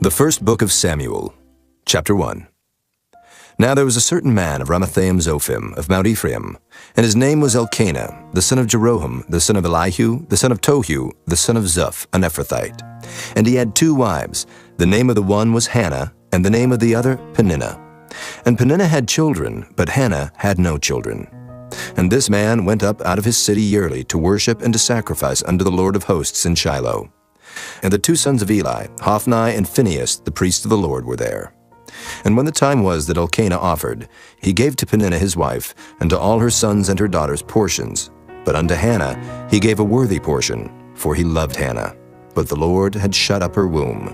The first book of Samuel, chapter 1. Now there was a certain man of Ramathaim-Zophim of Mount Ephraim, and his name was Elkanah, the son of Jeroham, the son of Elihu, the son of Tohu, the son of Zuph, an Ephrathite. And he had 2 wives. The name of the one was Hannah, and the name of the other Peninnah. And Peninnah had children, but Hannah had no children. And this man went up out of his city yearly to worship and to sacrifice unto the Lord of hosts in Shiloh. And the 2 sons of Eli, Hophni and Phinehas, the priests of the Lord, were there. And when the time was that Elkanah offered, he gave to Peninnah his wife, and to all her sons and her daughters portions. But unto Hannah he gave a worthy portion, for he loved Hannah. But the Lord had shut up her womb.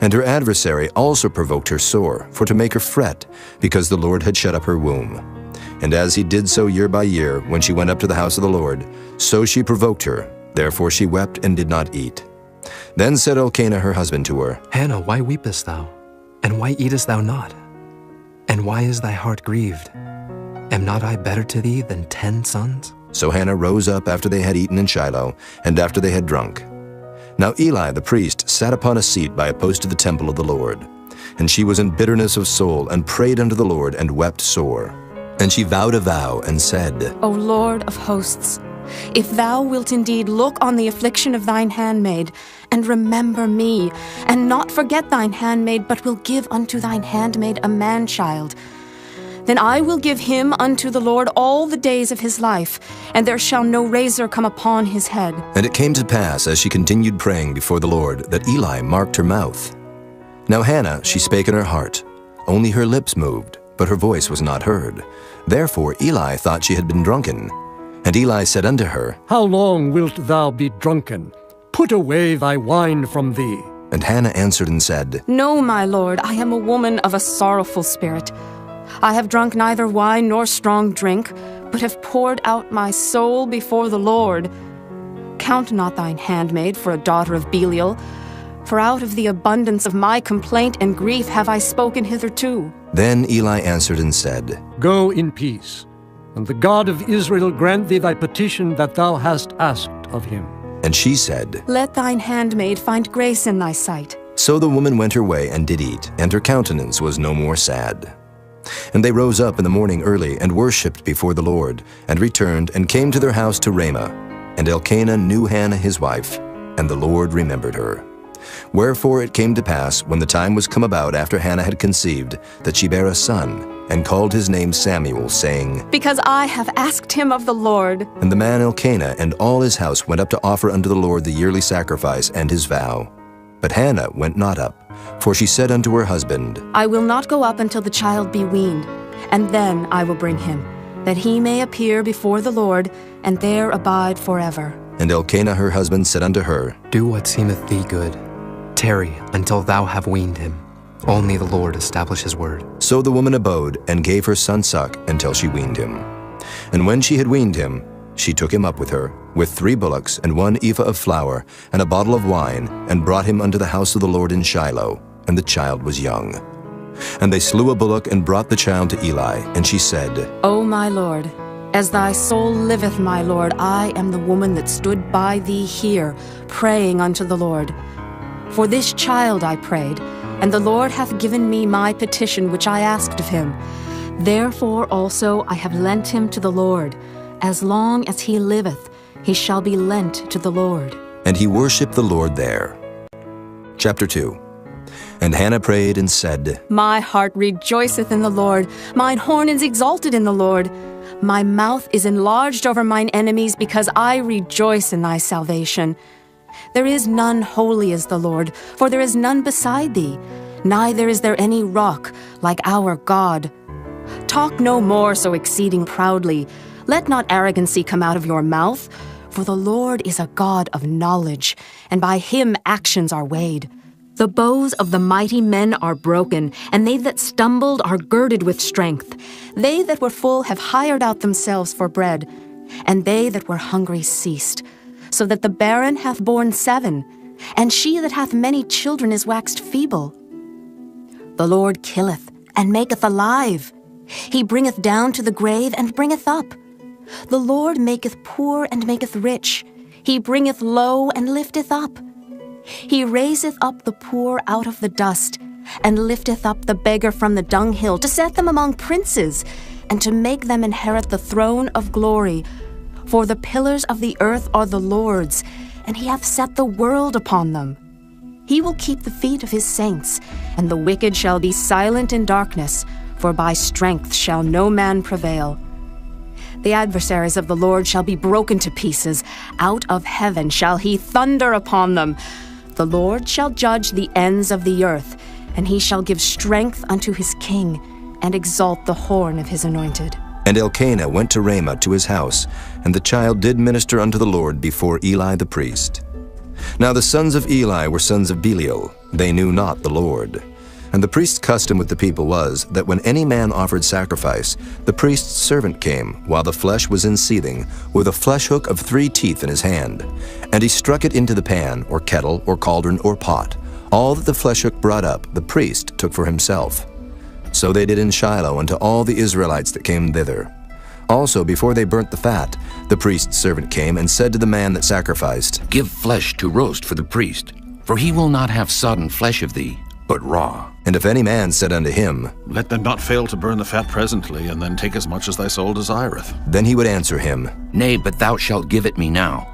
And her adversary also provoked her sore, for to make her fret, because the Lord had shut up her womb. And as he did so year by year, when she went up to the house of the Lord, so she provoked her. Therefore she wept and did not eat. Then said Elkanah her husband to her, Hannah, why weepest thou? And why eatest thou not? And why is thy heart grieved? Am not I better to thee than 10 sons? So Hannah rose up after they had eaten in Shiloh, and after they had drunk. Now Eli the priest sat upon a seat by a post of the temple of the Lord. And she was in bitterness of soul, and prayed unto the Lord, and wept sore. And she vowed a vow, and said, O Lord of hosts, if thou wilt indeed look on the affliction of thine handmaid, and remember me, and not forget thine handmaid, but will give unto thine handmaid a man-child, then I will give him unto the Lord all the days of his life, and there shall no razor come upon his head. And it came to pass, as she continued praying before the Lord, that Eli marked her mouth. Now Hannah, she spake in her heart, only her lips moved, but her voice was not heard. Therefore Eli thought she had been drunken. And Eli said unto her, How long wilt thou be drunken? Put away thy wine from thee. And Hannah answered and said, No, my lord, I am a woman of a sorrowful spirit. I have drunk neither wine nor strong drink, but have poured out my soul before the Lord. Count not thine handmaid for a daughter of Belial, for out of the abundance of my complaint and grief have I spoken hitherto. Then Eli answered and said, Go in peace, and the God of Israel grant thee thy petition that thou hast asked of him. And she said, Let thine handmaid find grace in thy sight. So the woman went her way and did eat, and her countenance was no more sad. And they rose up in the morning early, and worshipped before the Lord, and returned, and came to their house to Ramah. And Elkanah knew Hannah his wife, and the Lord remembered her. Wherefore it came to pass, when the time was come about after Hannah had conceived, that she bare a son, and called his name Samuel, saying, Because I have asked him of the Lord. And the man Elkanah and all his house went up to offer unto the Lord the yearly sacrifice and his vow. But Hannah went not up, for she said unto her husband, I will not go up until the child be weaned, and then I will bring him, that he may appear before the Lord, and there abide forever. And Elkanah her husband said unto her, Do what seemeth thee good. Tarry until thou have weaned him. Only the Lord establish his word. So the woman abode, and gave her son suck until she weaned him. And when she had weaned him, she took him up with her, with 3 bullocks, and 1 ephah of flour, and a bottle of wine, and brought him unto the house of the Lord in Shiloh, and the child was young. And they slew a bullock, and brought the child to Eli. And she said, O my Lord, as thy soul liveth, my Lord, I am the woman that stood by thee here, praying unto the Lord. For this child I prayed, and the Lord hath given me my petition which I asked of him. Therefore also I have lent him to the Lord. As long as he liveth, he shall be lent to the Lord. And he worshipped the Lord there. Chapter 2. And Hannah prayed and said, My heart rejoiceth in the Lord, mine horn is exalted in the Lord. My mouth is enlarged over mine enemies, because I rejoice in thy salvation. There is none holy as the Lord, for there is none beside thee, neither is there any rock like our God. Talk no more so exceeding proudly. Let not arrogancy come out of your mouth, for the Lord is a God of knowledge, and by him actions are weighed. The bows of the mighty men are broken, and they that stumbled are girded with strength. They that were full have hired out themselves for bread, and they that were hungry ceased. So that the barren hath borne 7, and she that hath many children is waxed feeble. The Lord killeth, and maketh alive. He bringeth down to the grave, and bringeth up. The Lord maketh poor, and maketh rich. He bringeth low, and lifteth up. He raiseth up the poor out of the dust, and lifteth up the beggar from the dunghill, to set them among princes, and to make them inherit the throne of glory. For the pillars of the earth are the Lord's, and he hath set the world upon them. He will keep the feet of his saints, and the wicked shall be silent in darkness, for by strength shall no man prevail. The adversaries of the Lord shall be broken to pieces. Out of heaven shall he thunder upon them. The Lord shall judge the ends of the earth, and he shall give strength unto his king, and exalt the horn of his anointed. And Elkanah went to Ramah to his house, and the child did minister unto the Lord before Eli the priest. Now the sons of Eli were sons of Belial. They knew not the Lord. And the priest's custom with the people was that when any man offered sacrifice, the priest's servant came, while the flesh was in seething, with a flesh hook of 3 teeth in his hand. And he struck it into the pan, or kettle, or cauldron, or pot. All that the flesh hook brought up, the priest took for himself. So they did in Shiloh unto all the Israelites that came thither. Also, before they burnt the fat, the priest's servant came and said to the man that sacrificed, Give flesh to roast for the priest, for he will not have sodden flesh of thee, but raw. And if any man said unto him, Let them not fail to burn the fat presently, and then take as much as thy soul desireth. Then he would answer him, Nay, but thou shalt give it me now,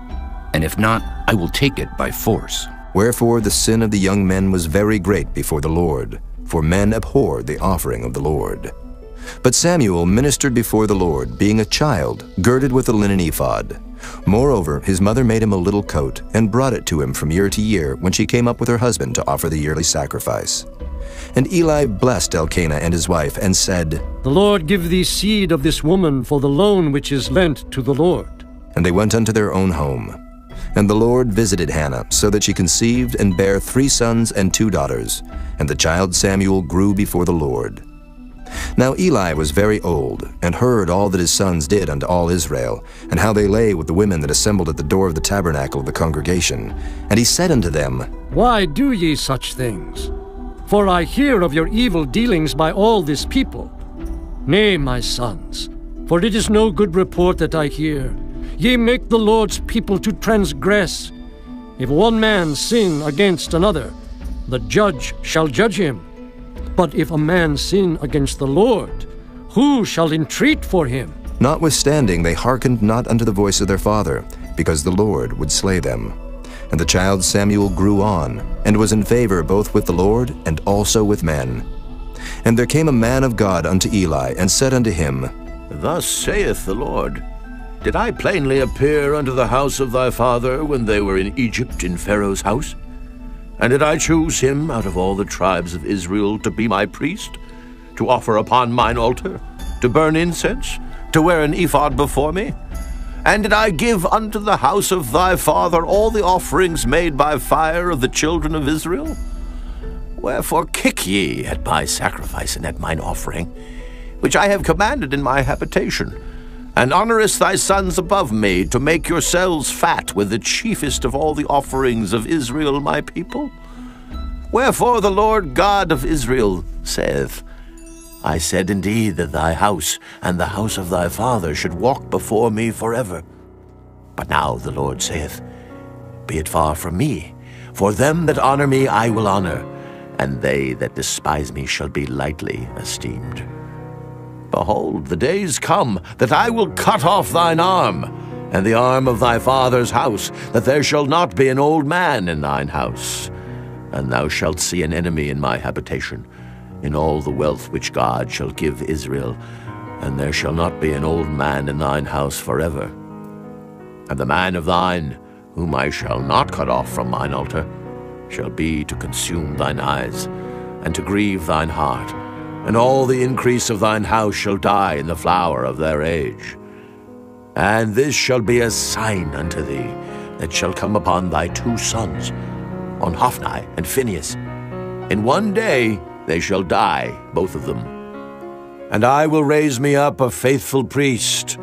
and if not, I will take it by force. Wherefore the sin of the young men was very great before the Lord, for men abhorred the offering of the Lord. But Samuel ministered before the Lord, being a child, girded with a linen ephod. Moreover, his mother made him a little coat, and brought it to him from year to year, when she came up with her husband to offer the yearly sacrifice. And Eli blessed Elkanah and his wife, and said, The Lord give thee seed of this woman for the loan which is lent to the Lord. And they went unto their own home. And the Lord visited Hannah, so that she conceived and bare 3 sons and 2 daughters. And the child Samuel grew before the Lord. Now Eli was very old, and heard all that his sons did unto all Israel, and how they lay with the women that assembled at the door of the tabernacle of the congregation. And he said unto them, Why do ye such things? For I hear of your evil dealings by all this people. Nay, my sons, for it is no good report that I hear. Ye make the Lord's people to transgress. If one man sin against another, the judge shall judge him. But if a man sin against the Lord, who shall entreat for him? Notwithstanding, they hearkened not unto the voice of their father, because the Lord would slay them. And the child Samuel grew on, and was in favor both with the Lord and also with men. And there came a man of God unto Eli, and said unto him, Thus saith the Lord, Did I plainly appear unto the house of thy father when they were in Egypt in Pharaoh's house? And did I choose him out of all the tribes of Israel to be my priest, to offer upon mine altar, to burn incense, to wear an ephod before me? And did I give unto the house of thy father all the offerings made by fire of the children of Israel? Wherefore kick ye at my sacrifice and at mine offering, which I have commanded in my habitation, and honorest thy sons above me, to make yourselves fat with the chiefest of all the offerings of Israel my people? Wherefore the Lord God of Israel saith, I said indeed that thy house and the house of thy father should walk before me forever. But now the Lord saith, Be it far from me, for them that honor me I will honor, and they that despise me shall be lightly esteemed. Behold, the days come that I will cut off thine arm, and the arm of thy father's house, that there shall not be an old man in thine house. And thou shalt see an enemy in my habitation, in all the wealth which God shall give Israel, and there shall not be an old man in thine house forever. And the man of thine, whom I shall not cut off from mine altar, shall be to consume thine eyes, and to grieve thine heart, and all the increase of thine house shall die in the flower of their age. And this shall be a sign unto thee, that shall come upon thy 2 sons, on Hophni and Phinehas. In one day they shall die, both of them. And I will raise me up a faithful priest,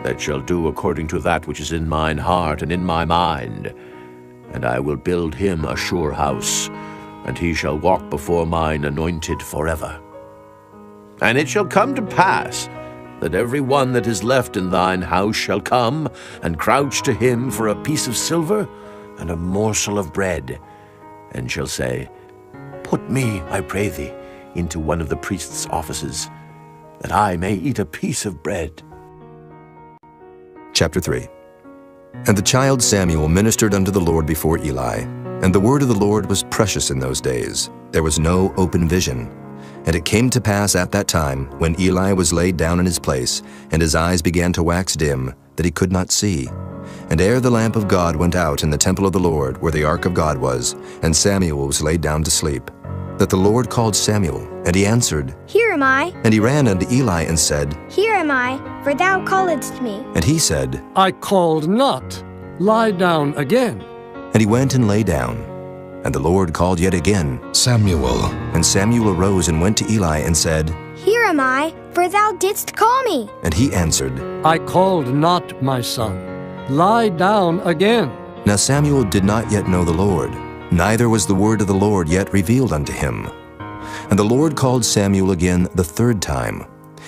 that shall do according to that which is in mine heart and in my mind. And I will build him a sure house, and he shall walk before mine anointed forever. And it shall come to pass, that every one that is left in thine house shall come and crouch to him for a piece of silver and a morsel of bread, and shall say, Put me, I pray thee, into one of the priest's offices, that I may eat a piece of bread. Chapter 3. And the child Samuel ministered unto the Lord before Eli. And the word of the Lord was precious in those days. There was no open vision. And it came to pass at that time, when Eli was laid down in his place, and his eyes began to wax dim, that he could not see. And ere the lamp of God went out in the temple of the Lord, where the ark of God was, and Samuel was laid down to sleep, that the Lord called Samuel, and he answered, Here am I. And he ran unto Eli and said, Here am I, for thou calledst me. And he said, I called not. Lie down again. And he went and lay down. And the Lord called yet again, Samuel. And Samuel arose and went to Eli and said, Here am I, for thou didst call me. And he answered, I called not, my son. Lie down again. Now Samuel did not yet know the Lord, neither was the word of the Lord yet revealed unto him. And the Lord called Samuel again the third time.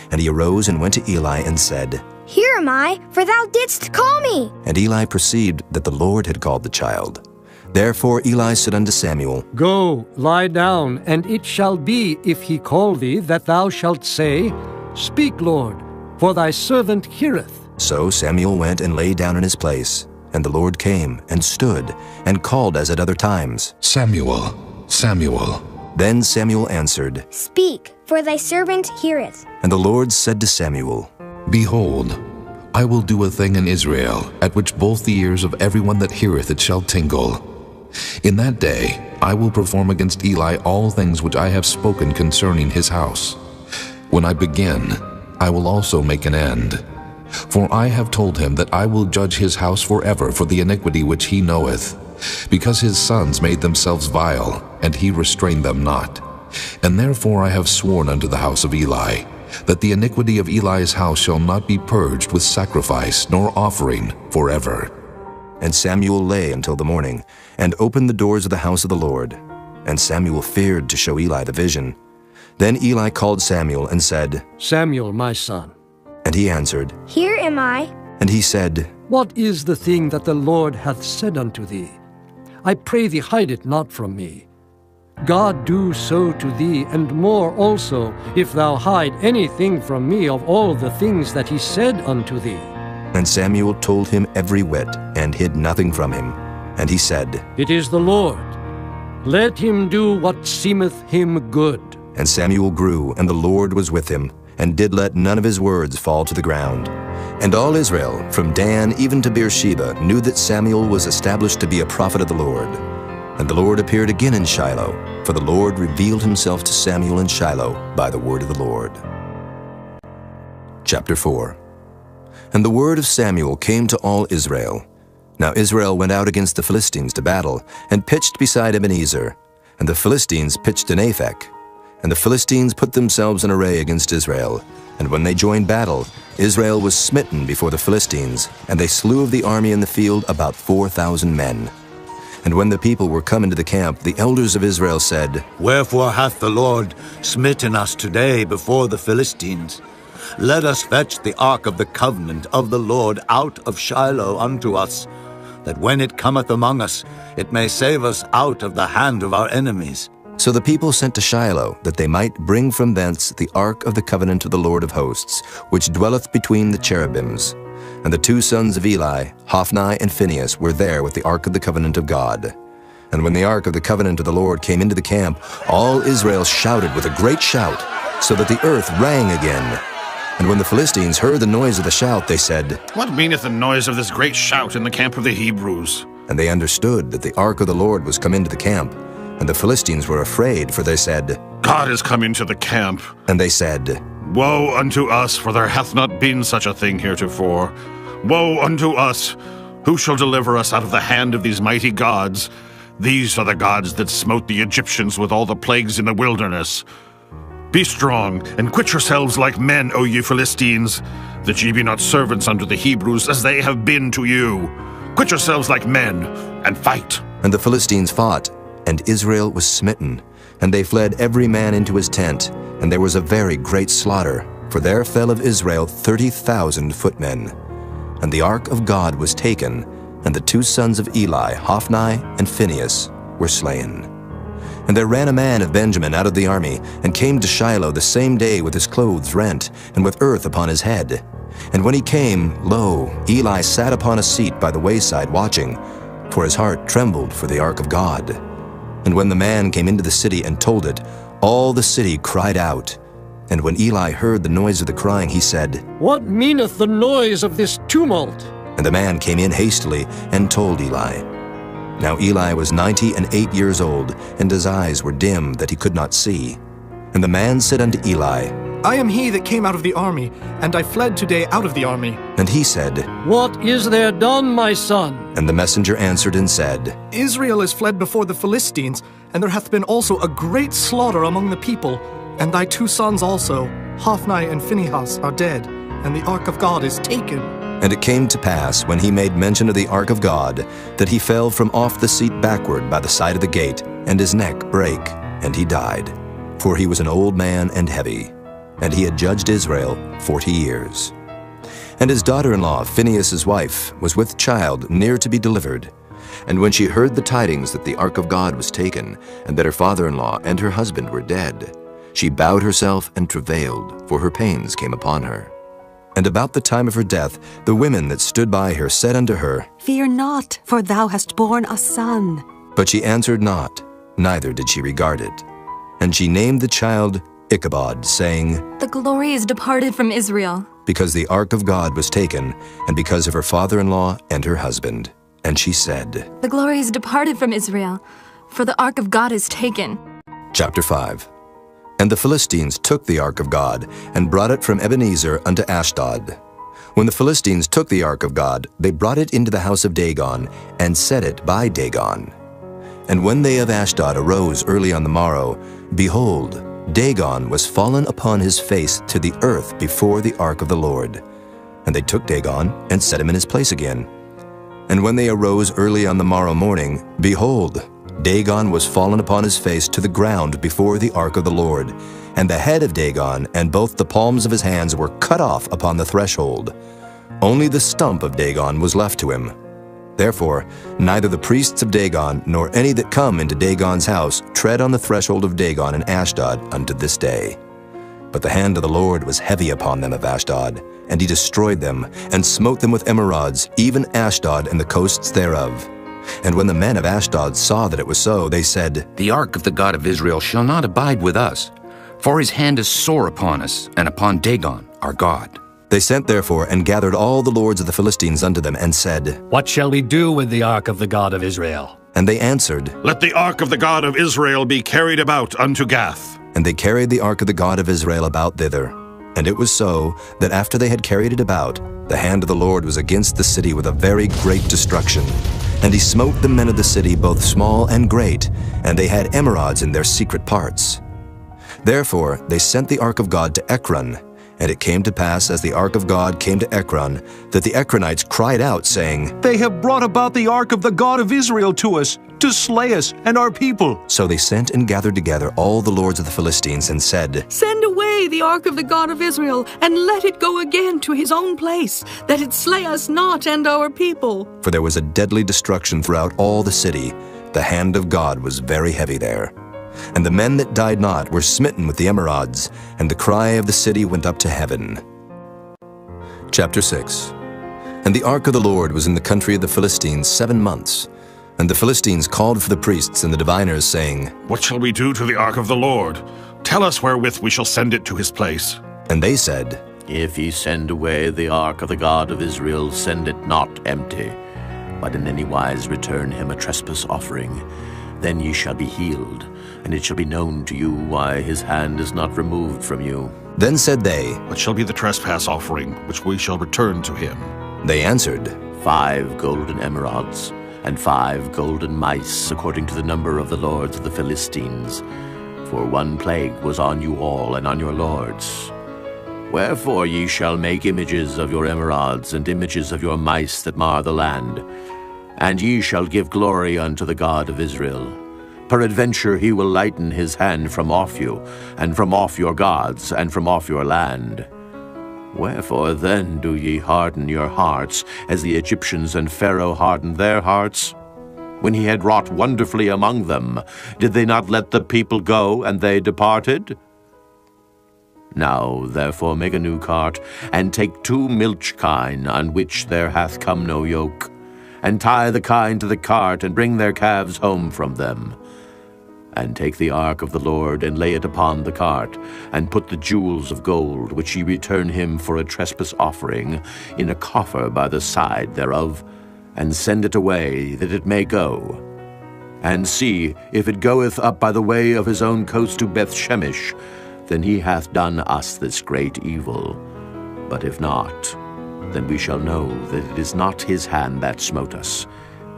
And he arose and went to Eli and said, Here am I, for thou didst call me. And Eli perceived that the Lord had called the child. Therefore Eli said unto Samuel, Go, lie down, and it shall be, if he call thee, that thou shalt say, Speak, Lord, for thy servant heareth. So Samuel went and lay down in his place. And the Lord came and stood and called as at other times, Samuel, Samuel. Then Samuel answered, Speak, for thy servant heareth. And the Lord said to Samuel, Behold, I will do a thing in Israel, at which both the ears of everyone that heareth it shall tingle. In that day I will perform against Eli all things which I have spoken concerning his house. When I begin, I will also make an end. For I have told him that I will judge his house forever for the iniquity which he knoweth, because his sons made themselves vile, and he restrained them not. And therefore I have sworn unto the house of Eli, that the iniquity of Eli's house shall not be purged with sacrifice nor offering forever. And Samuel lay until the morning, and opened the doors of the house of the Lord. And Samuel feared to show Eli the vision. Then Eli called Samuel and said, Samuel, my son. And he answered, Here am I. And he said, What is the thing that the Lord hath said unto thee? I pray thee, hide it not from me. God do so to thee, and more also, if thou hide anything from me of all the things that he said unto thee. And Samuel told him every whit, and hid nothing from him. And he said, It is the Lord. Let him do what seemeth him good. And Samuel grew, and the Lord was with him, and did let none of his words fall to the ground. And all Israel, from Dan even to Beersheba, knew that Samuel was established to be a prophet of the Lord. And the Lord appeared again in Shiloh, for the Lord revealed himself to Samuel in Shiloh by the word of the Lord. Chapter 4. And the word of Samuel came to all Israel. Now Israel went out against the Philistines to battle, and pitched beside Ebenezer. And the Philistines pitched in Aphek. And the Philistines put themselves in array against Israel. And when they joined battle, Israel was smitten before the Philistines, and they slew of the army in the field about 4,000 men. And when the people were come into the camp, the elders of Israel said, Wherefore hath the Lord smitten us today before the Philistines? Let us fetch the ark of the covenant of the Lord out of Shiloh unto us, that when it cometh among us, it may save us out of the hand of our enemies. So the people sent to Shiloh, that they might bring from thence the ark of the covenant of the Lord of hosts, which dwelleth between the cherubims. And the two sons of Eli, Hophni and Phinehas, were there with the ark of the covenant of God. And when the ark of the covenant of the Lord came into the camp, all Israel shouted with a great shout, so that the earth rang again. And when the Philistines heard the noise of the shout, they said, What meaneth the noise of this great shout in the camp of the Hebrews? And they understood that the ark of the Lord was come into the camp. And the Philistines were afraid, for they said, God is come into the camp. And they said, Woe unto us, for there hath not been such a thing heretofore. Woe unto us! Who shall deliver us out of the hand of these mighty gods? These are the gods that smote the Egyptians with all the plagues in the wilderness. Be strong, and quit yourselves like men, O ye Philistines, that ye be not servants unto the Hebrews, as they have been to you. Quit yourselves like men, and fight. And the Philistines fought, and Israel was smitten. And they fled every man into his tent, and there was a very great slaughter, for there fell of Israel 30,000 footmen. And the ark of God was taken, and the two sons of Eli, Hophni and Phinehas, were slain. And there ran a man of Benjamin out of the army, and came to Shiloh the same day with his clothes rent, and with earth upon his head. And when he came, lo, Eli sat upon a seat by the wayside watching, for his heart trembled for the ark of God. And when the man came into the city and told it, all the city cried out. And when Eli heard the noise of the crying, he said, What meaneth the noise of this tumult? And the man came in hastily and told Eli. Now Eli was 98 years old, and his eyes were dim that he could not see. And the man said unto Eli, I am he that came out of the army, and I fled today out of the army. And he said, What is there done, my son? And the messenger answered and said, Israel is fled before the Philistines, and there hath been also a great slaughter among the people. And thy 2 sons also, Hophni and Phinehas, are dead, and the ark of God is taken. And it came to pass, when he made mention of the ark of God, that he fell from off the seat backward by the side of the gate, and his neck brake, and he died. For he was an old man and heavy, and he had judged Israel 40 years. And his daughter-in-law, Phinehas' wife, was with child near to be delivered. And when she heard the tidings that the ark of God was taken, and that her father-in-law and her husband were dead, she bowed herself and travailed, for her pains came upon her. And about the time of her death, the women that stood by her said unto her, Fear not, for thou hast borne a son. But she answered not, neither did she regard it. And she named the child Ichabod, saying, The glory is departed from Israel. Because the ark of God was taken, and because of her father-in-law and her husband. And she said, The glory is departed from Israel, for the ark of God is taken. Chapter 5. And the Philistines took the ark of God, and brought it from Ebenezer unto Ashdod. When the Philistines took the ark of God, they brought it into the house of Dagon, and set it by Dagon. And when they of Ashdod arose early on the morrow, behold, Dagon was fallen upon his face to the earth before the ark of the Lord. And they took Dagon, and set him in his place again. And when they arose early on the morrow morning, behold, Dagon was fallen upon his face to the ground before the ark of the Lord, and the head of Dagon and both the palms of his hands were cut off upon the threshold. Only the stump of Dagon was left to him. Therefore, neither the priests of Dagon nor any that come into Dagon's house tread on the threshold of Dagon in Ashdod unto this day. But the hand of the Lord was heavy upon them of Ashdod, and he destroyed them, and smote them with emerods, even Ashdod and the coasts thereof. And when the men of Ashdod saw that it was so, they said, The ark of the God of Israel shall not abide with us, for his hand is sore upon us, and upon Dagon our God. They sent therefore and gathered all the lords of the Philistines unto them, and said, What shall we do with the ark of the God of Israel? And they answered, Let the ark of the God of Israel be carried about unto Gath. And they carried the ark of the God of Israel about thither. And it was so, that after they had carried it about, the hand of the Lord was against the city with a very great destruction. And he smote the men of the city, both small and great, and they had emerods in their secret parts. Therefore they sent the ark of God to Ekron. And it came to pass, as the ark of God came to Ekron, that the Ekronites cried out, saying, They have brought about the ark of the God of Israel to us, to slay us and our people. So they sent and gathered together all the lords of the Philistines, and said, Send away the ark of the God of Israel, and let it go again to his own place, that it slay us not and our people. For there was a deadly destruction throughout all the city. The hand of God was very heavy there. And the men that died not were smitten with the emerods, and the cry of the city went up to heaven. Chapter 6. And the ark of the Lord was in the country of the Philistines 7 months. And the Philistines called for the priests and the diviners, saying, What shall we do to the ark of the Lord? Tell us wherewith we shall send it to his place. And they said, If ye send away the ark of the God of Israel, send it not empty, but in any wise return him a trespass offering. Then ye shall be healed, and it shall be known to you why his hand is not removed from you. Then said they, What shall be the trespass offering which we shall return to him? They answered, 5 golden emerods, and 5 golden mice, according to the number of the lords of the Philistines. For 1 plague was on you all and on your lords. Wherefore ye shall make images of your emerods, and images of your mice that mar the land. And ye shall give glory unto the God of Israel. Peradventure he will lighten his hand from off you, and from off your gods, and from off your land. Wherefore then do ye harden your hearts, as the Egyptians and Pharaoh hardened their hearts? when he had wrought wonderfully among them, did they not let the people go, and they departed? Now therefore make a new cart, and take 2 milch kine, on which there hath come no yoke, and tie the kine to the cart, and bring their calves home from them. And take the ark of the Lord, and lay it upon the cart, and put the jewels of gold, which ye return him for a trespass offering, in a coffer by the side thereof, and send it away, that it may go. And see, if it goeth up by the way of his own coast to Beth-Shemesh, then he hath done us this great evil. But if not, then we shall know that it is not his hand that smote us.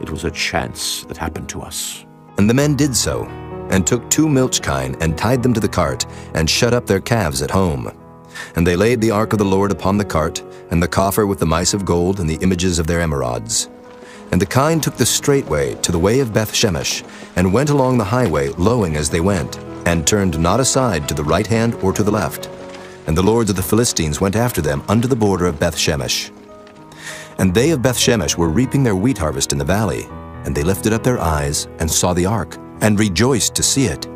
It was a chance that happened to us. And the men did so, and took 2 milch kine, and tied them to the cart, and shut up their calves at home. And they laid the ark of the Lord upon the cart, and the coffer with the mice of gold and the images of their emerods. And the kine took the straight way to the way of Beth-Shemesh, and went along the highway, lowing as they went, and turned not aside to the right hand or to the left. And the lords of the Philistines went after them unto the border of Beth-Shemesh. And they of Beth-Shemesh were reaping their wheat harvest in the valley, and they lifted up their eyes, and saw the ark, and rejoiced to see it.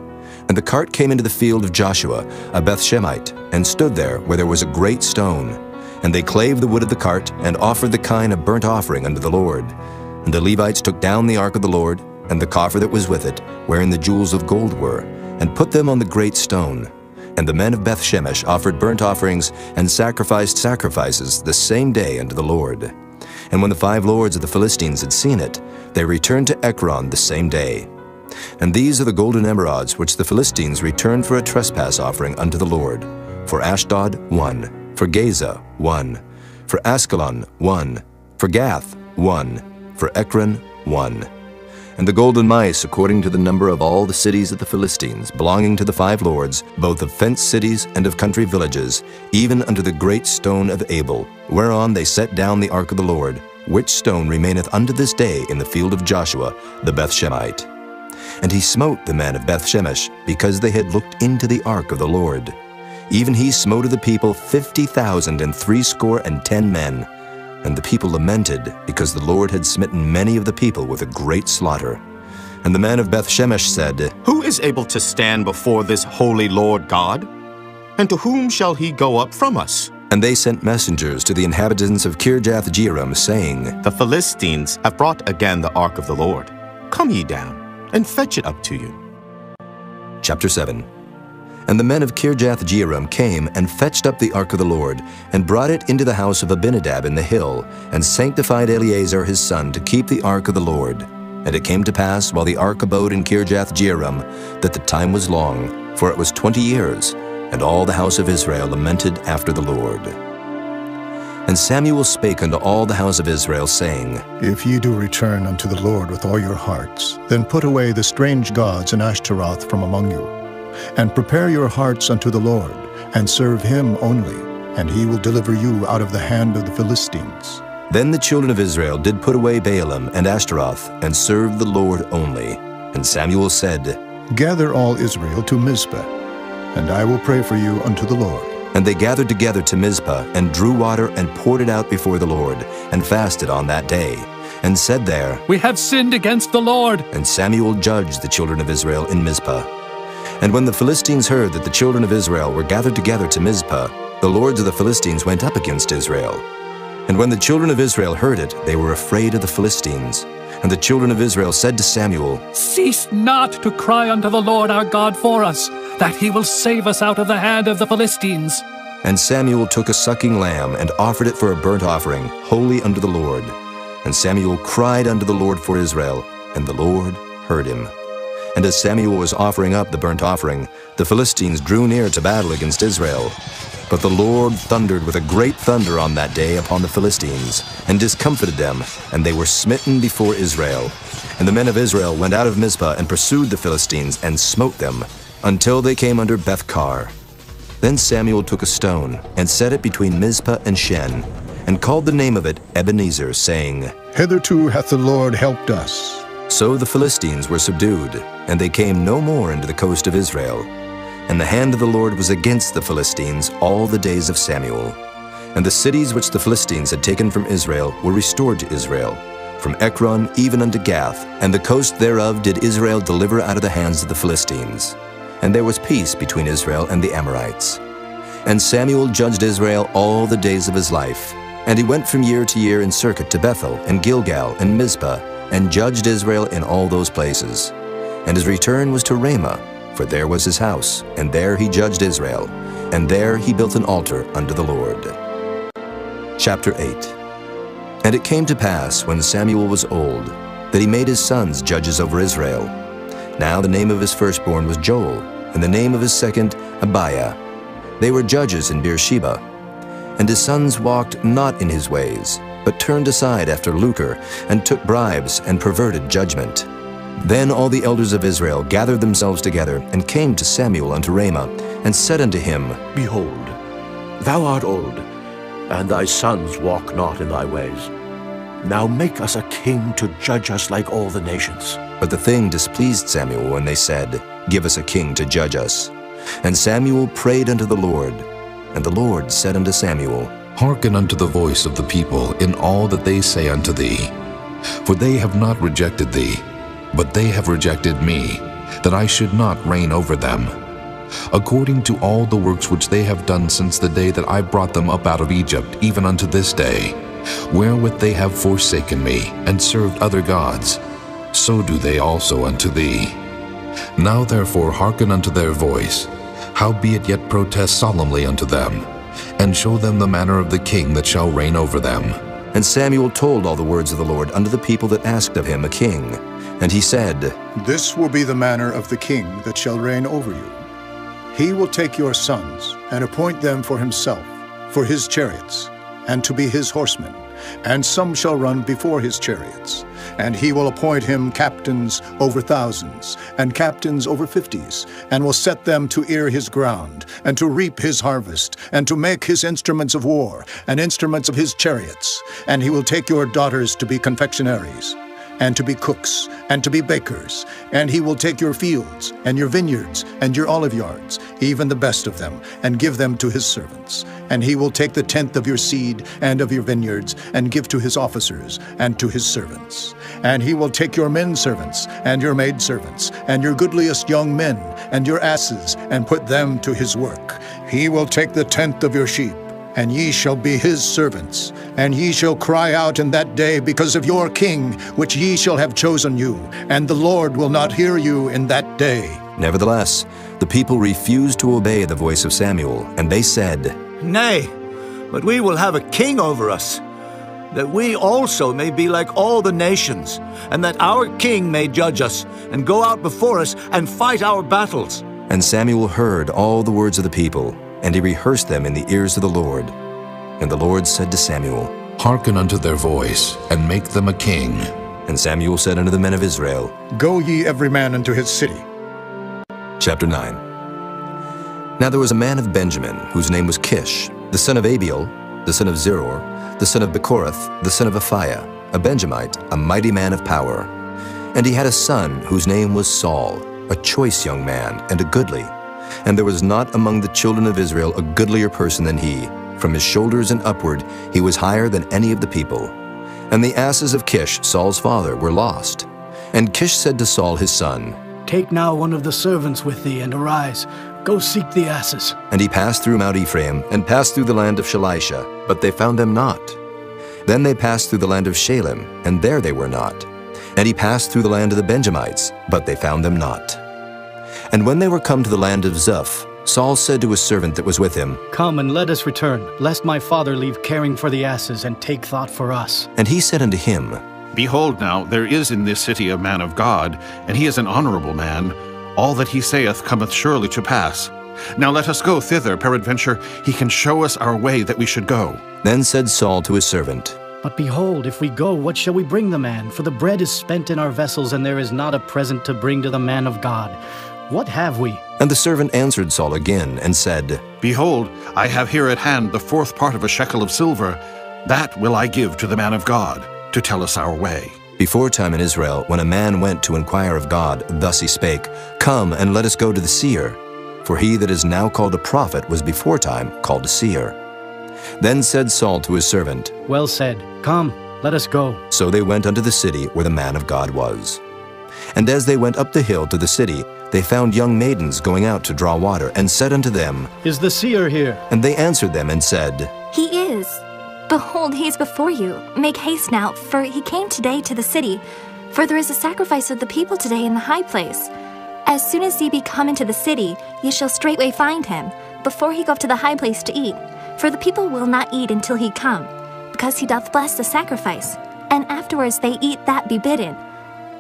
And the cart came into the field of Joshua, a Beth-Shemite, and stood there where there was a great stone. And they clave the wood of the cart, and offered the kine a burnt offering unto the Lord. And the Levites took down the ark of the Lord, and the coffer that was with it, wherein the jewels of gold were, and put them on the great stone. And the men of Beth-Shemesh offered burnt offerings, and sacrificed sacrifices the same day unto the Lord. And when the 5 lords of the Philistines had seen it, they returned to Ekron the same day. And these are the golden emerods which the Philistines returned for a trespass offering unto the Lord. For Ashdod 1, for Gaza 1, for Askelon 1, for Gath 1, for Ekron 1. And the golden mice according to the number of all the cities of the Philistines, belonging to the 5 lords, both of fenced cities and of country villages, even unto the great stone of Abel, whereon they set down the ark of the Lord, which stone remaineth unto this day in the field of Joshua the Beth-Shemite. And he smote the men of Beth-Shemesh, because they had looked into the ark of the Lord. Even he smote of the people 50,060 men. And the people lamented, because the Lord had smitten many of the people with a great slaughter. And the men of Beth-Shemesh said, Who is able to stand before this holy Lord God? And to whom shall he go up from us? And they sent messengers to the inhabitants of Kirjath-Jearim, saying, The Philistines have brought again the ark of the Lord. Come ye down, and fetch it up to you. Chapter 7. And the men of Kirjath-Jearim came and fetched up the ark of the Lord, and brought it into the house of Abinadab in the hill, and sanctified Eleazar his son to keep the ark of the Lord. And it came to pass, while the ark abode in Kirjath-Jearim, that the time was long, for it was 20 years, and all the house of Israel lamented after the Lord. And Samuel spake unto all the house of Israel, saying, If ye do return unto the Lord with all your hearts, then put away the strange gods and Ashtaroth from among you, and prepare your hearts unto the Lord, and serve him only, and he will deliver you out of the hand of the Philistines. Then the children of Israel did put away Baalim and Ashtaroth, and served the Lord only. And Samuel said, Gather all Israel to Mizpah, and I will pray for you unto the Lord. And they gathered together to Mizpah, and drew water, and poured it out before the Lord, and fasted on that day, and said there, We have sinned against the Lord. And Samuel judged the children of Israel in Mizpah. And when the Philistines heard that the children of Israel were gathered together to Mizpah, the lords of the Philistines went up against Israel. And when the children of Israel heard it, they were afraid of the Philistines. And the children of Israel said to Samuel, Cease not to cry unto the Lord our God for us, that he will save us out of the hand of the Philistines. And Samuel took a sucking lamb, and offered it for a burnt offering, holy unto the Lord. And Samuel cried unto the Lord for Israel, and the Lord heard him. And as Samuel was offering up the burnt offering, the Philistines drew near to battle against Israel. But the Lord thundered with a great thunder on that day upon the Philistines, and discomfited them, and they were smitten before Israel. And the men of Israel went out of Mizpah, and pursued the Philistines, and smote them, until they came under Beth-kar. Then Samuel took a stone, and set it between Mizpah and Shen, and called the name of it Ebenezer, saying, Hitherto hath the Lord helped us. So the Philistines were subdued, and they came no more into the coast of Israel. And the hand of the Lord was against the Philistines all the days of Samuel. And the cities which the Philistines had taken from Israel were restored to Israel, from Ekron even unto Gath, and the coast thereof did Israel deliver out of the hands of the Philistines. And there was peace between Israel and the Amorites. And Samuel judged Israel all the days of his life. And he went from year to year in circuit to Bethel, and Gilgal, and Mizpah, and judged Israel in all those places. And his return was to Ramah, for there was his house, and there he judged Israel, and there he built an altar unto the Lord. Chapter 8. And it came to pass, when Samuel was old, that he made his sons judges over Israel. Now the name of his firstborn was Joel, and the name of his second Abiah. They were judges in Beersheba. And his sons walked not in his ways, but turned aside after lucre, and took bribes, and perverted judgment. Then all the elders of Israel gathered themselves together, and came to Samuel unto Ramah, and said unto him, Behold, thou art old, and thy sons walk not in thy ways. Now make us a king to judge us like all the nations. But the thing displeased Samuel when they said, Give us a king to judge us. And Samuel prayed unto the Lord. And the Lord said unto Samuel, Hearken unto the voice of the people in all that they say unto thee. For they have not rejected thee, but they have rejected me, that I should not reign over them. According to all the works which they have done since the day that I brought them up out of Egypt, even unto this day, wherewith they have forsaken me, and served other gods, so do they also unto thee. Now therefore hearken unto their voice, howbeit yet protest solemnly unto them, and show them the manner of the king that shall reign over them. And Samuel told all the words of the Lord unto the people that asked of him a king. And he said, This will be the manner of the king that shall reign over you. He will take your sons, and appoint them for himself, for his chariots, and to be his horsemen, and some shall run before his chariots. And he will appoint him captains over thousands, and captains over 50s, and will set them to ear his ground, and to reap his harvest, and to make his instruments of war, and instruments of his chariots. And he will take your daughters to be confectionaries, and to be cooks, and to be bakers. And he will take your fields, and your vineyards, and your olive yards, even the best of them, and give them to his servants. And he will take the tenth of your seed and of your vineyards, and give to his officers, and to his servants. And he will take your men servants, and your maid servants, and your goodliest young men, and your asses, and put them to his work. He will take the tenth of your sheep, and ye shall be his servants. And ye shall cry out in that day because of your king, which ye shall have chosen you, and the Lord will not hear you in that day. Nevertheless, the people refused to obey the voice of Samuel, and they said, Nay, but we will have a king over us, that we also may be like all the nations, and that our king may judge us, and go out before us, and fight our battles. And Samuel heard all the words of the people, and he rehearsed them in the ears of the Lord. And the Lord said to Samuel, Hearken unto their voice, and make them a king. And Samuel said unto the men of Israel, Go ye every man unto his city. Chapter 9. Now there was a man of Benjamin, whose name was Kish, the son of Abiel, the son of Zeror, the son of Bechorath, the son of Aphiah, a Benjamite, a mighty man of power. And he had a son whose name was Saul, a choice young man, and a goodly. And there was not among the children of Israel a goodlier person than he. From his shoulders and upward he was higher than any of the people. And the asses of Kish, Saul's father, were lost. And Kish said to Saul his son, Take now one of the servants with thee, and arise. Go seek the asses. And he passed through Mount Ephraim, and passed through the land of Shalisha, but they found them not. Then they passed through the land of Shalem, and there they were not. And he passed through the land of the Benjamites, but they found them not. And when they were come to the land of Zuph, Saul said to his servant that was with him, Come and let us return, lest my father leave caring for the asses, and take thought for us. And he said unto him, Behold now, there is in this city a man of God, and he is an honorable man. All that he saith cometh surely to pass. Now let us go thither, peradventure he can show us our way that we should go. Then said Saul to his servant, But behold, if we go, what shall we bring the man? For the bread is spent in our vessels, and there is not a present to bring to the man of God. What have we? And the servant answered Saul again, and said, Behold, I have here at hand the 4th part of a shekel of silver. That will I give to the man of God, to tell us our way. Before time in Israel, when a man went to inquire of God, thus he spake, Come, and let us go to the seer. For he that is now called a prophet was before time called a seer. Then said Saul to his servant, Well said. Come, let us go. So they went unto the city where the man of God was. And as they went up the hill to the city, they found young maidens going out to draw water, and said unto them, Is the seer here? And they answered them and said, He is. Behold, he is before you. Make haste now, for he came today to the city. For there is a sacrifice of the people today in the high place. As soon as ye be come into the city, ye shall straightway find him, before he go up to the high place to eat. For the people will not eat until he come, because he doth bless the sacrifice, and afterwards they eat that be bidden.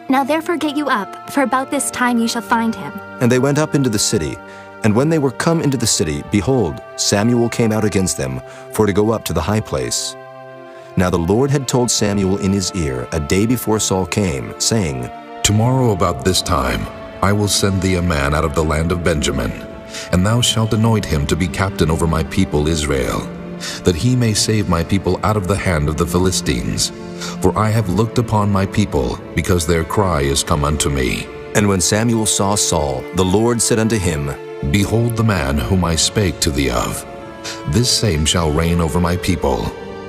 Now therefore get you up, for about this time ye shall find him. And they went up into the city. And when they were come into the city, behold, Samuel came out against them, for to go up to the high place. Now the Lord had told Samuel in his ear a day before Saul came, saying, Tomorrow about this time I will send thee a man out of the land of Benjamin, and thou shalt anoint him to be captain over my people Israel, that he may save my people out of the hand of the Philistines. For I have looked upon my people, because their cry is come unto me. And when Samuel saw Saul, the Lord said unto him, Behold the man whom I spake to thee of. This same shall reign over my people.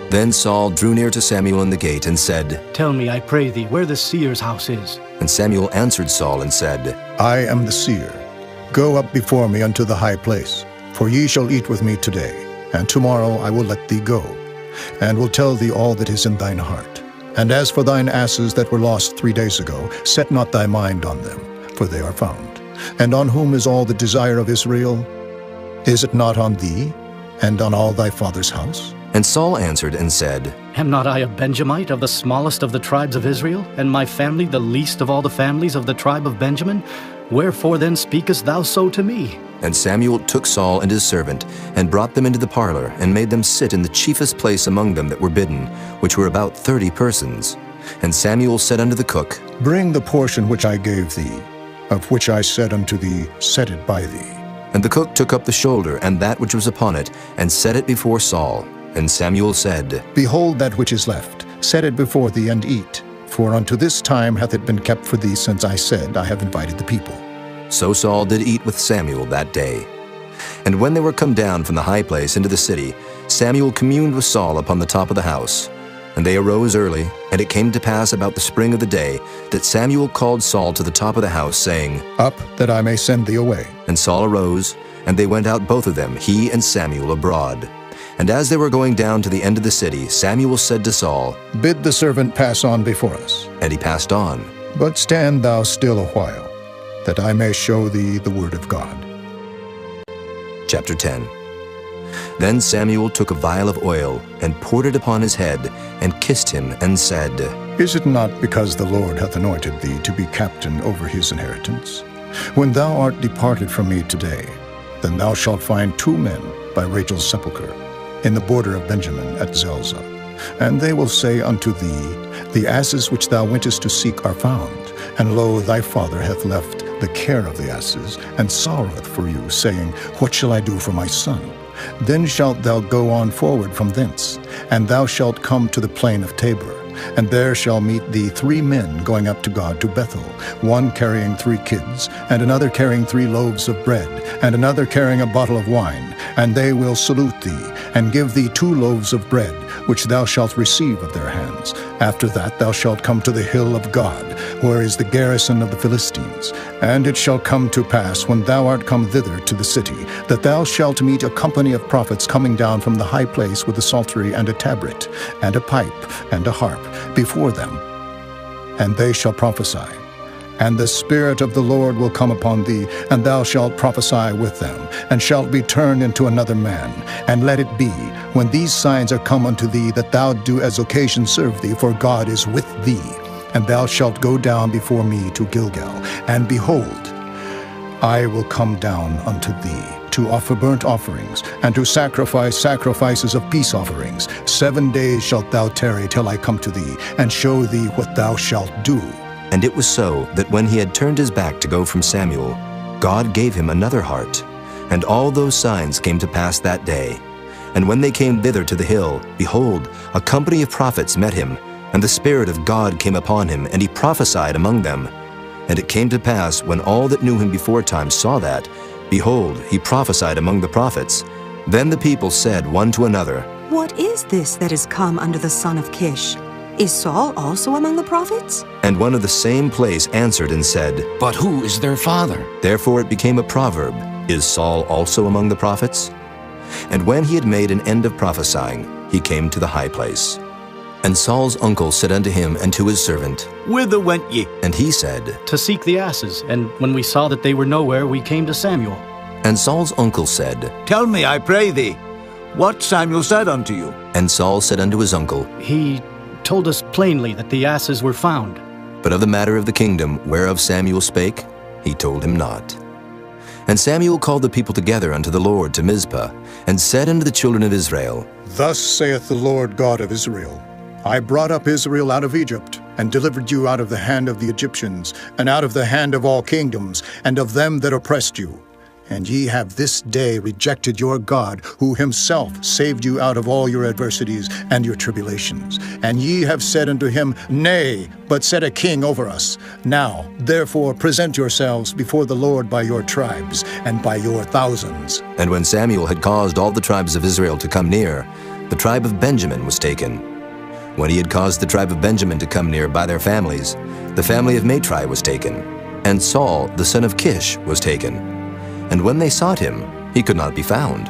Then Saul drew near to Samuel in the gate, and said, Tell me, I pray thee, where the seer's house is. And Samuel answered Saul and said, I am the seer. Go up before me unto the high place, for ye shall eat with me today, and tomorrow I will let thee go, and will tell thee all that is in thine heart. And as for thine asses that were lost 3 days ago, set not thy mind on them, for they are found. And on whom is all the desire of Israel? Is it not on thee, and on all thy father's house? And Saul answered and said, Am not I a Benjamite of the smallest of the tribes of Israel, and my family the least of all the families of the tribe of Benjamin? Wherefore then speakest thou so to me? And Samuel took Saul and his servant, and brought them into the parlor, and made them sit in the chiefest place among them that were bidden, which were about 30 persons. And Samuel said unto the cook, Bring the portion which I gave thee, of which I said unto thee, Set it by thee. And the cook took up the shoulder, and that which was upon it, and set it before Saul. And Samuel said, Behold that which is left, set it before thee, and eat. For unto this time hath it been kept for thee, since I said, I have invited the people. So Saul did eat with Samuel that day. And when they were come down from the high place into the city, Samuel communed with Saul upon the top of the house. And they arose early, and it came to pass about the spring of the day, that Samuel called Saul to the top of the house, saying, Up, that I may send thee away. And Saul arose, and they went out both of them, he and Samuel, abroad. And as they were going down to the end of the city, Samuel said to Saul, Bid the servant pass on before us. And he passed on. But stand thou still a while, that I may show thee the word of God. Chapter 10. Then Samuel took a vial of oil, and poured it upon his head, and kissed him, and said, Is it not because the Lord hath anointed thee to be captain over his inheritance? When thou art departed from me today, then thou shalt find 2 men by Rachel's sepulchre, in the border of Benjamin at Zelzah. And they will say unto thee, The asses which thou wentest to seek are found, and lo, thy father hath left the care of the asses, and sorroweth for you, saying, What shall I do for my son? Then shalt thou go on forward from thence, and thou shalt come to the plain of Tabor. And there shall meet thee 3 men going up to God to Bethel, one carrying 3 kids, and another carrying 3 loaves of bread, and another carrying a bottle of wine. And they will salute thee, and give thee 2 loaves of bread, which thou shalt receive of their hands. After that thou shalt come to the hill of God, where is the garrison of the Philistines. And it shall come to pass, when thou art come thither to the city, that thou shalt meet a company of prophets coming down from the high place with a psaltery and a tabret, and a pipe, and a harp, before them. And they shall prophesy. And the Spirit of the Lord will come upon thee, and thou shalt prophesy with them, and shalt be turned into another man. And let it be, when these signs are come unto thee, that thou do as occasion serve thee, for God is with thee. And thou shalt go down before me to Gilgal. And behold, I will come down unto thee, to offer burnt offerings, and to sacrifice sacrifices of peace offerings. 7 days shalt thou tarry till I come to thee, and show thee what thou shalt do. And it was so, that when he had turned his back to go from Samuel, God gave him another heart. And all those signs came to pass that day. And when they came thither to the hill, behold, a company of prophets met him, and the Spirit of God came upon him, and he prophesied among them. And it came to pass, when all that knew him beforetime saw that, behold, he prophesied among the prophets. Then the people said one to another, What is this that is come unto the son of Kish? Is Saul also among the prophets? And one of the same place answered and said, But who is their father? Therefore it became a proverb, Is Saul also among the prophets? And when he had made an end of prophesying, he came to the high place. And Saul's uncle said unto him and to his servant, Whither went ye? And he said, To seek the asses, and when we saw that they were nowhere, we came to Samuel. And Saul's uncle said, Tell me, I pray thee, what Samuel said unto you. And Saul said unto his uncle, He told us plainly that the asses were found. But of the matter of the kingdom whereof Samuel spake, he told him not. And Samuel called the people together unto the Lord to Mizpah, and said unto the children of Israel, Thus saith the Lord God of Israel, I brought up Israel out of Egypt, and delivered you out of the hand of the Egyptians, and out of the hand of all kingdoms, and of them that oppressed you. And ye have this day rejected your God, who himself saved you out of all your adversities and your tribulations. And ye have said unto him, Nay, but set a king over us. Now, therefore, present yourselves before the Lord by your tribes, and by your thousands. And when Samuel had caused all the tribes of Israel to come near, the tribe of Benjamin was taken. When he had caused the tribe of Benjamin to come near by their families, the family of Matri was taken, and Saul the son of Kish was taken. And when they sought him, he could not be found.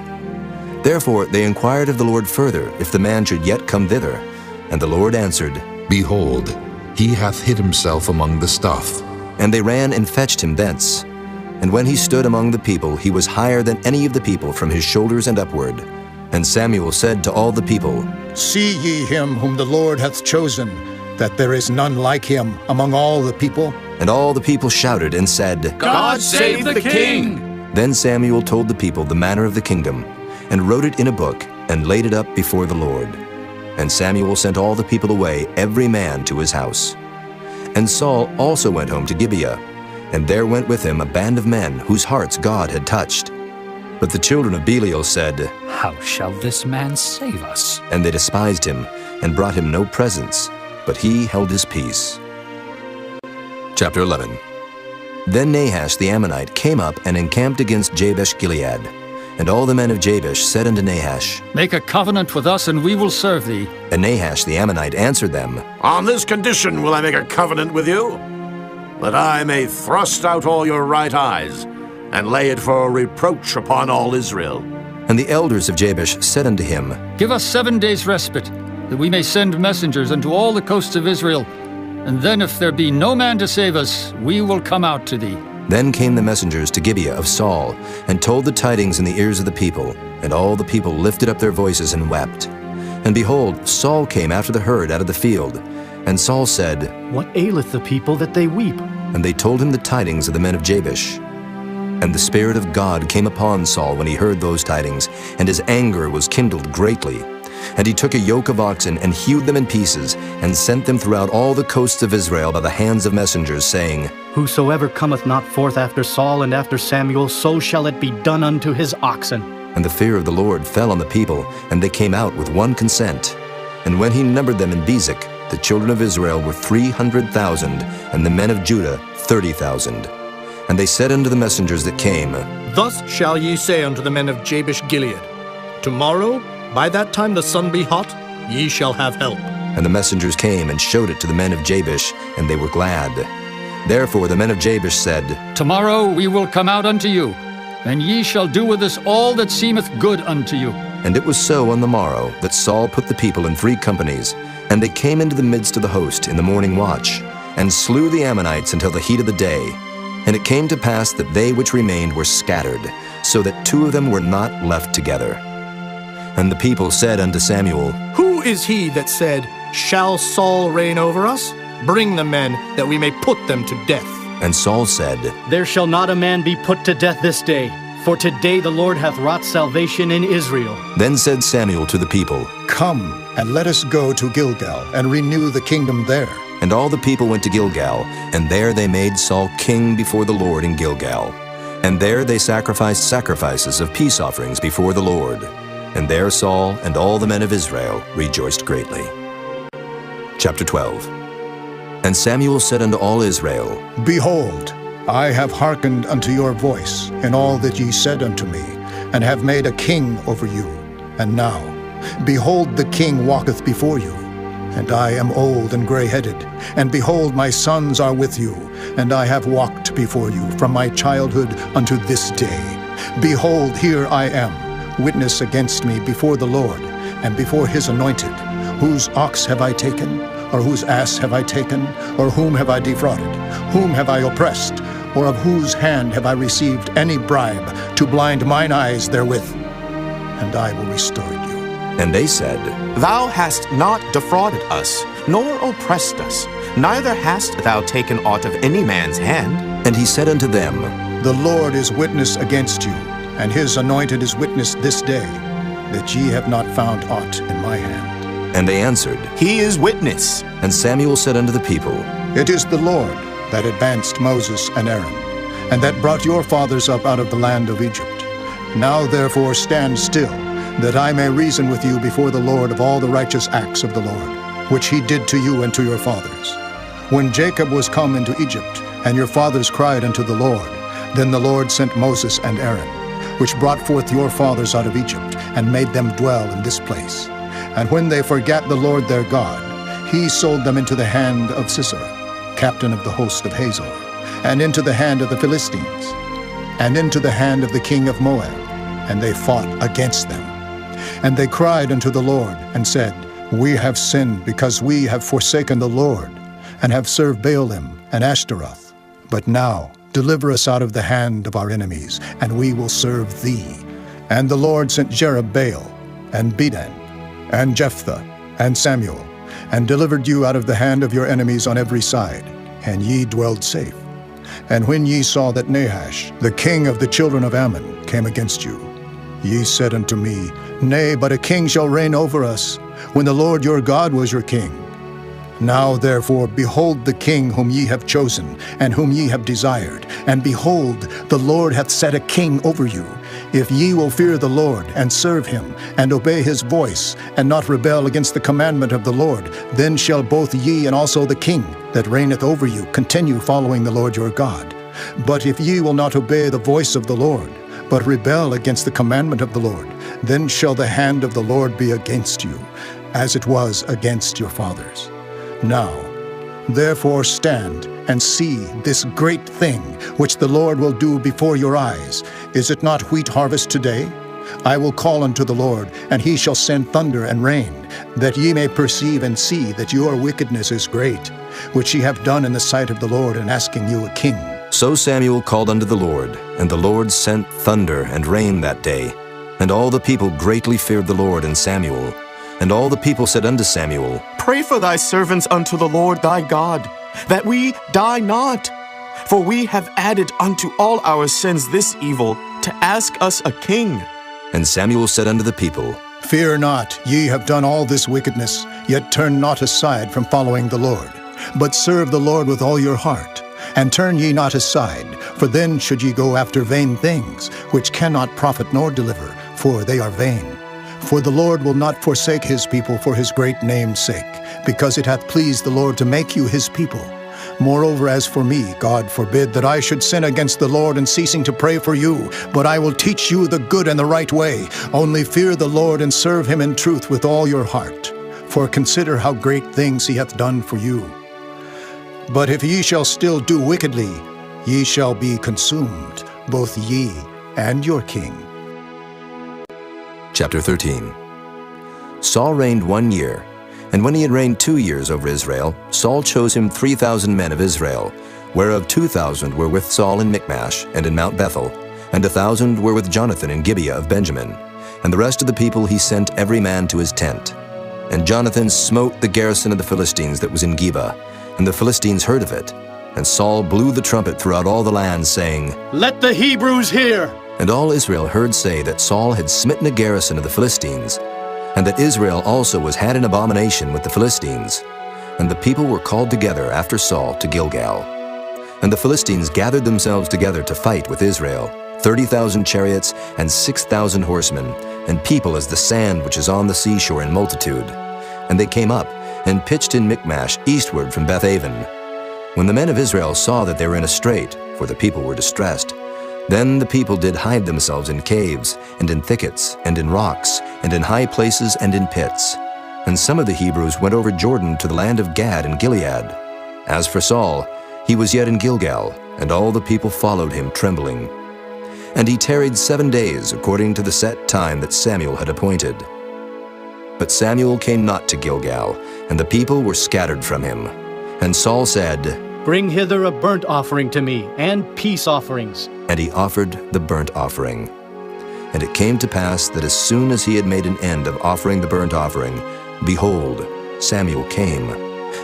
Therefore they inquired of the Lord further, if the man should yet come thither. And the Lord answered, Behold, he hath hid himself among the stuff. And they ran and fetched him thence. And when he stood among the people, he was higher than any of the people from his shoulders and upward. And Samuel said to all the people, See ye him whom the Lord hath chosen, that there is none like him among all the people? And all the people shouted and said, God save the king! Then Samuel told the people the manner of the kingdom, and wrote it in a book, and laid it up before the Lord. And Samuel sent all the people away, every man to his house. And Saul also went home to Gibeah, and there went with him a band of men whose hearts God had touched. But the children of Belial said, How shall this man save us? And they despised him, and brought him no presents, but he held his peace. Chapter 11. Then Nahash the Ammonite came up and encamped against Jabesh-Gilead. And all the men of Jabesh said unto Nahash, Make a covenant with us, and we will serve thee. And Nahash the Ammonite answered them, On this condition will I make a covenant with you, that I may thrust out all your right eyes, and lay it for a reproach upon all Israel. And the elders of Jabesh said unto him, Give us 7 days' respite, that we may send messengers unto all the coasts of Israel. And then if there be no man to save us, we will come out to thee. Then came the messengers to Gibeah of Saul, and told the tidings in the ears of the people. And all the people lifted up their voices and wept. And behold, Saul came after the herd out of the field. And Saul said, What aileth the people that they weep? And they told him the tidings of the men of Jabesh. And the Spirit of God came upon Saul when he heard those tidings, and his anger was kindled greatly. And he took a yoke of oxen, and hewed them in pieces, and sent them throughout all the coasts of Israel by the hands of messengers, saying, Whosoever cometh not forth after Saul and after Samuel, so shall it be done unto his oxen. And the fear of the Lord fell on the people, and they came out with one consent. And when he numbered them in Bezek, the children of Israel were 300,000, and the men of Judah 30,000. And they said unto the messengers that came, Thus shall ye say unto the men of Jabesh-Gilead, Tomorrow, by that time the sun be hot, ye shall have help. And the messengers came and showed it to the men of Jabesh, and they were glad. Therefore the men of Jabesh said, Tomorrow we will come out unto you, and ye shall do with us all that seemeth good unto you. And it was so on the morrow that Saul put the people in 3 companies, and they came into the midst of the host in the morning watch, and slew the Ammonites until the heat of the day. And it came to pass that they which remained were scattered, so that 2 of them were not left together. And the people said unto Samuel, Who is he that said, Shall Saul reign over us? Bring the men, that we may put them to death. And Saul said, There shall not a man be put to death this day, for today the Lord hath wrought salvation in Israel. Then said Samuel to the people, Come, and let us go to Gilgal, and renew the kingdom there. And all the people went to Gilgal, and there they made Saul king before the Lord in Gilgal. And there they sacrificed sacrifices of peace offerings before the Lord. And there Saul and all the men of Israel rejoiced greatly. Chapter 12. And Samuel said unto all Israel, Behold, I have hearkened unto your voice in all that ye said unto me, and have made a king over you. And now, behold, the king walketh before you. And I am old and gray-headed, and behold, my sons are with you, and I have walked before you from my childhood unto this day. Behold, here I am, witness against me before the Lord, and before his anointed. Whose ox have I taken? Or whose ass have I taken? Or whom have I defrauded? Whom have I oppressed? Or of whose hand have I received any bribe to blind mine eyes therewith? And I will restore you. And they said, Thou hast not defrauded us, nor oppressed us, neither hast thou taken aught of any man's hand. And he said unto them, The Lord is witness against you, and his anointed is witness this day, that ye have not found aught in my hand. And they answered, He is witness. And Samuel said unto the people, It is the Lord that advanced Moses and Aaron, and that brought your fathers up out of the land of Egypt. Now therefore stand still, that I may reason with you before the Lord of all the righteous acts of the Lord, which he did to you and to your fathers. When Jacob was come into Egypt, and your fathers cried unto the Lord, then the Lord sent Moses and Aaron, which brought forth your fathers out of Egypt, and made them dwell in this place. And when they forgat the Lord their God, he sold them into the hand of Sisera, captain of the host of Hazor, and into the hand of the Philistines, and into the hand of the king of Moab, and they fought against them. And they cried unto the Lord, and said, We have sinned, because we have forsaken the Lord, and have served Baalim and Ashtaroth. But now deliver us out of the hand of our enemies, and we will serve thee. And the Lord sent Jerubbaal, and Bedan, and Jephthah, and Samuel, and delivered you out of the hand of your enemies on every side, and ye dwelled safe. And when ye saw that Nahash, the king of the children of Ammon, came against you, ye said unto me, Nay, but a king shall reign over us, when the Lord your God was your king. Now therefore behold the king whom ye have chosen, and whom ye have desired, and behold, the Lord hath set a king over you. If ye will fear the Lord, and serve him, and obey his voice, and not rebel against the commandment of the Lord, then shall both ye and also the king that reigneth over you continue following the Lord your God. But if ye will not obey the voice of the Lord, but rebel against the commandment of the Lord, then shall the hand of the Lord be against you, as it was against your fathers. Now, therefore stand and see this great thing which the Lord will do before your eyes. Is it not wheat harvest today? I will call unto the Lord, and he shall send thunder and rain, that ye may perceive and see that your wickedness is great, which ye have done in the sight of the Lord in asking you a king. So Samuel called unto the Lord, and the Lord sent thunder and rain that day. And all the people greatly feared the Lord and Samuel. And all the people said unto Samuel, Pray for thy servants unto the Lord thy God, that we die not. For we have added unto all our sins this evil, to ask us a king. And Samuel said unto the people, Fear not, ye have done all this wickedness, yet turn not aside from following the Lord, but serve the Lord with all your heart. And turn ye not aside, for then should ye go after vain things, which cannot profit nor deliver, for they are vain. For the Lord will not forsake his people for his great name's sake, because it hath pleased the Lord to make you his people. Moreover, as for me, God forbid that I should sin against the Lord in ceasing to pray for you, but I will teach you the good and the right way. Only fear the Lord and serve him in truth with all your heart. For consider how great things he hath done for you. But if ye shall still do wickedly, ye shall be consumed, both ye and your king. Chapter 13. Saul reigned 1 year, and when he had reigned 2 years over Israel, Saul chose him 3,000 men of Israel, whereof 2,000 were with Saul in Michmash and in Mount Bethel, and 1,000 were with Jonathan in Gibeah of Benjamin. And the rest of the people he sent every man to his tent. And Jonathan smote the garrison of the Philistines that was in Geba, and the Philistines heard of it. And Saul blew the trumpet throughout all the land, saying, Let the Hebrews hear! And all Israel heard say that Saul had smitten a garrison of the Philistines, and that Israel also was had an abomination with the Philistines. And the people were called together after Saul to Gilgal. And the Philistines gathered themselves together to fight with Israel, 30,000 chariots and 6,000 horsemen, and people as the sand which is on the seashore in multitude. And they came up and pitched in Michmash eastward from Bethaven. When the men of Israel saw that they were in a strait, for the people were distressed, then the people did hide themselves in caves, and in thickets, and in rocks, and in high places, and in pits. And some of the Hebrews went over Jordan to the land of Gad and Gilead. As for Saul, he was yet in Gilgal, and all the people followed him trembling. And he tarried 7 days according to the set time that Samuel had appointed. But Samuel came not to Gilgal, and the people were scattered from him. And Saul said, Bring hither a burnt offering to me, and peace offerings. And he offered the burnt offering. And it came to pass that as soon as he had made an end of offering the burnt offering, behold, Samuel came,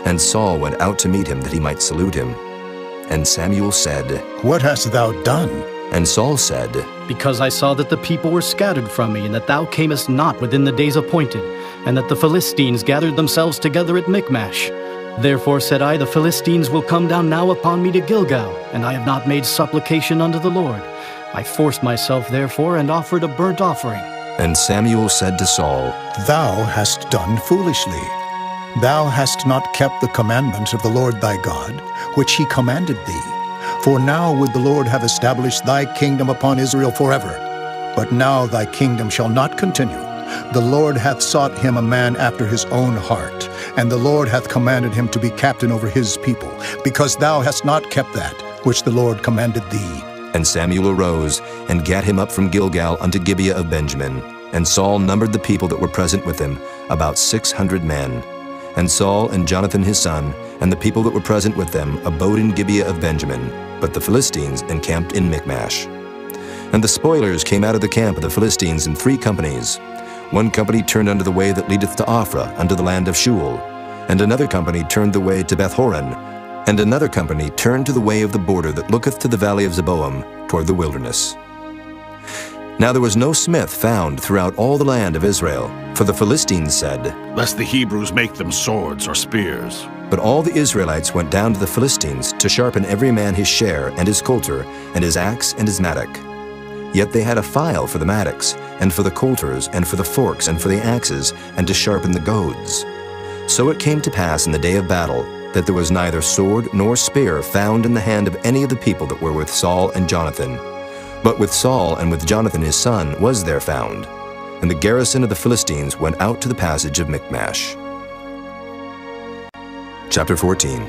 and Saul went out to meet him that he might salute him. And Samuel said, What hast thou done? And Saul said, Because I saw that the people were scattered from me, and that thou camest not within the days appointed, and that the Philistines gathered themselves together at Michmash. Therefore said I, The Philistines will come down now upon me to Gilgal, and I have not made supplication unto the Lord. I forced myself therefore, and offered a burnt offering. And Samuel said to Saul, Thou hast done foolishly. Thou hast not kept the commandments of the Lord thy God, which he commanded thee. For now would the Lord have established thy kingdom upon Israel forever. But now thy kingdom shall not continue. The Lord hath sought him a man after his own heart, and the Lord hath commanded him to be captain over his people, because thou hast not kept that which the Lord commanded thee. And Samuel arose, and gat him up from Gilgal unto Gibeah of Benjamin. And Saul numbered the people that were present with him, about 600 men. And Saul and Jonathan his son, and the people that were present with them, abode in Gibeah of Benjamin, but the Philistines encamped in Michmash. And the spoilers came out of the camp of the Philistines in 3 companies. One company turned unto the way that leadeth to Ophrah, unto the land of Shual. And another company turned the way to Bethhoron. And another company turned to the way of the border that looketh to the valley of Zeboim, toward the wilderness. Now there was no smith found throughout all the land of Israel, for the Philistines said, Lest the Hebrews make them swords or spears. But all the Israelites went down to the Philistines to sharpen every man his share, and his coulter, and his axe, and his mattock. Yet they had a file for the mattocks, and for the coulters, and for the forks, and for the axes, and to sharpen the goads. So it came to pass in the day of battle, that there was neither sword nor spear found in the hand of any of the people that were with Saul and Jonathan. But with Saul and with Jonathan his son was there found. And the garrison of the Philistines went out to the passage of Michmash. Chapter 14.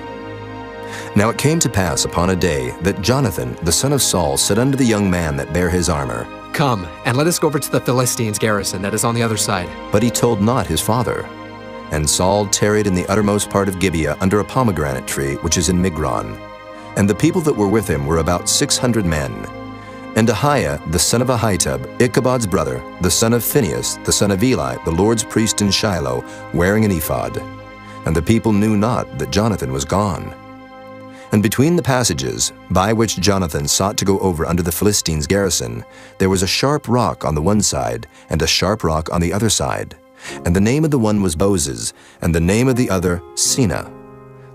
Now it came to pass upon a day that Jonathan the son of Saul said unto the young man that bare his armor, Come, and let us go over to the Philistines' garrison that is on the other side. But he told not his father. And Saul tarried in the uttermost part of Gibeah under a pomegranate tree which is in Migron. And the people that were with him were about 600 men. And Ahiah the son of Ahitub, Ichabod's brother, the son of Phinehas, the son of Eli, the Lord's priest in Shiloh, wearing an ephod. And the people knew not that Jonathan was gone. And between the passages, by which Jonathan sought to go over unto the Philistines' garrison, there was a sharp rock on the one side, and a sharp rock on the other side. And the name of the one was Bozez, and the name of the other Seneh.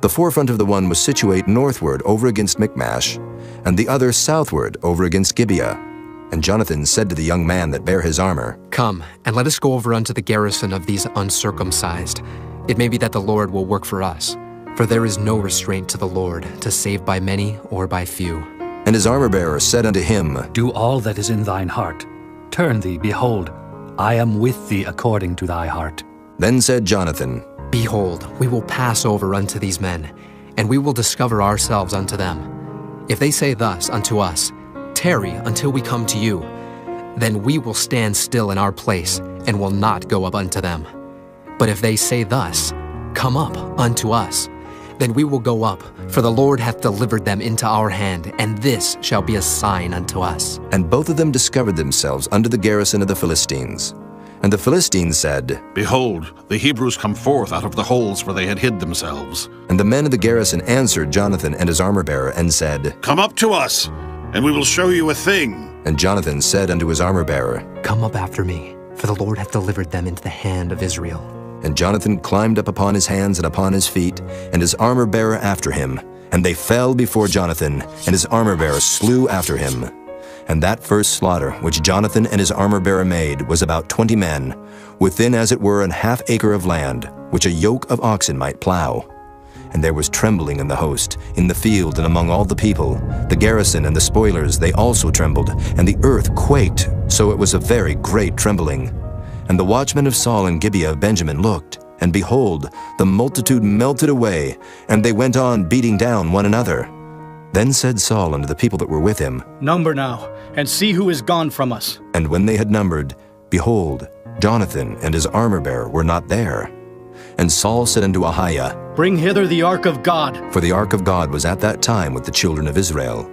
The forefront of the one was situate northward over against Michmash, and the other southward over against Gibeah. And Jonathan said to the young man that bare his armor, Come, and let us go over unto the garrison of these uncircumcised. It may be that the Lord will work for us. For there is no restraint to the Lord, to save by many or by few. And his armor-bearer said unto him, Do all that is in thine heart. Turn thee, behold, I am with thee according to thy heart. Then said Jonathan, Behold, we will pass over unto these men, and we will discover ourselves unto them. If they say thus unto us, Tarry until we come to you, then we will stand still in our place, and will not go up unto them. But if they say thus, Come up unto us, then we will go up, for the Lord hath delivered them into our hand, and this shall be a sign unto us. And both of them discovered themselves unto the garrison of the Philistines. And the Philistines said, Behold, the Hebrews come forth out of the holes where they had hid themselves. And the men of the garrison answered Jonathan and his armor-bearer, and said, Come up to us, and we will show you a thing. And Jonathan said unto his armor-bearer, Come up after me, for the Lord hath delivered them into the hand of Israel. And Jonathan climbed up upon his hands and upon his feet, and his armor-bearer after him. And they fell before Jonathan, and his armor-bearer slew after him. And that first slaughter which Jonathan and his armor-bearer made was about 20 men, within as it were an half acre of land, which a yoke of oxen might plow. And there was trembling in the host, in the field and among all the people. The garrison and the spoilers, they also trembled, and the earth quaked, so it was a very great trembling. And the watchmen of Saul and Gibeah of Benjamin looked, And behold, the multitude melted away, and they went on beating down one another. Then said Saul unto the people that were with him, Number now, and see who is gone from us. And when they had numbered, behold, Jonathan and his armor-bearer were not there. And Saul said unto Ahiah, Bring hither the ark of God. For the ark of God was at that time with the children of Israel.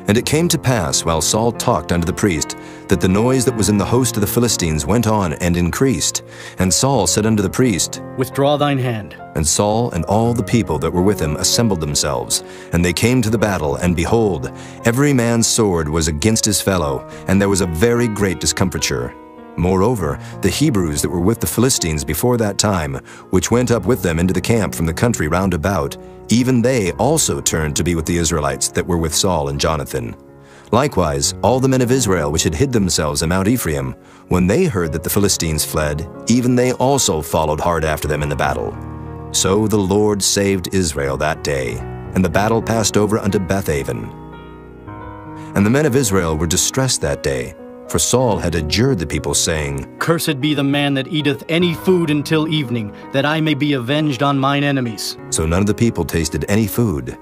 And it came to pass, while Saul talked unto the priest, that the noise that was in the host of the Philistines went on and increased. And Saul said unto the priest, Withdraw thine hand. And Saul and all the people that were with him assembled themselves. And they came to the battle, and behold, every man's sword was against his fellow, and there was a very great discomfiture. Moreover, the Hebrews that were with the Philistines before that time, which went up with them into the camp from the country round about, even they also turned to be with the Israelites that were with Saul and Jonathan. Likewise, all the men of Israel which had hid themselves in Mount Ephraim, when they heard that the Philistines fled, even they also followed hard after them in the battle. So the Lord saved Israel that day, and the battle passed over unto Bethaven. And the men of Israel were distressed that day, for Saul had adjured the people, saying, Cursed be the man that eateth any food until evening, that I may be avenged on mine enemies. So none of the people tasted any food.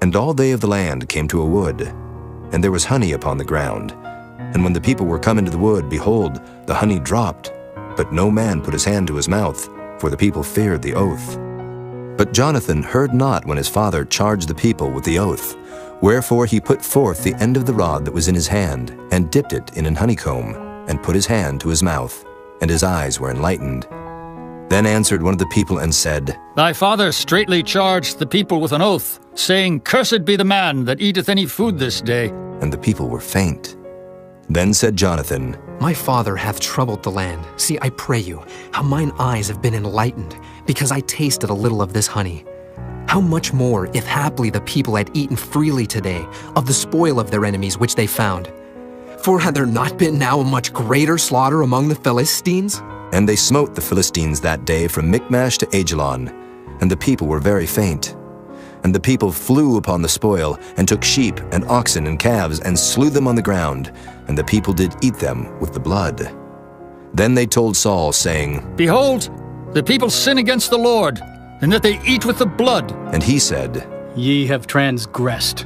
And all they of the land came to a wood, and there was honey upon the ground. And when the people were come into the wood, behold, the honey dropped, but no man put his hand to his mouth, for the people feared the oath. But Jonathan heard not when his father charged the people with the oath. Wherefore he put forth the end of the rod that was in his hand, and dipped it in an honeycomb, and put his hand to his mouth, and his eyes were enlightened. Then answered one of the people and said, Thy father straitly charged the people with an oath, saying, Cursed be the man that eateth any food this day. And the people were faint. Then said Jonathan, My father hath troubled the land. See, I pray you, how mine eyes have been enlightened, because I tasted a little of this honey. How much more, if haply the people had eaten freely today of the spoil of their enemies which they found? For had there not been now a much greater slaughter among the Philistines? And they smote the Philistines that day from Michmash to Ajalon, and the people were very faint. And the people flew upon the spoil, and took sheep and oxen and calves, and slew them on the ground, and the people did eat them with the blood. Then they told Saul, saying, Behold, the people sin against the Lord, and that they eat with the blood. And he said, Ye have transgressed.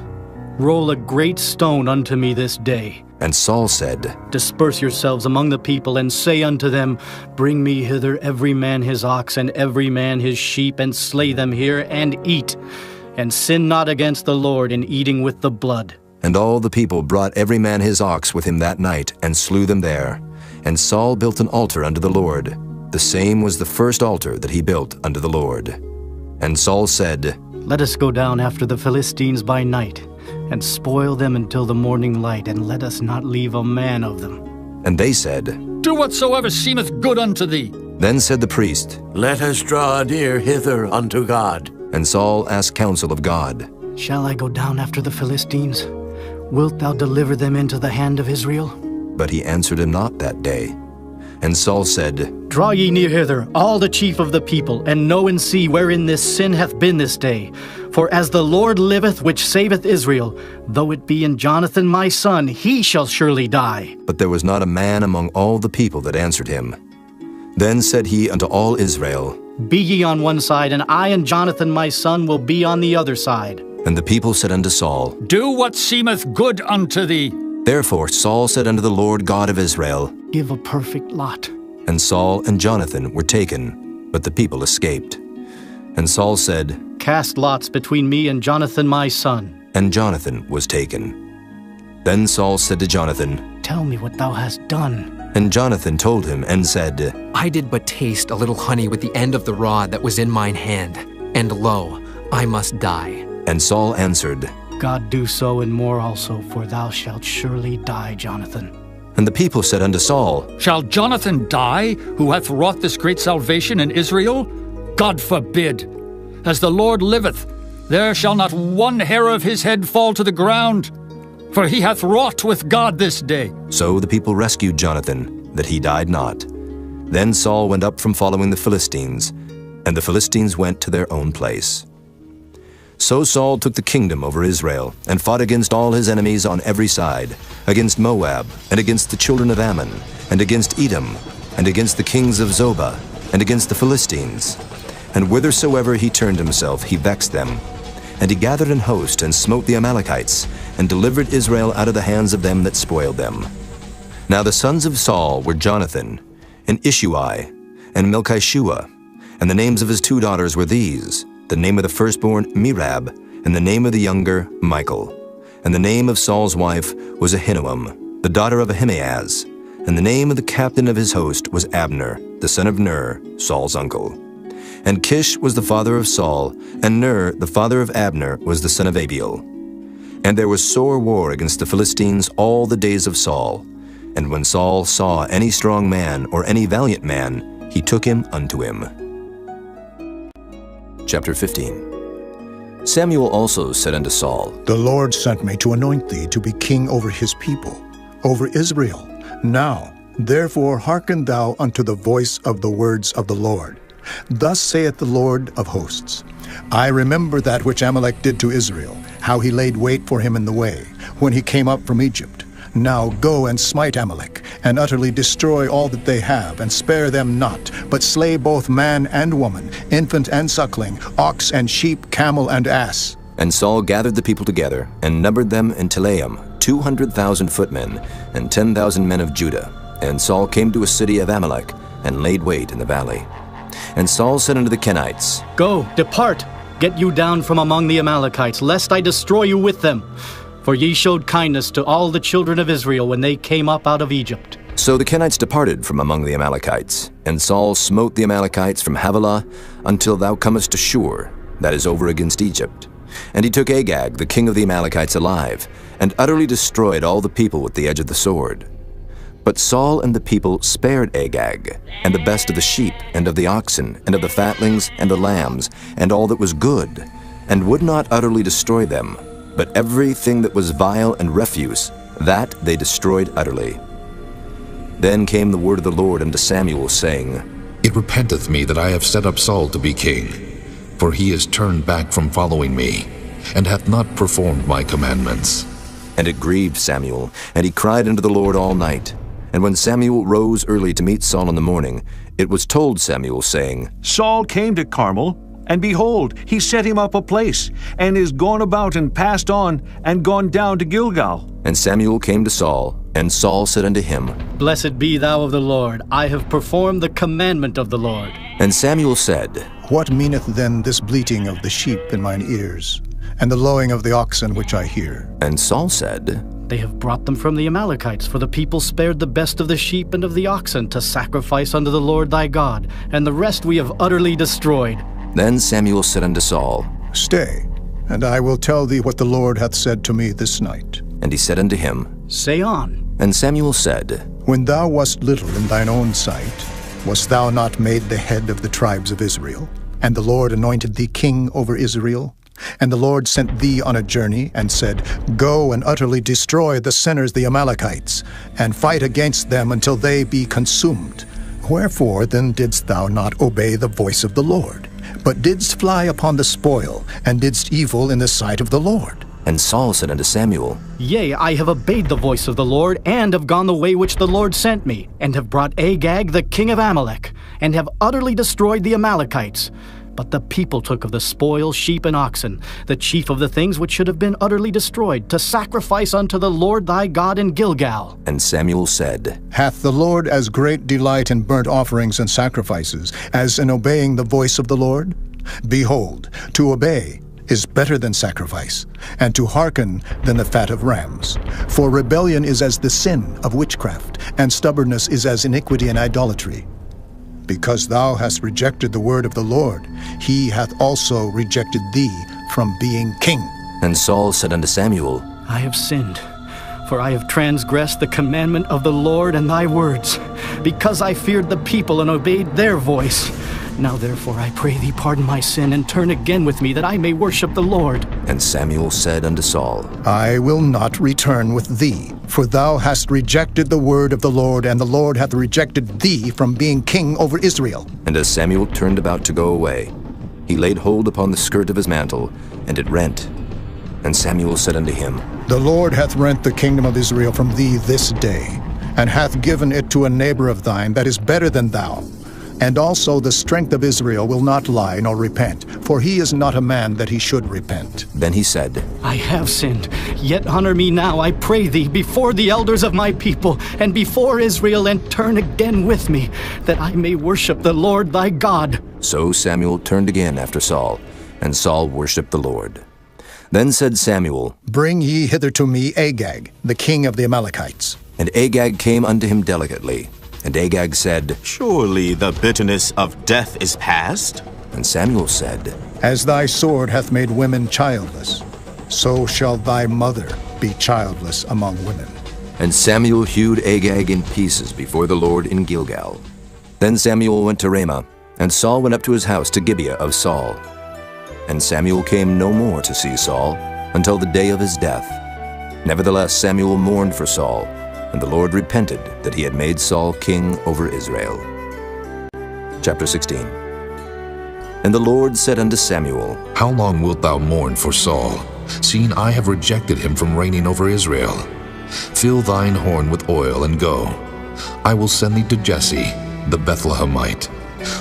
Roll a great stone unto me this day. And Saul said, Disperse yourselves among the people, and say unto them, Bring me hither every man his ox, and every man his sheep, and slay them here, and eat. And sin not against the Lord in eating with the blood. And all the people brought every man his ox with him that night, and slew them there. And Saul built an altar unto the Lord. The same was the first altar that he built unto the Lord. And Saul said, Let us go down after the Philistines by night, and spoil them until the morning light, and let us not leave a man of them. And they said, Do whatsoever seemeth good unto thee. Then said the priest, Let us draw near hither unto God. And Saul asked counsel of God, Shall I go down after the Philistines? Wilt thou deliver them into the hand of Israel? But he answered him not that day. And Saul said, Draw ye near hither, all the chief of the people, and know and see wherein this sin hath been this day. For as the Lord liveth, which saveth Israel, though it be in Jonathan my son, he shall surely die. But there was not a man among all the people that answered him. Then said he unto all Israel, Be ye on one side, and I and Jonathan my son will be on the other side. And the people said unto Saul, Do what seemeth good unto thee. Therefore Saul said unto the Lord God of Israel, Give a perfect lot. And Saul and Jonathan were taken, but the people escaped. And Saul said, Cast lots between me and Jonathan my son. And Jonathan was taken. Then Saul said to Jonathan, Tell me what thou hast done. And Jonathan told him and said, I did but taste a little honey with the end of the rod that was in mine hand, and lo, I must die. And Saul answered, God do so and more also, for thou shalt surely die, Jonathan. And the people said unto Saul, Shall Jonathan die, who hath wrought this great salvation in Israel? God forbid. As the Lord liveth, there shall not one hair of his head fall to the ground, for he hath wrought with God this day. So the people rescued Jonathan, that he died not. Then Saul went up from following the Philistines, and the Philistines went to their own place. So Saul took the kingdom over Israel, and fought against all his enemies on every side, against Moab, and against the children of Ammon, and against Edom, and against the kings of Zobah, and against the Philistines. And whithersoever he turned himself, he vexed them. And he gathered an host, and smote the Amalekites, and delivered Israel out of the hands of them that spoiled them. Now the sons of Saul were Jonathan, and Ishui, and Melchishua. And the names of his 2 daughters were these, the name of the firstborn Merab, and the name of the younger Michal. And the name of Saul's wife was Ahinoam, the daughter of Ahimaaz. And the name of the captain of his host was Abner, the son of Ner, Saul's uncle. And Kish was the father of Saul, and Ner, the father of Abner, was the son of Abiel. And there was sore war against the Philistines all the days of Saul. And when Saul saw any strong man or any valiant man, he took him unto him. Chapter 15. Samuel also said unto Saul, The Lord sent me to anoint thee to be king over his people, over Israel. Now, therefore, hearken thou unto the voice of the words of the Lord. Thus saith the Lord of hosts, I remember that which Amalek did to Israel, how he laid wait for him in the way, when he came up from Egypt. Now go and smite Amalek, and utterly destroy all that they have, and spare them not, but slay both man and woman, infant and suckling, ox and sheep, camel and ass. And Saul gathered the people together, and numbered them in Telaim, 200,000 footmen, and 10,000 men of Judah. And Saul came to a city of Amalek, and laid wait in the valley. And Saul said unto the Kenites, Go, depart, get you down from among the Amalekites, lest I destroy you with them. For ye showed kindness to all the children of Israel when they came up out of Egypt. So the Kenites departed from among the Amalekites, and Saul smote the Amalekites from Havilah until thou comest to Shur, that is over against Egypt. And he took Agag, the king of the Amalekites, alive, and utterly destroyed all the people with the edge of the sword. But Saul and the people spared Agag, and the best of the sheep, and of the oxen, and of the fatlings, and the lambs, and all that was good, and would not utterly destroy them, but everything that was vile and refuse, that they destroyed utterly. Then came the word of the Lord unto Samuel, saying, It repenteth me that I have set up Saul to be king, for he is turned back from following me, and hath not performed my commandments. And it grieved Samuel, and he cried unto the Lord all night. And when Samuel rose early to meet Saul in the morning, it was told Samuel, saying, Saul came to Carmel, and behold, he set him up a place, and is gone about and passed on, and gone down to Gilgal. And Samuel came to Saul, and Saul said unto him, Blessed be thou of the Lord, I have performed the commandment of the Lord. And Samuel said, What meaneth then this bleating of the sheep in mine ears, and the lowing of the oxen which I hear? And Saul said, They have brought them from the Amalekites, for the people spared the best of the sheep and of the oxen to sacrifice unto the Lord thy God, and the rest we have utterly destroyed. Then Samuel said unto Saul, Stay, and I will tell thee what the Lord hath said to me this night. And he said unto him, Say on. And Samuel said, When thou wast little in thine own sight, wast thou not made the head of the tribes of Israel? And the Lord anointed thee king over Israel? And the Lord sent thee on a journey, and said, Go and utterly destroy the sinners the Amalekites, and fight against them until they be consumed. Wherefore then didst thou not obey the voice of the Lord, but didst fly upon the spoil, and didst evil in the sight of the Lord? And Saul said unto Samuel, Yea, I have obeyed the voice of the Lord, and have gone the way which the Lord sent me, and have brought Agag the king of Amalek, and have utterly destroyed the Amalekites. But the people took of the spoil sheep and oxen, the chief of the things which should have been utterly destroyed, to sacrifice unto the Lord thy God in Gilgal. And Samuel said, Hath the Lord as great delight in burnt offerings and sacrifices as in obeying the voice of the Lord? Behold, to obey is better than sacrifice, and to hearken than the fat of rams. For rebellion is as the sin of witchcraft, and stubbornness is as iniquity and idolatry. Because thou hast rejected the word of the Lord, he hath also rejected thee from being king. And Saul said unto Samuel, I have sinned, for I have transgressed the commandment of the Lord and thy words, because I feared the people and obeyed their voice. Now therefore I pray thee pardon my sin, and turn again with me, that I may worship the Lord. And Samuel said unto Saul, I will not return with thee, for thou hast rejected the word of the Lord, and the Lord hath rejected thee from being king over Israel. And as Samuel turned about to go away, he laid hold upon the skirt of his mantle, and it rent. And Samuel said unto him, The Lord hath rent the kingdom of Israel from thee this day, and hath given it to a neighbor of thine that is better than thou. And also the strength of Israel will not lie nor repent, for he is not a man that he should repent. Then he said, I have sinned, yet honor me now, I pray thee, before the elders of my people, and before Israel, and turn again with me, that I may worship the Lord thy God. So Samuel turned again after Saul, and Saul worshipped the Lord. Then said Samuel, Bring ye hither to me Agag, the king of the Amalekites. And Agag came unto him delicately. And Agag said, Surely the bitterness of death is past? And Samuel said, As thy sword hath made women childless, so shall thy mother be childless among women. And Samuel hewed Agag in pieces before the Lord in Gilgal. Then Samuel went to Ramah, and Saul went up to his house to Gibeah of Saul. And Samuel came no more to see Saul until the day of his death. Nevertheless Samuel mourned for Saul, and the Lord repented that he had made Saul king over Israel. Chapter 16. And the Lord said unto Samuel, How long wilt thou mourn for Saul, seeing I have rejected him from reigning over Israel? Fill thine horn with oil, and go. I will send thee to Jesse, the Bethlehemite,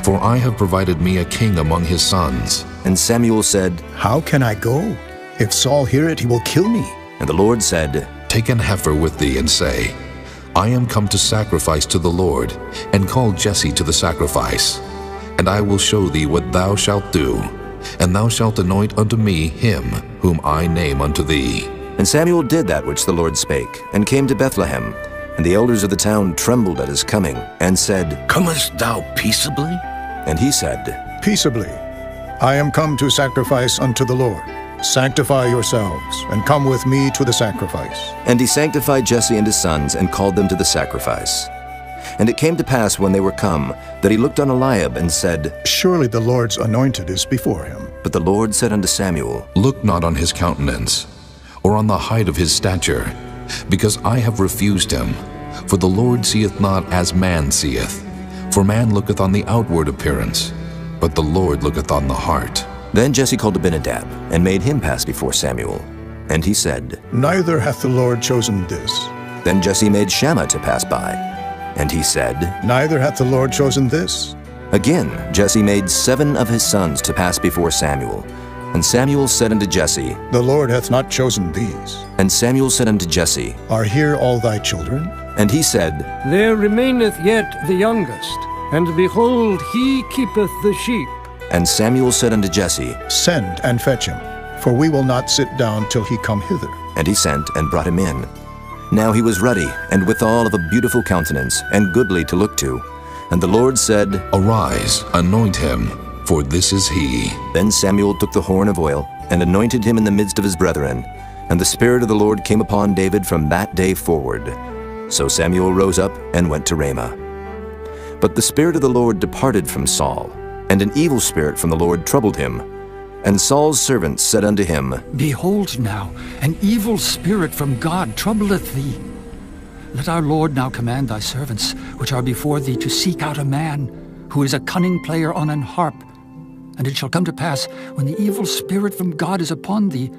for I have provided me a king among his sons. And Samuel said, How can I go? If Saul hear it, he will kill me. And the Lord said, Take an heifer with thee, and say, I am come to sacrifice to the Lord, and call Jesse to the sacrifice. And I will show thee what thou shalt do, and thou shalt anoint unto me him whom I name unto thee. And Samuel did that which the Lord spake, and came to Bethlehem. And the elders of the town trembled at his coming, and said, Comest thou peaceably? And he said, Peaceably. I am come to sacrifice unto the Lord. Sanctify yourselves, and come with me to the sacrifice. And he sanctified Jesse and his sons, and called them to the sacrifice. And it came to pass when they were come, that he looked on Eliab, and said, Surely the Lord's anointed is before him. But the Lord said unto Samuel, Look not on his countenance, or on the height of his stature, because I have refused him. For the Lord seeth not as man seeth. For man looketh on the outward appearance, but the Lord looketh on the heart. Then Jesse called Abinadab, and made him pass before Samuel. And he said, Neither hath the Lord chosen this. Then Jesse made Shammah to pass by. And he said, Neither hath the Lord chosen this. Again Jesse made 7 of his sons to pass before Samuel. And Samuel said unto Jesse, The Lord hath not chosen these. And Samuel said unto Jesse, Are here all thy children? And he said, There remaineth yet the youngest, and behold, he keepeth the sheep. And Samuel said unto Jesse, Send and fetch him, for we will not sit down till he come hither. And he sent and brought him in. Now he was ruddy, and withal of a beautiful countenance, and goodly to look to. And the Lord said, Arise, anoint him, for this is he. Then Samuel took the horn of oil, and anointed him in the midst of his brethren. And the Spirit of the Lord came upon David from that day forward. So Samuel rose up and went to Ramah. But the Spirit of the Lord departed from Saul, and an evil spirit from the Lord troubled him. And Saul's servants said unto him, Behold now, an evil spirit from God troubleth thee. Let our Lord now command thy servants, which are before thee, to seek out a man, who is a cunning player on an harp. And it shall come to pass, when the evil spirit from God is upon thee,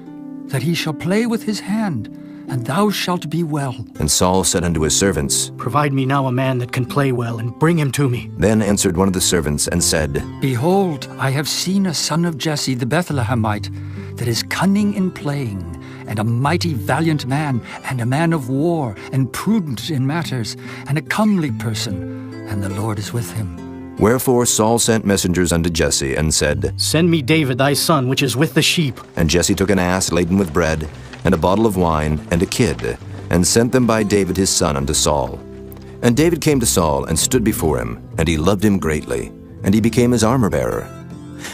that he shall play with his hand, and thou shalt be well. And Saul said unto his servants, Provide me now a man that can play well, and bring him to me. Then answered one of the servants, and said, Behold, I have seen a son of Jesse the Bethlehemite, that is cunning in playing, and a mighty valiant man, and a man of war, and prudent in matters, and a comely person, and the Lord is with him. Wherefore Saul sent messengers unto Jesse, and said, Send me David thy son, which is with the sheep. And Jesse took an ass laden with bread, and a bottle of wine, and a kid, and sent them by David his son unto Saul. And David came to Saul, and stood before him, and he loved him greatly, and he became his armor-bearer.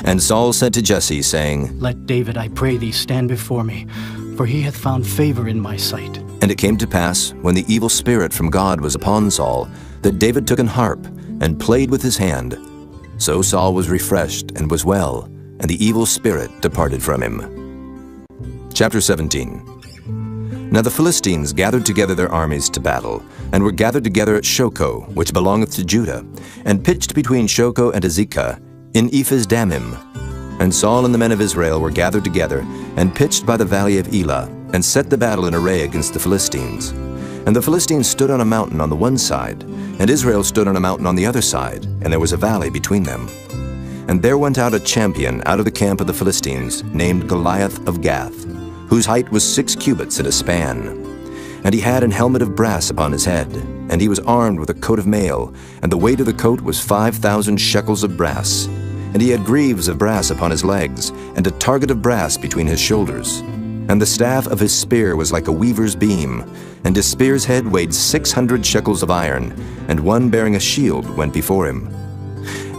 And Saul said to Jesse, saying, Let David, I pray thee, stand before me, for he hath found favor in my sight. And it came to pass, when the evil spirit from God was upon Saul, that David took an harp, and played with his hand. So Saul was refreshed, and was well, and the evil spirit departed from him. Chapter 17. Now the Philistines gathered together their armies to battle, and were gathered together at Shochoh, which belongeth to Judah, and pitched between Shochoh and Azekah, in Ephes-dammim. And Saul and the men of Israel were gathered together, and pitched by the valley of Elah, and set the battle in array against the Philistines. And the Philistines stood on a mountain on the one side, and Israel stood on a mountain on the other side, and there was a valley between them. And there went out a champion out of the camp of the Philistines, named Goliath of Gath, whose height was 6 cubits and a span. And he had an helmet of brass upon his head, and he was armed with a coat of mail, and the weight of the coat was 5,000 shekels of brass. And he had greaves of brass upon his legs, and a target of brass between his shoulders. And the staff of his spear was like a weaver's beam, and his spear's head weighed 600 shekels of iron, and one bearing a shield went before him.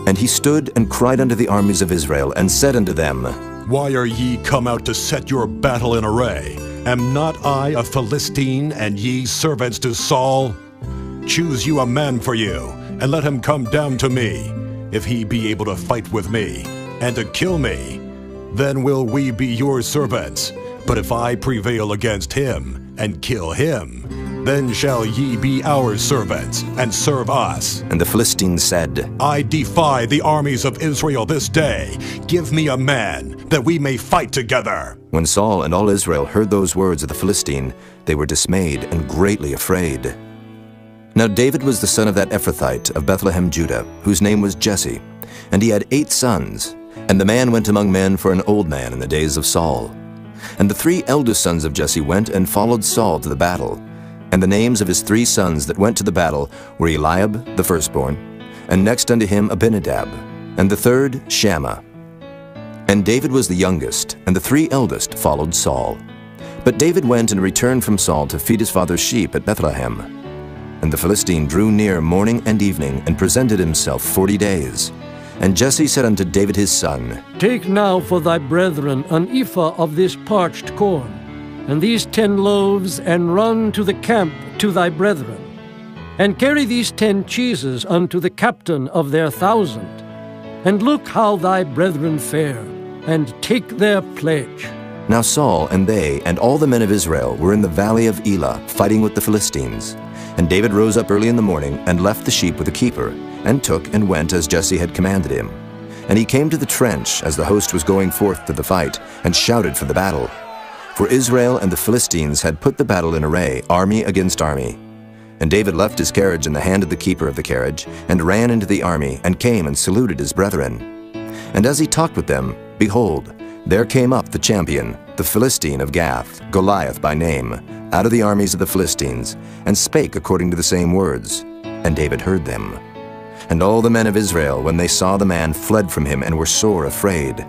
And he stood and cried unto the armies of Israel, and said unto them, Why are ye come out to set your battle in array? Am not I a Philistine, and ye servants to Saul? Choose you a man for you, and let him come down to me, if he be able to fight with me, and to kill me. Then will we be your servants. But if I prevail against him, and kill him, then shall ye be our servants, and serve us. And the Philistines said, I defy the armies of Israel this day. Give me a man, that we may fight together. When Saul and all Israel heard those words of the Philistine, they were dismayed and greatly afraid. Now David was the son of that Ephrathite of Bethlehem, Judah, whose name was Jesse, and he had 8 sons. And the man went among men for an old man in the days of Saul. And the 3 eldest sons of Jesse went and followed Saul to the battle. And the names of his 3 sons that went to the battle were Eliab, the firstborn, and next unto him Abinadab, and the third Shammah. And David was the youngest, and the 3 eldest followed Saul. But David went and returned from Saul to feed his father's sheep at Bethlehem. And the Philistine drew near morning and evening, and presented himself 40 days. And Jesse said unto David his son, Take now for thy brethren an ephah of this parched corn, and these 10 loaves, and run to the camp to thy brethren. And carry these 10 cheeses unto the captain of their 1,000. And look how thy brethren fare, and take their pledge. Now Saul and they and all the men of Israel were in the valley of Elah, fighting with the Philistines. And David rose up early in the morning, and left the sheep with the keeper, and took and went as Jesse had commanded him. And he came to the trench as the host was going forth to the fight, and shouted for the battle. For Israel and the Philistines had put the battle in array, army against army. And David left his carriage in the hand of the keeper of the carriage, and ran into the army, and came and saluted his brethren. And as he talked with them, behold, there came up the champion, the Philistine of Gath, Goliath by name, out of the armies of the Philistines, and spake according to the same words. And David heard them. And all the men of Israel, when they saw the man, fled from him, and were sore afraid.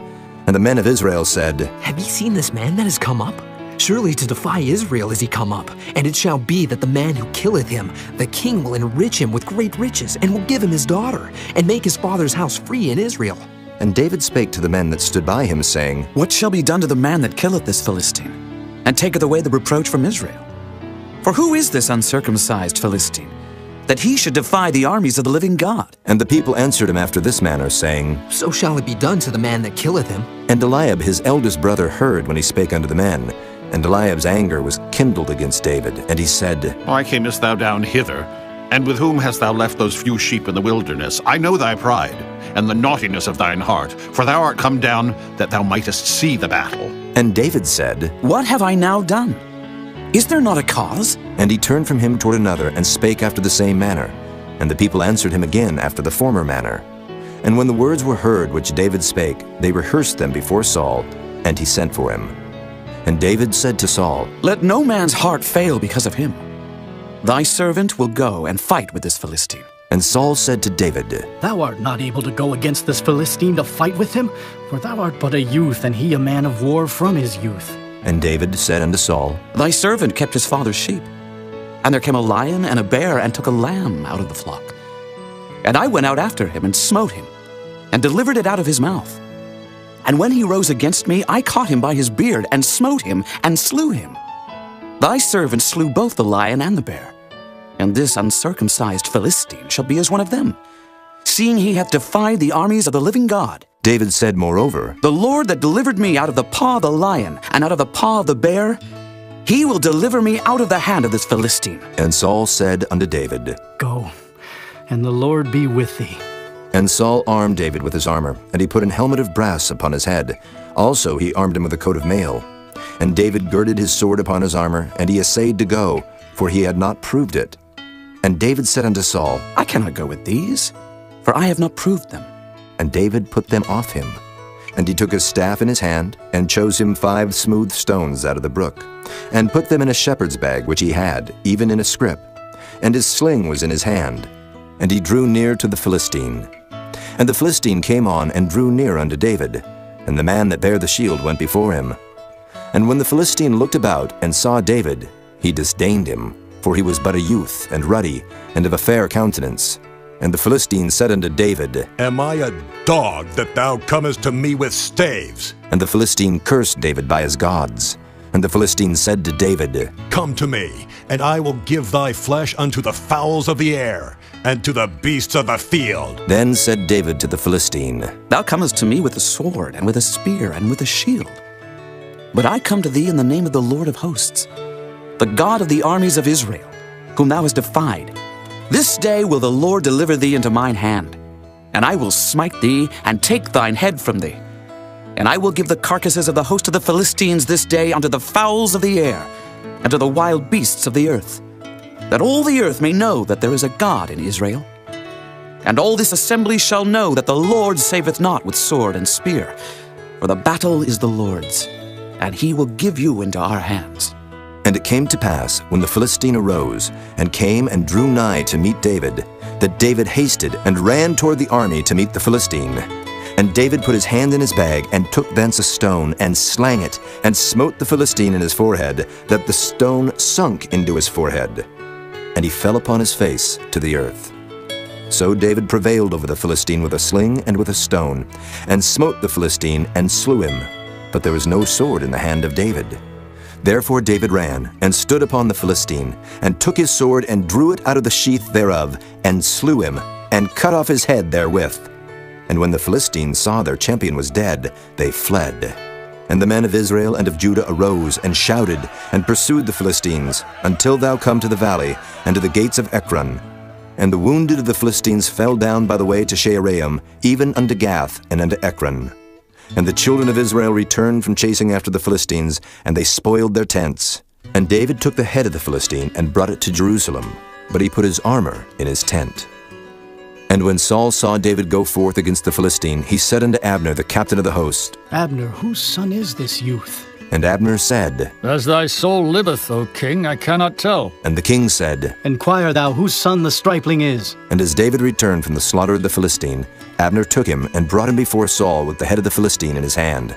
And the men of Israel said, Have ye seen this man that is come up? Surely to defy Israel is he come up. And it shall be that the man who killeth him, the king will enrich him with great riches, and will give him his daughter, and make his father's house free in Israel. And David spake to the men that stood by him, saying, What shall be done to the man that killeth this Philistine, and taketh away the reproach from Israel? For who is this uncircumcised Philistine, that he should defy the armies of the living God? And the people answered him after this manner, saying, So shall it be done to the man that killeth him. And Eliab his eldest brother heard when he spake unto the men. And Eliab's anger was kindled against David, and he said, Why camest thou down hither? And with whom hast thou left those few sheep in the wilderness? I know thy pride, and the naughtiness of thine heart, for thou art come down that thou mightest see the battle. And David said, What have I now done? Is there not a cause? And he turned from him toward another, and spake after the same manner. And the people answered him again after the former manner. And when the words were heard which David spake, they rehearsed them before Saul, and he sent for him. And David said to Saul, Let no man's heart fail because of him. Thy servant will go and fight with this Philistine. And Saul said to David, Thou art not able to go against this Philistine to fight with him, for thou art but a youth, and he a man of war from his youth. And David said unto Saul, Thy servant kept his father's sheep. And there came a lion and a bear, and took a lamb out of the flock. And I went out after him, and smote him, and delivered it out of his mouth. And when he rose against me, I caught him by his beard, and smote him, and slew him. Thy servant slew both the lion and the bear. And this uncircumcised Philistine shall be as one of them, seeing he hath defied the armies of the living God. David said moreover, The Lord that delivered me out of the paw of the lion, and out of the paw of the bear, he will deliver me out of the hand of this Philistine. And Saul said unto David, Go, and the Lord be with thee. And Saul armed David with his armor, and he put an helmet of brass upon his head. Also he armed him with a coat of mail. And David girded his sword upon his armor, and he essayed to go, for he had not proved it. And David said unto Saul, I cannot go with these, for I have not proved them. And David put them off him. And he took his staff in his hand, and chose him 5 smooth stones out of the brook, and put them in a shepherd's bag which he had, even in a scrip. And his sling was in his hand. And he drew near to the Philistine. And the Philistine came on and drew near unto David, and the man that bare the shield went before him. And when the Philistine looked about and saw David, he disdained him, for he was but a youth, and ruddy, and of a fair countenance. And the Philistine said unto David, Am I a dog that thou comest to me with staves? And the Philistine cursed David by his gods. And the Philistine said to David, Come to me, and I will give thy flesh unto the fowls of the air, and to the beasts of the field. Then said David to the Philistine, Thou comest to me with a sword, and with a spear, and with a shield. But I come to thee in the name of the Lord of hosts, the God of the armies of Israel, whom thou hast defied. This day will the Lord deliver thee into mine hand, and I will smite thee, and take thine head from thee. And I will give the carcasses of the host of the Philistines this day unto the fowls of the air, and to the wild beasts of the earth, that all the earth may know that there is a God in Israel. And all this assembly shall know that the Lord saveth not with sword and spear, for the battle is the Lord's, and he will give you into our hands. And it came to pass, when the Philistine arose, and came and drew nigh to meet David, that David hasted and ran toward the army to meet the Philistine. And David put his hand in his bag, and took thence a stone, and slang it, and smote the Philistine in his forehead, that the stone sunk into his forehead. And he fell upon his face to the earth. So David prevailed over the Philistine with a sling and with a stone, and smote the Philistine, and slew him. But there was no sword in the hand of David. Therefore David ran, and stood upon the Philistine, and took his sword, and drew it out of the sheath thereof, and slew him, and cut off his head therewith. And when the Philistines saw their champion was dead, they fled. And the men of Israel and of Judah arose, and shouted, and pursued the Philistines, until thou come to the valley, and to the gates of Ekron. And the wounded of the Philistines fell down by the way to Shaaraim, even unto Gath, and unto Ekron. And the children of Israel returned from chasing after the Philistines, and they spoiled their tents. And David took the head of the Philistine, and brought it to Jerusalem, but he put his armor in his tent. And when Saul saw David go forth against the Philistine, he said unto Abner, the captain of the host, Abner, whose son is this youth? And Abner said, As thy soul liveth, O king, I cannot tell. And the king said, Inquire thou whose son the stripling is. And as David returned from the slaughter of the Philistine, Abner took him, and brought him before Saul with the head of the Philistine in his hand.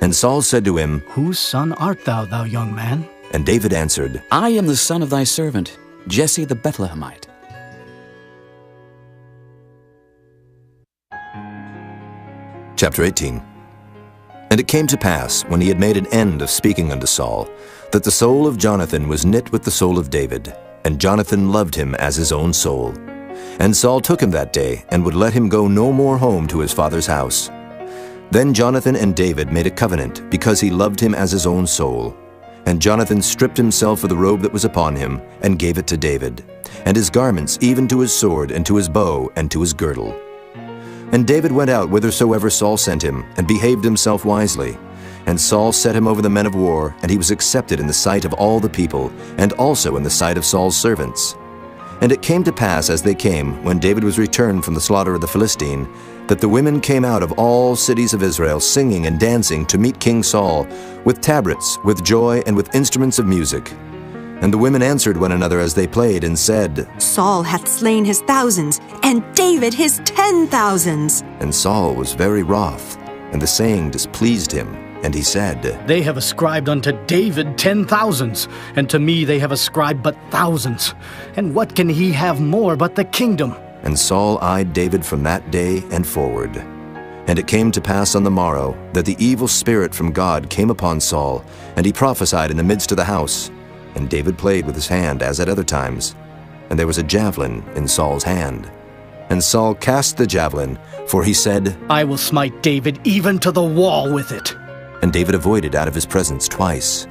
And Saul said to him, Whose son art thou, thou young man? And David answered, I am the son of thy servant, Jesse the Bethlehemite. Chapter 18. And it came to pass, when he had made an end of speaking unto Saul, that the soul of Jonathan was knit with the soul of David, and Jonathan loved him as his own soul. And Saul took him that day, and would let him go no more home to his father's house. Then Jonathan and David made a covenant, because he loved him as his own soul. And Jonathan stripped himself of the robe that was upon him, and gave it to David, and his garments, even to his sword, and to his bow, and to his girdle. And David went out whithersoever Saul sent him, and behaved himself wisely. And Saul set him over the men of war, and he was accepted in the sight of all the people, and also in the sight of Saul's servants. And it came to pass as they came, when David was returned from the slaughter of the Philistine, that the women came out of all cities of Israel, singing and dancing to meet King Saul, with tabrets, with joy, and with instruments of music. And the women answered one another as they played, and said, Saul hath slain his thousands, and David his 10,000s. And Saul was very wroth, and the saying displeased him. And he said, They have ascribed unto David 10,000s, and to me they have ascribed but thousands. And what can he have more but the kingdom? And Saul eyed David from that day and forward. And it came to pass on the morrow, that the evil spirit from God came upon Saul, and he prophesied in the midst of the house. And David played with his hand as at other times. And there was a javelin in Saul's hand. And Saul cast the javelin, for he said, I will smite David even to the wall with it. And David avoided out of his presence twice.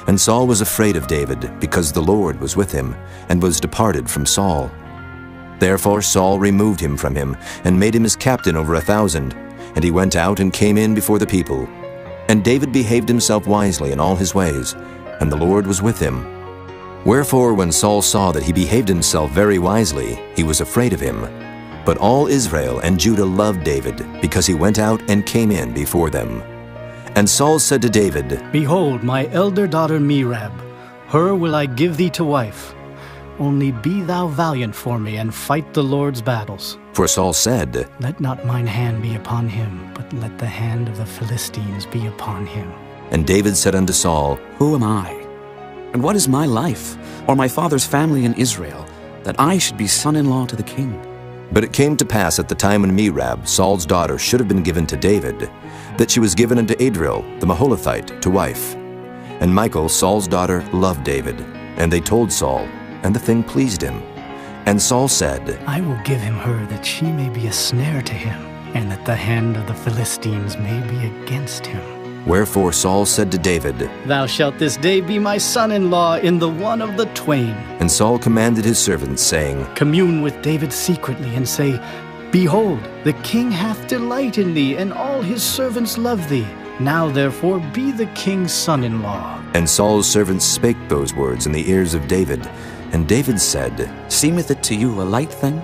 And Saul was afraid of David, because the Lord was with him, and was departed from Saul. Therefore Saul removed him from him, and made him his captain over 1,000. And he went out and came in before the people. And David behaved himself wisely in all his ways, and the Lord was with him. Wherefore when Saul saw that he behaved himself very wisely, he was afraid of him. But all Israel and Judah loved David, because he went out and came in before them. And Saul said to David, Behold, my elder daughter Merab, her will I give thee to wife. Only be thou valiant for me, and fight the Lord's battles. For Saul said, Let not mine hand be upon him, but let the hand of the Philistines be upon him. And David said unto Saul, Who am I? And what is my life, or my father's family in Israel, that I should be son-in-law to the king? But it came to pass at the time when Merab, Saul's daughter, should have been given to David, that she was given unto Adriel, the Maholathite, to wife. And Michal, Saul's daughter, loved David. And they told Saul, and the thing pleased him. And Saul said, I will give him her, that she may be a snare to him, and that the hand of the Philistines may be against him. Wherefore Saul said to David, Thou shalt this day be my son-in-law in the one of the twain. And Saul commanded his servants, saying, Commune with David secretly, and say, Behold, the king hath delight in thee, and all his servants love thee. Now therefore be the king's son-in-law. And Saul's servants spake those words in the ears of David. And David said, Seemeth it to you a light thing,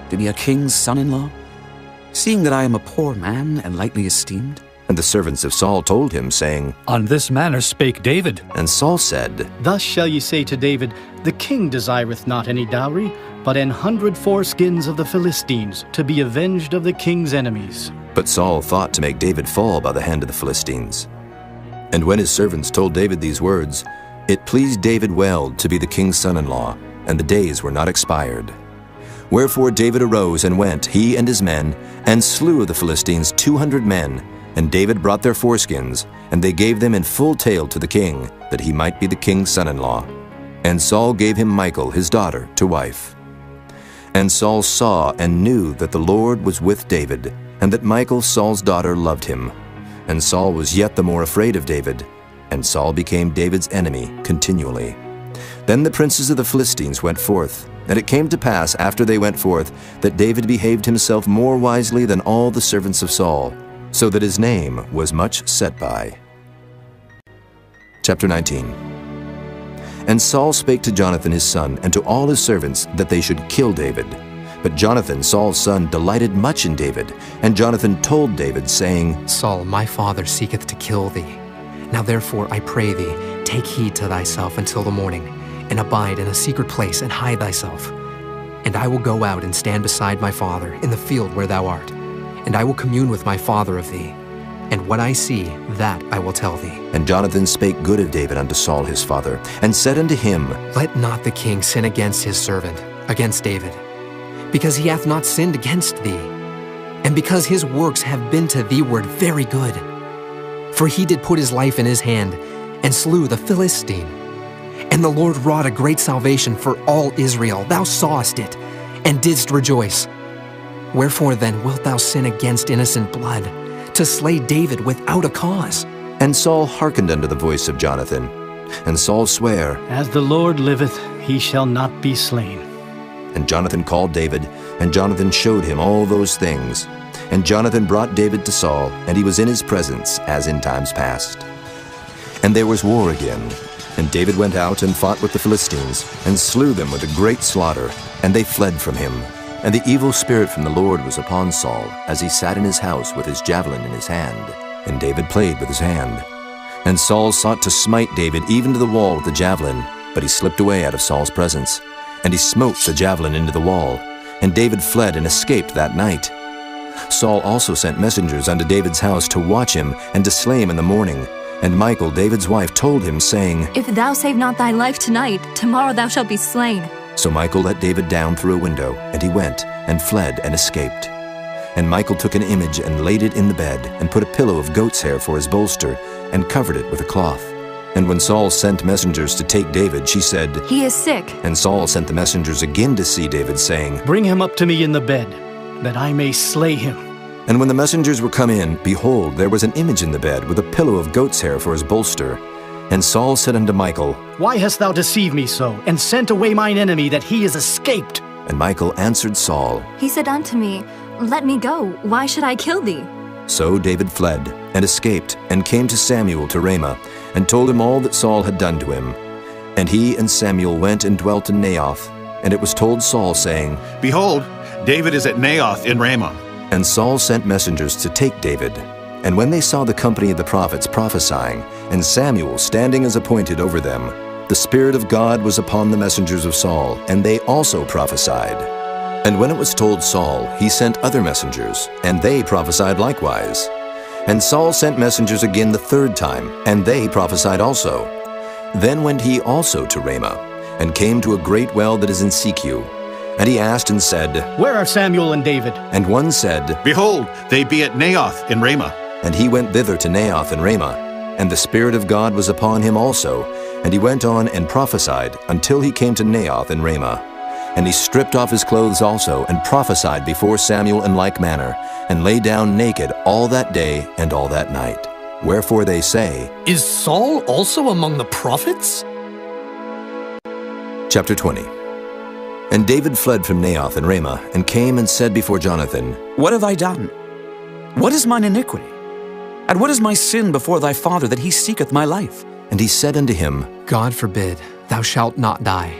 to be a king's son-in-law, seeing that I am a poor man and lightly esteemed? And the servants of Saul told him, saying, On this manner spake David. And Saul said, Thus shall ye say to David, The king desireth not any dowry, but 100 foreskins of the Philistines, to be avenged of the king's enemies. But Saul thought to make David fall by the hand of the Philistines. And when his servants told David these words, it pleased David well to be the king's son-in-law, and the days were not expired. Wherefore David arose and went, he and his men, and slew of the Philistines 200 men. And David brought their foreskins, and they gave them in full tale to the king, that he might be the king's son-in-law. And Saul gave him Michal, his daughter, to wife. And Saul saw and knew that the Lord was with David, and that Michal, Saul's daughter, loved him. And Saul was yet the more afraid of David, and Saul became David's enemy continually. Then the princes of the Philistines went forth, and it came to pass after they went forth, that David behaved himself more wisely than all the servants of Saul, so that his name was much set by. Chapter 19. And Saul spake to Jonathan his son, and to all his servants, that they should kill David. But Jonathan, Saul's son, delighted much in David. And Jonathan told David, saying, Saul, my father seeketh to kill thee. Now therefore, I pray thee, take heed to thyself until the morning, and abide in a secret place, and hide thyself. And I will go out and stand beside my father in the field where thou art. And I will commune with my father of thee. And what I see, that I will tell thee. And Jonathan spake good of David unto Saul his father, and said unto him, Let not the king sin against his servant, against David, because he hath not sinned against thee, and because his works have been to thee ward very good. For he did put his life in his hand, and slew the Philistine. And the Lord wrought a great salvation for all Israel. Thou sawest it, and didst rejoice. Wherefore then wilt thou sin against innocent blood, to slay David without a cause? And Saul hearkened unto the voice of Jonathan. And Saul sware, As the Lord liveth, he shall not be slain. And Jonathan called David, and Jonathan showed him all those things. And Jonathan brought David to Saul, and he was in his presence, as in times past. And there was war again. And David went out and fought with the Philistines, and slew them with a great slaughter, and they fled from him. And the evil spirit from the Lord was upon Saul, as he sat in his house with his javelin in his hand. And David played with his hand. And Saul sought to smite David even to the wall with the javelin, but he slipped away out of Saul's presence. And he smote the javelin into the wall. And David fled and escaped that night. Saul also sent messengers unto David's house to watch him, and to slay him in the morning. And Michal, David's wife, told him, saying, If thou save not thy life tonight, tomorrow thou shalt be slain. So Michal let David down through a window, and he went, and fled, and escaped. And Michal took an image, and laid it in the bed, and put a pillow of goat's hair for his bolster, and covered it with a cloth. And when Saul sent messengers to take David, she said, He is sick. And Saul sent the messengers again to see David, saying, Bring him up to me in the bed, that I may slay him. And when the messengers were come in, behold, there was an image in the bed, with a pillow of goat's hair for his bolster. And Saul said unto Michal, Why hast thou deceived me so, and sent away mine enemy, that he is escaped? And Michal answered Saul, He said unto me, Let me go, why should I kill thee? So David fled, and escaped, and came to Samuel to Ramah, and told him all that Saul had done to him. And he and Samuel went and dwelt in Naioth. And it was told Saul, saying, Behold, David is at Naioth in Ramah. And Saul sent messengers to take David. And when they saw the company of the prophets prophesying, and Samuel standing as appointed over them, the Spirit of God was upon the messengers of Saul, and they also prophesied. And when it was told Saul, he sent other messengers, and they prophesied likewise. And Saul sent messengers again the third time, and they prophesied also. Then went he also to Ramah, and came to a great well that is in Secu. And he asked and said, Where are Samuel and David? And one said, Behold, they be at Naioth in Ramah. And he went thither to Naioth in Ramah. And the Spirit of God was upon him also. And he went on and prophesied until he came to Naioth in Ramah. And he stripped off his clothes also, and prophesied before Samuel in like manner, and lay down naked all that day and all that night. Wherefore they say, Is Saul also among the prophets? Chapter 20. And David fled from Naioth in Ramah, and came and said before Jonathan, What have I done? What is mine iniquity? And what is my sin before thy father, that he seeketh my life? And he said unto him, God forbid, thou shalt not die.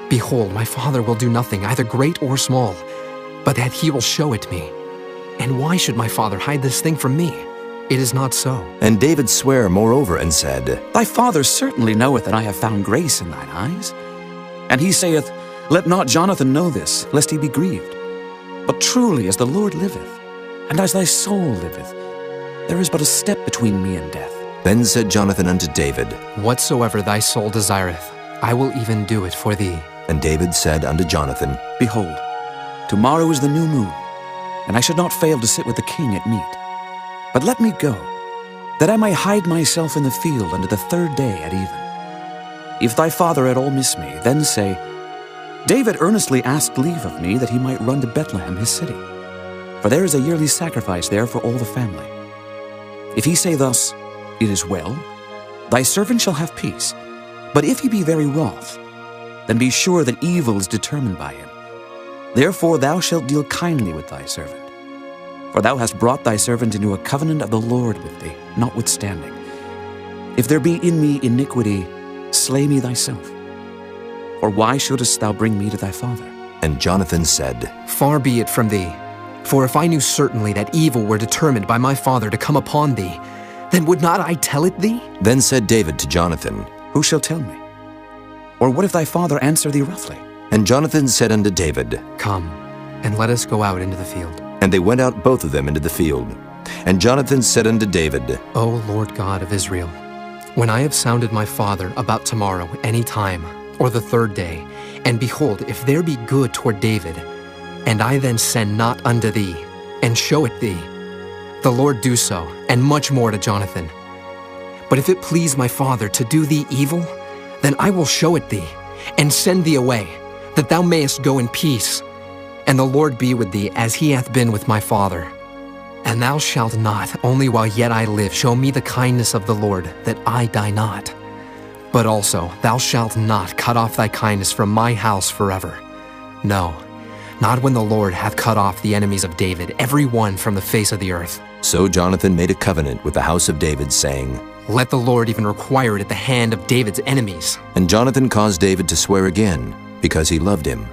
Behold, my father will do nothing, either great or small, but that he will show it me. And why should my father hide this thing from me? It is not so. And David sware moreover and said, Thy father certainly knoweth that I have found grace in thine eyes. And he saith, Let not Jonathan know this, lest he be grieved. But truly as the Lord liveth, and as thy soul liveth, there is but a step between me and death. Then said Jonathan unto David, Whatsoever thy soul desireth, I will even do it for thee. And David said unto Jonathan, Behold, tomorrow is the new moon, and I should not fail to sit with the king at meat. But let me go, that I may hide myself in the field unto the third day at even. If thy father at all miss me, then say, David earnestly asked leave of me that he might run to Bethlehem his city, for there is a yearly sacrifice there for all the family. If he say thus, It is well, thy servant shall have peace. But if he be very wroth, then be sure that evil is determined by him. Therefore thou shalt deal kindly with thy servant. For thou hast brought thy servant into a covenant of the Lord with thee, notwithstanding. If there be in me iniquity, slay me thyself. For why shouldest thou bring me to thy father? And Jonathan said, Far be it from thee. For if I knew certainly that evil were determined by my father to come upon thee, then would not I tell it thee? Then said David to Jonathan, Who shall tell me? Or what if thy father answer thee roughly? And Jonathan said unto David, Come, and let us go out into the field. And they went out both of them into the field. And Jonathan said unto David, O Lord God of Israel, when I have sounded my father about tomorrow any time, or the third day, and behold, if there be good toward David, and I then send not unto thee, and show it thee, the Lord do so, and much more to Jonathan. But if it please my father to do thee evil, then I will show it thee, and send thee away, that thou mayest go in peace. And the Lord be with thee, as he hath been with my father. And thou shalt not, only while yet I live, show me the kindness of the Lord, that I die not. But also thou shalt not cut off thy kindness from my house forever. No, not when the Lord hath cut off the enemies of David, every one from the face of the earth. So Jonathan made a covenant with the house of David, saying, Let the Lord even require it at the hand of David's enemies. And Jonathan caused David to swear again, because he loved him.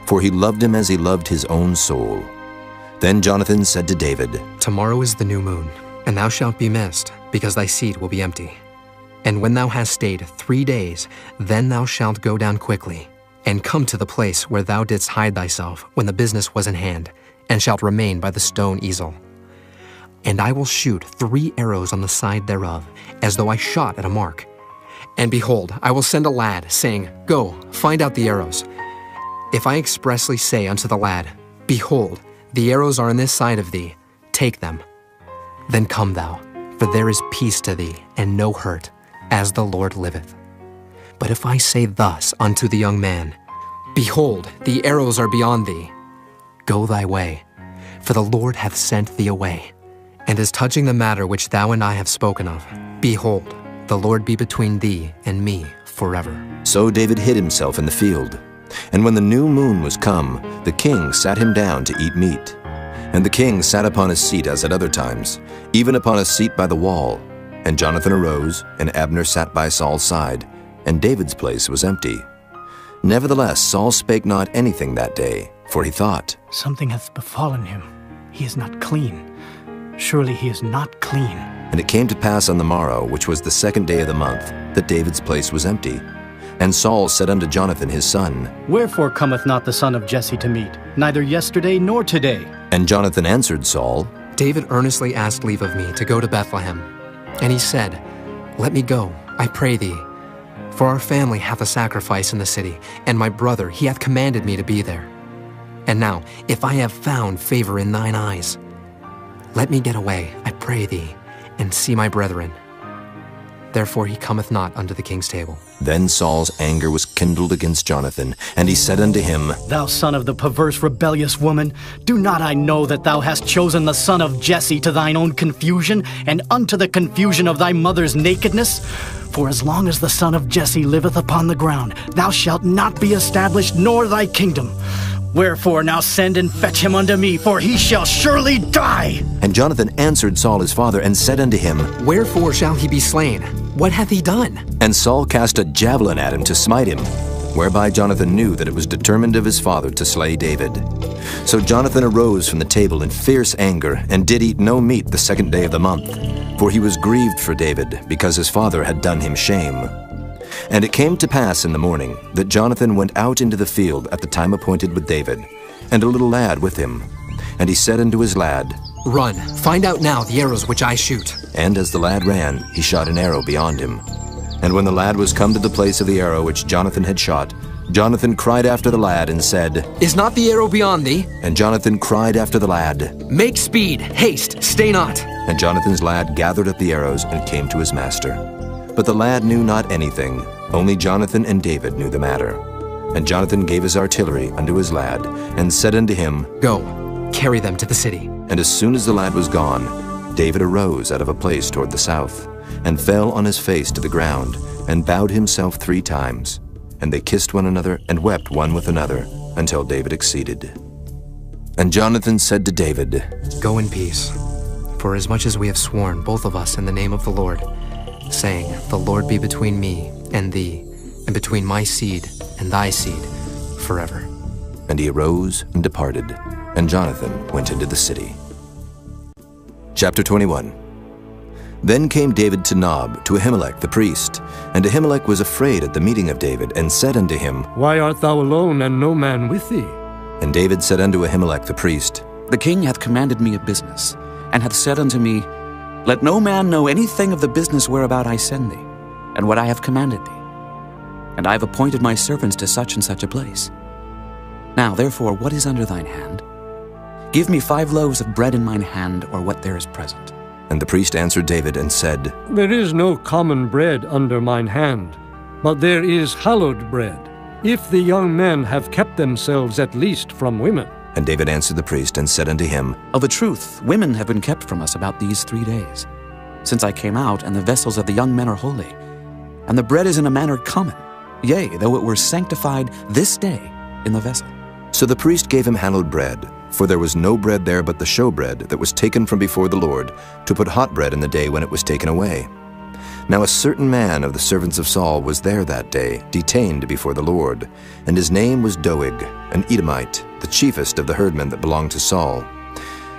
For he loved him as he loved his own soul. Then Jonathan said to David, Tomorrow is the new moon, and thou shalt be missed, because thy seat will be empty. And when thou hast stayed 3 days, then thou shalt go down quickly, and come to the place where thou didst hide thyself when the business was in hand, and shalt remain by the stone easel. And I will shoot 3 arrows on the side thereof, as though I shot at a mark. And behold, I will send a lad, saying, Go, find out the arrows. If I expressly say unto the lad, Behold, the arrows are on this side of thee, take them. Then come thou, for there is peace to thee, and no hurt, as the Lord liveth. But if I say thus unto the young man, Behold, the arrows are beyond thee, go thy way, for the Lord hath sent thee away. And as touching the matter which thou and I have spoken of, behold, the Lord be between thee and me forever. So David hid himself in the field. And when the new moon was come, the king sat him down to eat meat. And the king sat upon his seat as at other times, even upon a seat by the wall. And Jonathan arose, and Abner sat by Saul's side. and David's place was empty. Nevertheless, Saul spake not anything that day, for he thought, Something hath befallen him. He is not clean. Surely he is not clean. And it came to pass on the morrow, which was the 2nd day of the month, that David's place was empty. And Saul said unto Jonathan his son, Wherefore cometh not the son of Jesse to meet, neither yesterday nor today? And Jonathan answered Saul, David earnestly asked leave of me to go to Bethlehem. And he said, Let me go, I pray thee. For our family hath a sacrifice in the city, and my brother, he hath commanded me to be there. And now, if I have found favor in thine eyes, let me get away, I pray thee, and see my brethren. Therefore he cometh not unto the king's table. Then Saul's anger was kindled against Jonathan, and he said unto him, Thou son of the perverse rebellious woman, do not I know that thou hast chosen the son of Jesse to thine own confusion, and unto the confusion of thy mother's nakedness? For as long as the son of Jesse liveth upon the ground, thou shalt not be established, nor thy kingdom. Wherefore now send and fetch him unto me, for he shall surely die. And Jonathan answered Saul his father, and said unto him, Wherefore shall he be slain? What hath he done? And Saul cast a javelin at him to smite him, whereby Jonathan knew that it was determined of his father to slay David. So Jonathan arose from the table in fierce anger, and did eat no meat the 2nd day of the month, for he was grieved for David, because his father had done him shame. And it came to pass in the morning that Jonathan went out into the field at the time appointed with David, and a little lad with him. And he said unto his lad, Run, find out now the arrows which I shoot. And as the lad ran, he shot an arrow beyond him. And when the lad was come to the place of the arrow which Jonathan had shot, Jonathan cried after the lad and said, Is not the arrow beyond thee? And Jonathan cried after the lad, Make speed, haste, stay not. And Jonathan's lad gathered up the arrows and came to his master. But the lad knew not anything, only Jonathan and David knew the matter. And Jonathan gave his artillery unto his lad, and said unto him, Go, carry them to the city. And as soon as the lad was gone, David arose out of a place toward the south, and fell on his face to the ground, and bowed himself 3 times. And they kissed one another, and wept one with another, until David exceeded. And Jonathan said to David, Go in peace, for as much as we have sworn, both of us, in the name of the Lord, saying, The Lord be between me and thee, and between my seed and thy seed, forever. And he arose and departed, and Jonathan went into the city. Chapter 21. Then came David to Nob, to Ahimelech the priest. And Ahimelech was afraid at the meeting of David, and said unto him, Why art thou alone, and no man with thee? And David said unto Ahimelech the priest, The king hath commanded me a business, and hath said unto me, Let no man know anything of the business whereabout I send thee, and what I have commanded thee. And I have appointed my servants to such and such a place. Now therefore, what is under thine hand? Give me 5 loaves of bread in mine hand, or what there is present. And the priest answered David and said, There is no common bread under mine hand, but there is hallowed bread, if the young men have kept themselves at least from women. And David answered the priest and said unto him, Of a truth, women have been kept from us about these 3 days, since I came out, and the vessels of the young men are holy. And the bread is in a manner common, yea, though it were sanctified this day in the vessel. So the priest gave him hallowed bread, for there was no bread there but the showbread that was taken from before the Lord, to put hot bread in the day when it was taken away. Now a certain man of the servants of Saul was there that day, detained before the Lord, and his name was Doeg, an Edomite, the chiefest of the herdmen that belonged to Saul.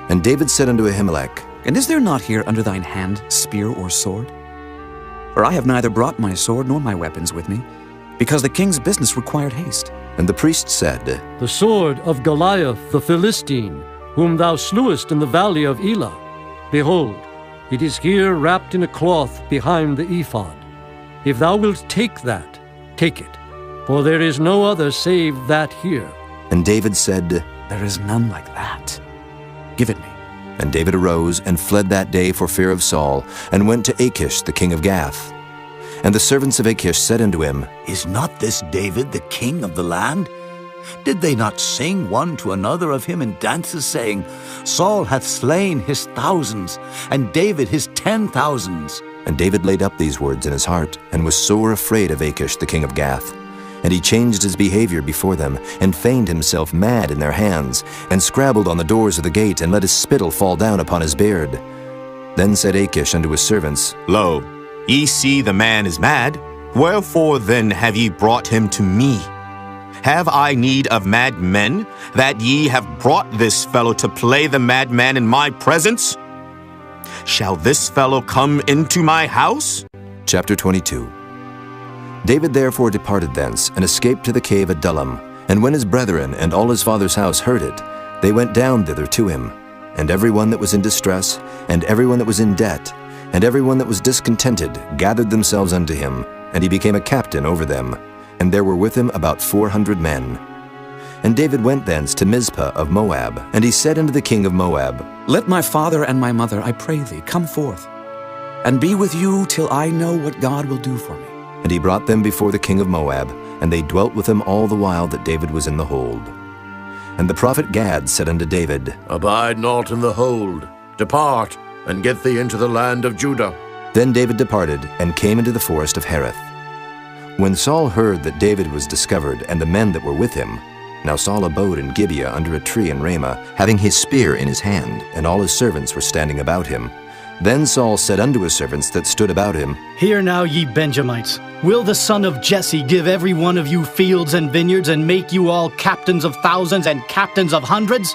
And David said unto Ahimelech, And is there not here under thine hand spear or sword? For I have neither brought my sword nor my weapons with me, because the king's business required haste. And the priest said, The sword of Goliath the Philistine, whom thou slewest in the valley of Elah. Behold, it is here wrapped in a cloth behind the ephod. If thou wilt take that, take it, for there is no other save that here. And David said, There is none like that. Give it me. And David arose and fled that day for fear of Saul, and went to Achish the king of Gath. And the servants of Achish said unto him, Is not this David the king of the land? Did they not sing one to another of him in dances, saying, Saul hath slain his thousands, and David his 10,000s? And David laid up these words in his heart, and was sore afraid of Achish the king of Gath. And he changed his behavior before them, and feigned himself mad in their hands, and scrabbled on the doors of the gate, and let his spittle fall down upon his beard. Then said Achish unto his servants, Lo, ye see the man is mad. Wherefore then have ye brought him to me? Have I need of madmen, that ye have brought this fellow to play the madman in my presence? Shall this fellow come into my house? Chapter 22. David therefore departed thence, and escaped to the cave Adullam. And when his brethren and all his father's house heard it, they went down thither to him. And every one that was in distress, and every one that was in debt, and every one that was discontented, gathered themselves unto him, and he became a captain over them. And there were with him about 400 men. And David went thence to Mizpah of Moab, and he said unto the king of Moab, Let my father and my mother, I pray thee, come forth, and be with you till I know what God will do for me. And he brought them before the king of Moab, and they dwelt with him all the while that David was in the hold. And the prophet Gad said unto David, Abide not in the hold. Depart, and get thee into the land of Judah. Then David departed, and came into the forest of Hereth. When Saul heard that David was discovered, and the men that were with him, now Saul abode in Gibeah under a tree in Ramah, having his spear in his hand, and all his servants were standing about him. Then Saul said unto his servants that stood about him, Hear now, ye Benjamites, will the son of Jesse give every one of you fields and vineyards, and make you all captains of thousands and captains of hundreds?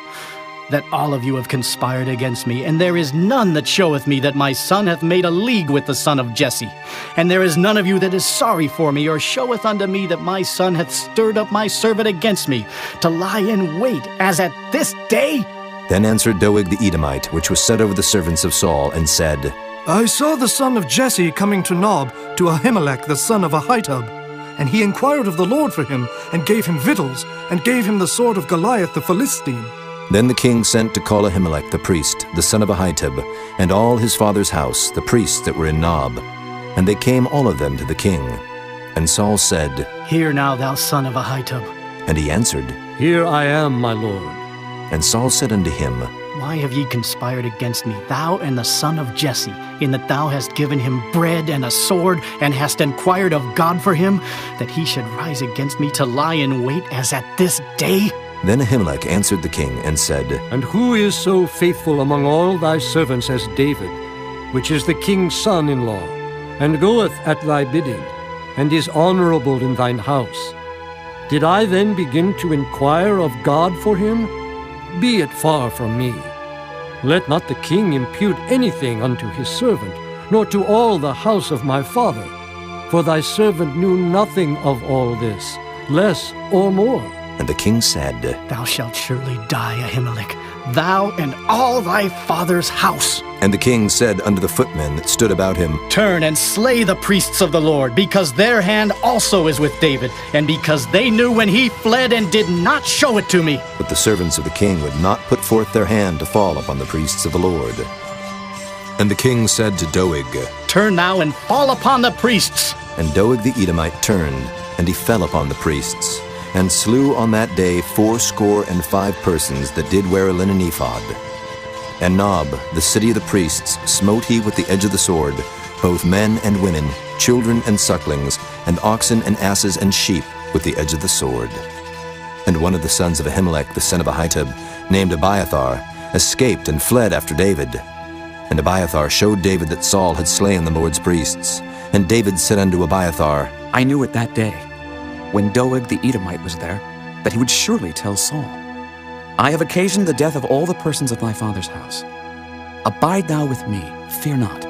That all of you have conspired against me, and there is none that showeth me that my son hath made a league with the son of Jesse. And there is none of you that is sorry for me, or showeth unto me that my son hath stirred up my servant against me, to lie in wait, as at this day? Then answered Doeg the Edomite, which was set over the servants of Saul, and said, I saw the son of Jesse coming to Nob, to Ahimelech the son of Ahitub. And he inquired of the Lord for him, and gave him victuals, and gave him the sword of Goliath the Philistine. Then the king sent to call Ahimelech the priest, the son of Ahitub, and all his father's house, the priests that were in Nob. And they came all of them to the king. And Saul said, Hear now, thou son of Ahitub. And he answered, Here I am, my lord. And Saul said unto him, Why have ye conspired against me, thou and the son of Jesse, in that thou hast given him bread and a sword, and hast inquired of God for him, that he should rise against me to lie in wait as at this day? Then Ahimelech answered the king, and said, And who is so faithful among all thy servants as David, which is the king's son-in-law, and goeth at thy bidding, and is honorable in thine house? Did I then begin to inquire of God for him? Be it far from me. Let not the king impute anything unto his servant, nor to all the house of my father. For thy servant knew nothing of all this, less or more. And the king said, Thou shalt surely die, Ahimelech, thou and all thy father's house. And the king said unto the footmen that stood about him, Turn and slay the priests of the Lord, because their hand also is with David, and because they knew when he fled and did not show it to me. But the servants of the king would not put forth their hand to fall upon the priests of the Lord. And the king said to Doeg, Turn now and fall upon the priests. And Doeg the Edomite turned, and he fell upon the priests, and slew on that day 75 persons that did wear a linen ephod. And Nob, the city of the priests, smote he with the edge of the sword, both men and women, children and sucklings, and oxen and asses and sheep, with the edge of the sword. And one of the sons of Ahimelech the son of Ahitub, named Abiathar, escaped and fled after David. And Abiathar showed David that Saul had slain the Lord's priests. And David said unto Abiathar, I knew it that day, when Doeg the Edomite was there, that he would surely tell Saul, I have occasioned the death of all the persons of thy father's house. Abide thou with me, fear not.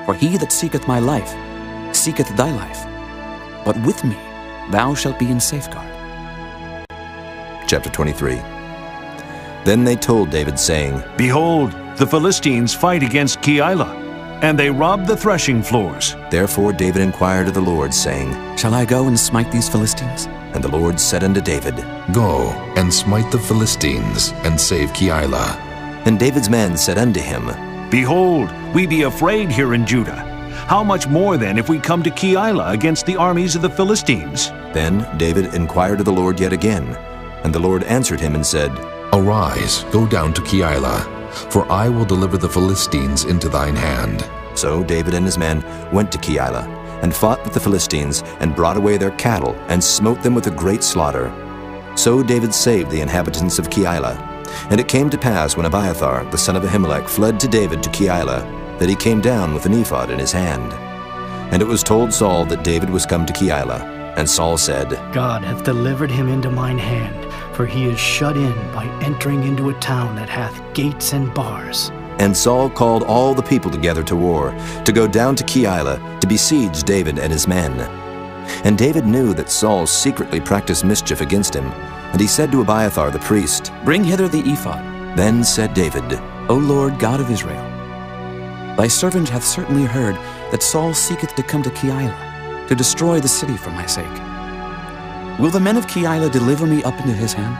For he that seeketh my life, seeketh thy life. But with me thou shalt be in safeguard. Chapter 23. Then they told David, saying, Behold, the Philistines fight against Keilah, and they rob the threshing floors. Therefore David inquired of the Lord, saying, Shall I go and smite these Philistines? And the Lord said unto David, Go and smite the Philistines, and save Keilah. And David's men said unto him, Behold, we be afraid here in Judah. How much more then if we come to Keilah against the armies of the Philistines? Then David inquired of the Lord yet again. And the Lord answered him and said, Arise, go down to Keilah, for I will deliver the Philistines into thine hand. So David and his men went to Keilah, and fought with the Philistines, and brought away their cattle, and smote them with a great slaughter. So David saved the inhabitants of Keilah. And it came to pass, when Abiathar the son of Ahimelech fled to David to Keilah, that he came down with an ephod in his hand. And it was told Saul that David was come to Keilah. And Saul said, God hath delivered him into mine hand, for he is shut in by entering into a town that hath gates and bars. And Saul called all the people together to war, to go down to Keilah, to besiege David and his men. And David knew that Saul secretly practiced mischief against him, and he said to Abiathar the priest, Bring hither the ephod. Then said David, O Lord God of Israel, thy servant hath certainly heard that Saul seeketh to come to Keilah, to destroy the city for my sake. Will the men of Keilah deliver me up into his hand?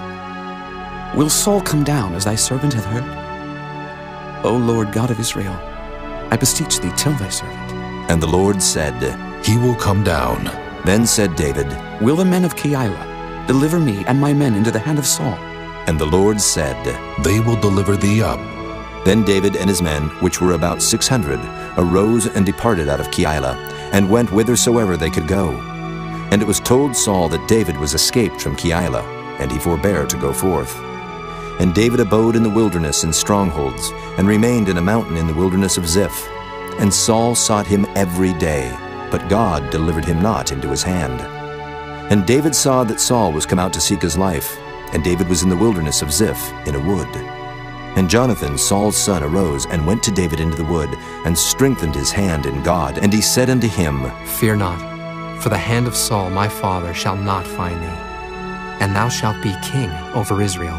Will Saul come down, as thy servant hath heard? O Lord God of Israel, I beseech thee, tell thy servant. And the Lord said, He will come down. Then said David, Will the men of Keilah deliver me and my men into the hand of Saul? And the Lord said, They will deliver thee up. Then David and his men, which were about 600, arose and departed out of Keilah, and went whithersoever they could go. And it was told Saul that David was escaped from Keilah, and he forbare to go forth. And David abode in the wilderness in strongholds, and remained in a mountain in the wilderness of Ziph. And Saul sought him every day, but God delivered him not into his hand. And David saw that Saul was come out to seek his life, and David was in the wilderness of Ziph in a wood. And Jonathan, Saul's son, arose and went to David into the wood, and strengthened his hand in God. And he said unto him, Fear not, for the hand of Saul my father shall not find thee, and thou shalt be king over Israel,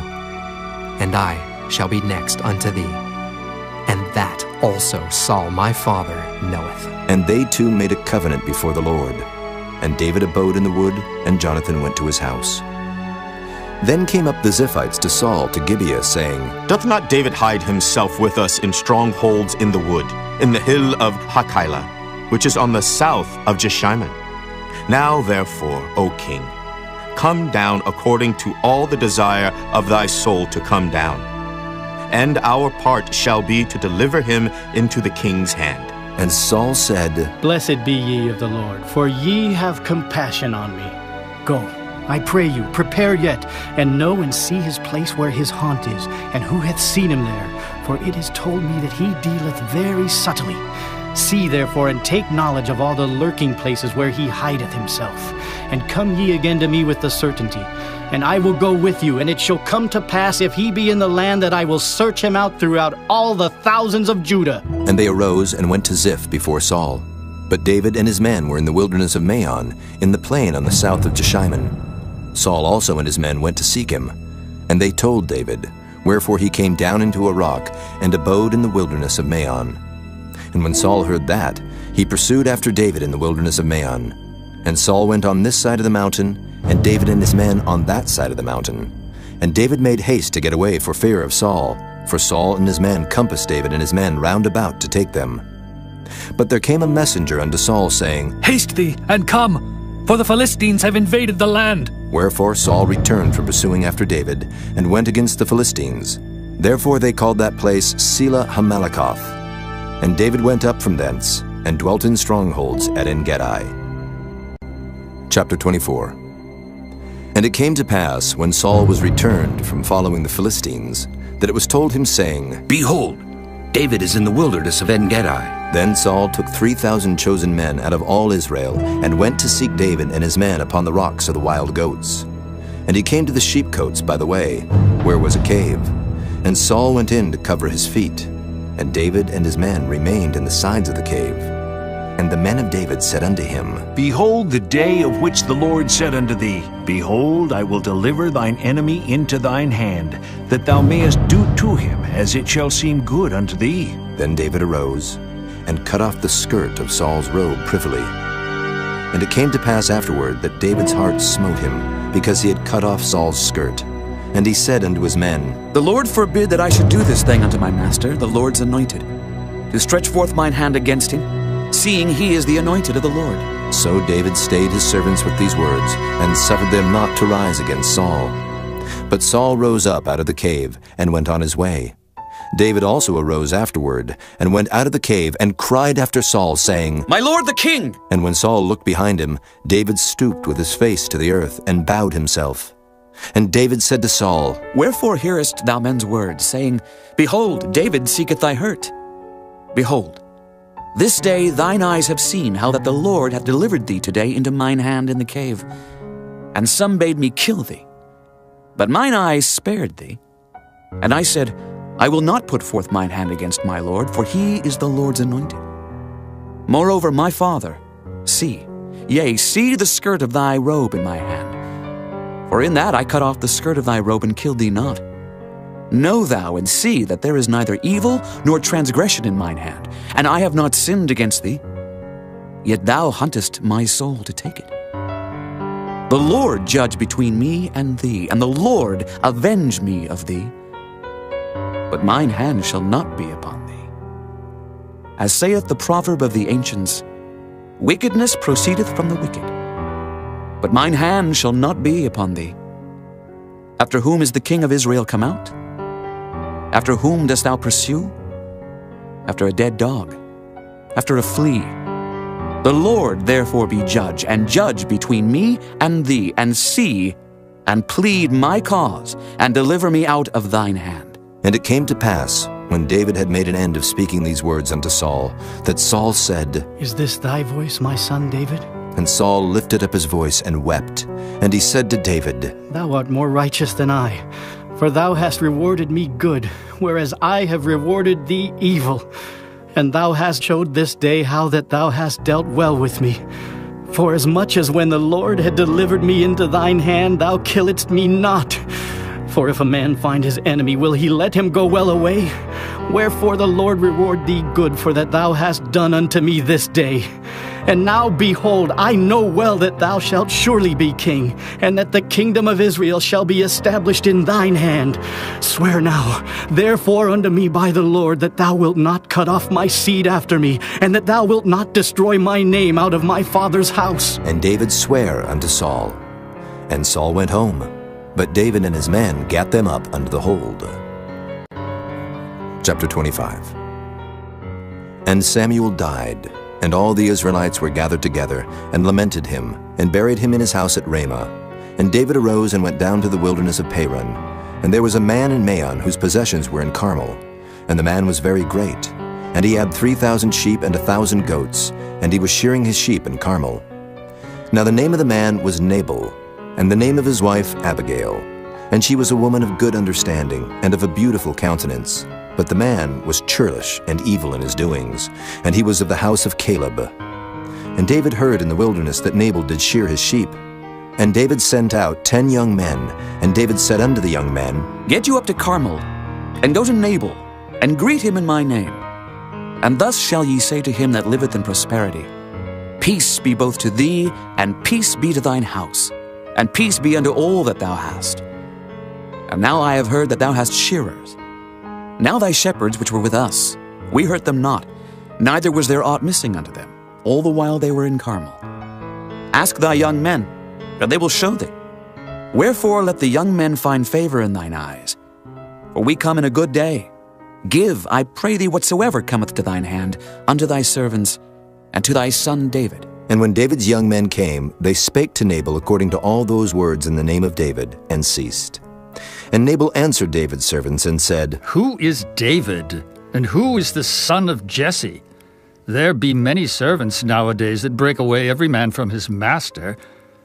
and I shall be next unto thee. And that also Saul my father knoweth. And they two made a covenant before the Lord. And David abode in the wood, and Jonathan went to his house. Then came up the Ziphites to Saul to Gibeah, saying, Doth not David hide himself with us in strongholds in the wood, in the hill of Hachilah, which is on the south of Jeshimon? Now therefore, O king, come down according to all the desire of thy soul to come down. And our part shall be to deliver him into the king's hand. And Saul said, Blessed be ye of the Lord, for ye have compassion on me. Go, I pray you, prepare yet, and know and see his place where his haunt is, and who hath seen him there. For it is told me that he dealeth very subtly. See therefore, and take knowledge of all the lurking places where he hideth himself. And come ye again to me with the certainty. And I will go with you, and it shall come to pass, if he be in the land, that I will search him out throughout all the thousands of Judah. And they arose and went to Ziph before Saul. But David and his men were in the wilderness of Maon, in the plain on the south of Jeshimon. Saul also and his men went to seek him. And they told David, wherefore he came down into a rock, and abode in the wilderness of Maon. And when Saul heard that, he pursued after David in the wilderness of Maon. And Saul went on this side of the mountain, and David and his men on that side of the mountain. And David made haste to get away for fear of Saul, for Saul and his men compassed David and his men round about to take them. But there came a messenger unto Saul, saying, Haste thee, and come, for the Philistines have invaded the land. Wherefore Saul returned from pursuing after David, and went against the Philistines. Therefore they called that place Selah Hamalakoth. And David went up from thence, and dwelt in strongholds at En-gedi. Chapter 24. And it came to pass, when Saul was returned from following the Philistines, that it was told him, saying, Behold, David is in the wilderness of En-gedi. Then Saul took 3,000 chosen men out of all Israel, and went to seek David and his men upon the rocks of the wild goats. And he came to the sheepcotes by the way, where was a cave. And Saul went in to cover his feet. And David and his men remained in the sides of the cave. And the men of David said unto him, Behold the day of which the Lord said unto thee, Behold, I will deliver thine enemy into thine hand, that thou mayest do to him as it shall seem good unto thee. Then David arose, and cut off the skirt of Saul's robe privily. And it came to pass afterward that David's heart smote him, because he had cut off Saul's skirt. And he said unto his men, The Lord forbid that I should do this thing unto my master, the Lord's anointed, to stretch forth mine hand against him, seeing he is the anointed of the Lord. So David stayed his servants with these words, and suffered them not to rise against Saul. But Saul rose up out of the cave, and went on his way. David also arose afterward, and went out of the cave, and cried after Saul, saying, My lord the king! And when Saul looked behind him, David stooped with his face to the earth, and bowed himself. And David said to Saul, Wherefore hearest thou men's words, saying, Behold, David seeketh thy hurt? Behold, This day thine eyes have seen how that the Lord hath delivered thee today into mine hand in the cave. And some bade me kill thee. But mine eyes spared thee. And I said, I will not put forth mine hand against my Lord, for he is the Lord's anointed. Moreover, my father, see, yea, see the skirt of thy robe in my hand. For in that I cut off the skirt of thy robe and killed thee not. Know thou and see that there is neither evil nor transgression in mine hand, and I have not sinned against thee. Yet thou huntest my soul to take it. The Lord judge between me and thee, and the Lord avenge me of thee. But mine hand shall not be upon thee. As saith the proverb of the ancients, wickedness proceedeth from the wicked. But mine hand shall not be upon thee. After whom is the king of Israel come out? After whom dost thou pursue? After a dead dog, after a flea. The Lord therefore be judge, and judge between me and thee, and see, and plead my cause, and deliver me out of thine hand. And it came to pass, when David had made an end of speaking these words unto Saul, that Saul said, Is this thy voice, my son David? And Saul lifted up his voice and wept. And he said to David, Thou art more righteous than I, for thou hast rewarded me good, whereas I have rewarded thee evil. And thou hast showed this day how that thou hast dealt well with me. For as much as when the Lord had delivered me into thine hand, thou killedst me not. For if a man find his enemy, will he let him go well away? Wherefore the Lord reward thee good for that thou hast done unto me this day. And now, behold, I know well that thou shalt surely be king, and that the kingdom of Israel shall be established in thine hand. Swear now, therefore, unto me by the Lord, that thou wilt not cut off my seed after me, and that thou wilt not destroy my name out of my father's house. And David sware unto Saul. And Saul went home, but David and his men gat them up unto the hold. Chapter 25. And Samuel died, and all the Israelites were gathered together, and lamented him, and buried him in his house at Ramah. And David arose and went down to the wilderness of Paran. And there was a man in Maon whose possessions were in Carmel. And the man was very great. And he had 3,000 sheep and 1,000 goats, and he was shearing his sheep in Carmel. Now the name of the man was Nabal, and the name of his wife Abigail. And she was a woman of good understanding, and of a beautiful countenance. But the man was churlish and evil in his doings, and he was of the house of Caleb. And David heard in the wilderness that Nabal did shear his sheep. And David sent out 10 young men, and David said unto the young men, Get you up to Carmel, and go to Nabal, and greet him in my name. And thus shall ye say to him that liveth in prosperity, Peace be both to thee, and peace be to thine house, and peace be unto all that thou hast. And now I have heard that thou hast shearers. Now thy shepherds which were with us, we hurt them not, neither was there aught missing unto them, all the while they were in Carmel. Ask thy young men, and they will show thee. Wherefore let the young men find favor in thine eyes. For we come in a good day. Give, I pray thee, whatsoever cometh to thine hand, unto thy servants, and to thy son David. And when David's young men came, they spake to Nabal according to all those words in the name of David, and ceased. And Nabal answered David's servants and said, Who is David, and who is the son of Jesse? There be many servants nowadays that break away every man from his master.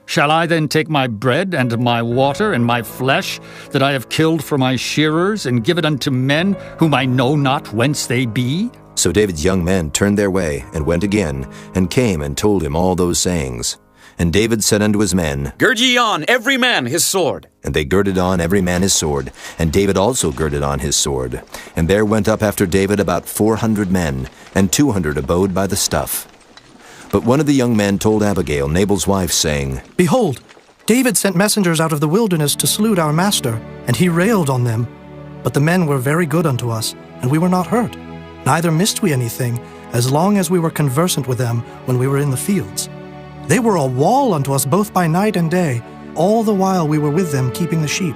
Shall I then take my bread and my water and my flesh that I have killed for my shearers, and give it unto men whom I know not whence they be? So David's young men turned their way, and went again, and came and told him all those sayings. And David said unto his men, Gird ye on, every man his sword. And they girded on every man his sword, and David also girded on his sword. And there went up after David about 400 men, and 200 abode by the stuff. But one of the young men told Abigail, Nabal's wife, saying, Behold, David sent messengers out of the wilderness to salute our master, and he railed on them. But the men were very good unto us, and we were not hurt. Neither missed we anything, as long as we were conversant with them when we were in the fields. They were a wall unto us both by night and day, all the while we were with them keeping the sheep.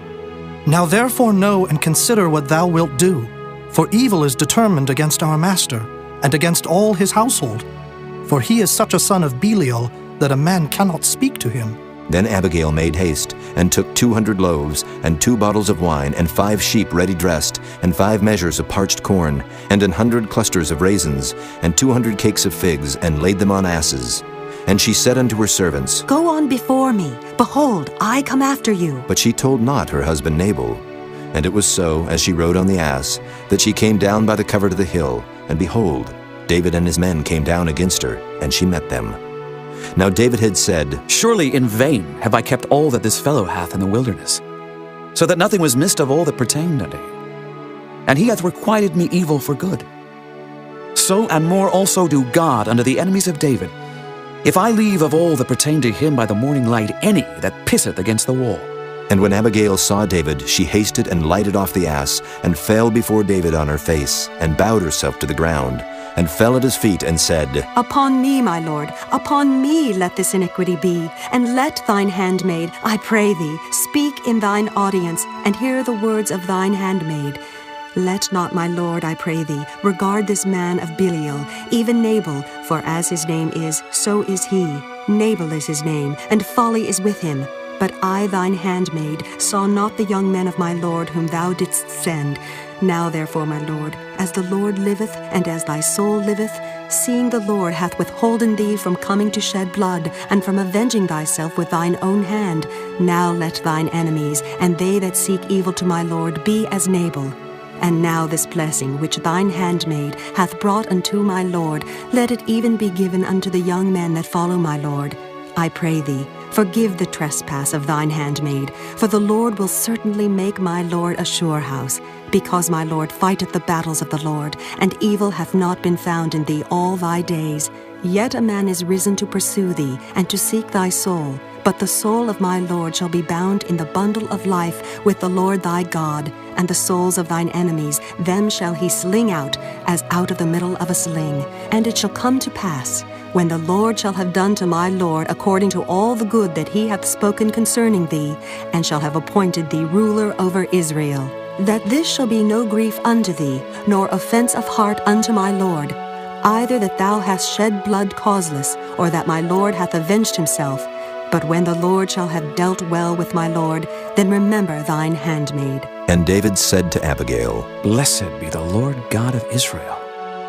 Now therefore know and consider what thou wilt do, for evil is determined against our master, and against all his household. For he is such a son of Belial, that a man cannot speak to him. Then Abigail made haste, and took 200 loaves, and 2 bottles of wine, and 5 sheep ready dressed, and 5 measures of parched corn, and 100 clusters of raisins, and 200 cakes of figs, and laid them on asses. And she said unto her servants, Go on before me. Behold, I come after you. But she told not her husband Nabal. And it was so, as she rode on the ass, that she came down by the covert of the hill, and behold, David and his men came down against her, and she met them. Now David had said, Surely in vain have I kept all that this fellow hath in the wilderness, so that nothing was missed of all that pertained unto him. And he hath requited me evil for good. So and more also do God unto the enemies of David, if I leave of all that pertain to him by the morning light any that pisseth against the wall. And when Abigail saw David, she hasted and lighted off the ass, and fell before David on her face, and bowed herself to the ground, and fell at his feet, and said, Upon me, my lord, upon me let this iniquity be, and let thine handmaid, I pray thee, speak in thine audience, and hear the words of thine handmaid. Let not, my lord, I pray thee, regard this man of Belial, even Nabal, for as his name is, so is he. Nabal is his name, and folly is with him. But I, thine handmaid, saw not the young men of my lord whom thou didst send. Now therefore, my lord, as the Lord liveth, and as thy soul liveth, seeing the Lord hath withholden thee from coming to shed blood, and from avenging thyself with thine own hand, now let thine enemies, and they that seek evil to my lord, be as Nabal. And now this blessing which thine handmaid hath brought unto my lord, let it even be given unto the young men that follow my lord. I pray thee, forgive the trespass of thine handmaid, for the Lord will certainly make my lord a sure house, because my lord fighteth the battles of the Lord, and evil hath not been found in thee all thy days. Yet a man is risen to pursue thee, and to seek thy soul. But the soul of my lord shall be bound in the bundle of life with the Lord thy God, and the souls of thine enemies, them shall he sling out, as out of the middle of a sling. And it shall come to pass, when the Lord shall have done to my lord according to all the good that he hath spoken concerning thee, and shall have appointed thee ruler over Israel, that this shall be no grief unto thee, nor offense of heart unto my lord, either that thou hast shed blood causeless, or that my lord hath avenged himself. But when the Lord shall have dealt well with my lord, then remember thine handmaid. And David said to Abigail, Blessed be the Lord God of Israel,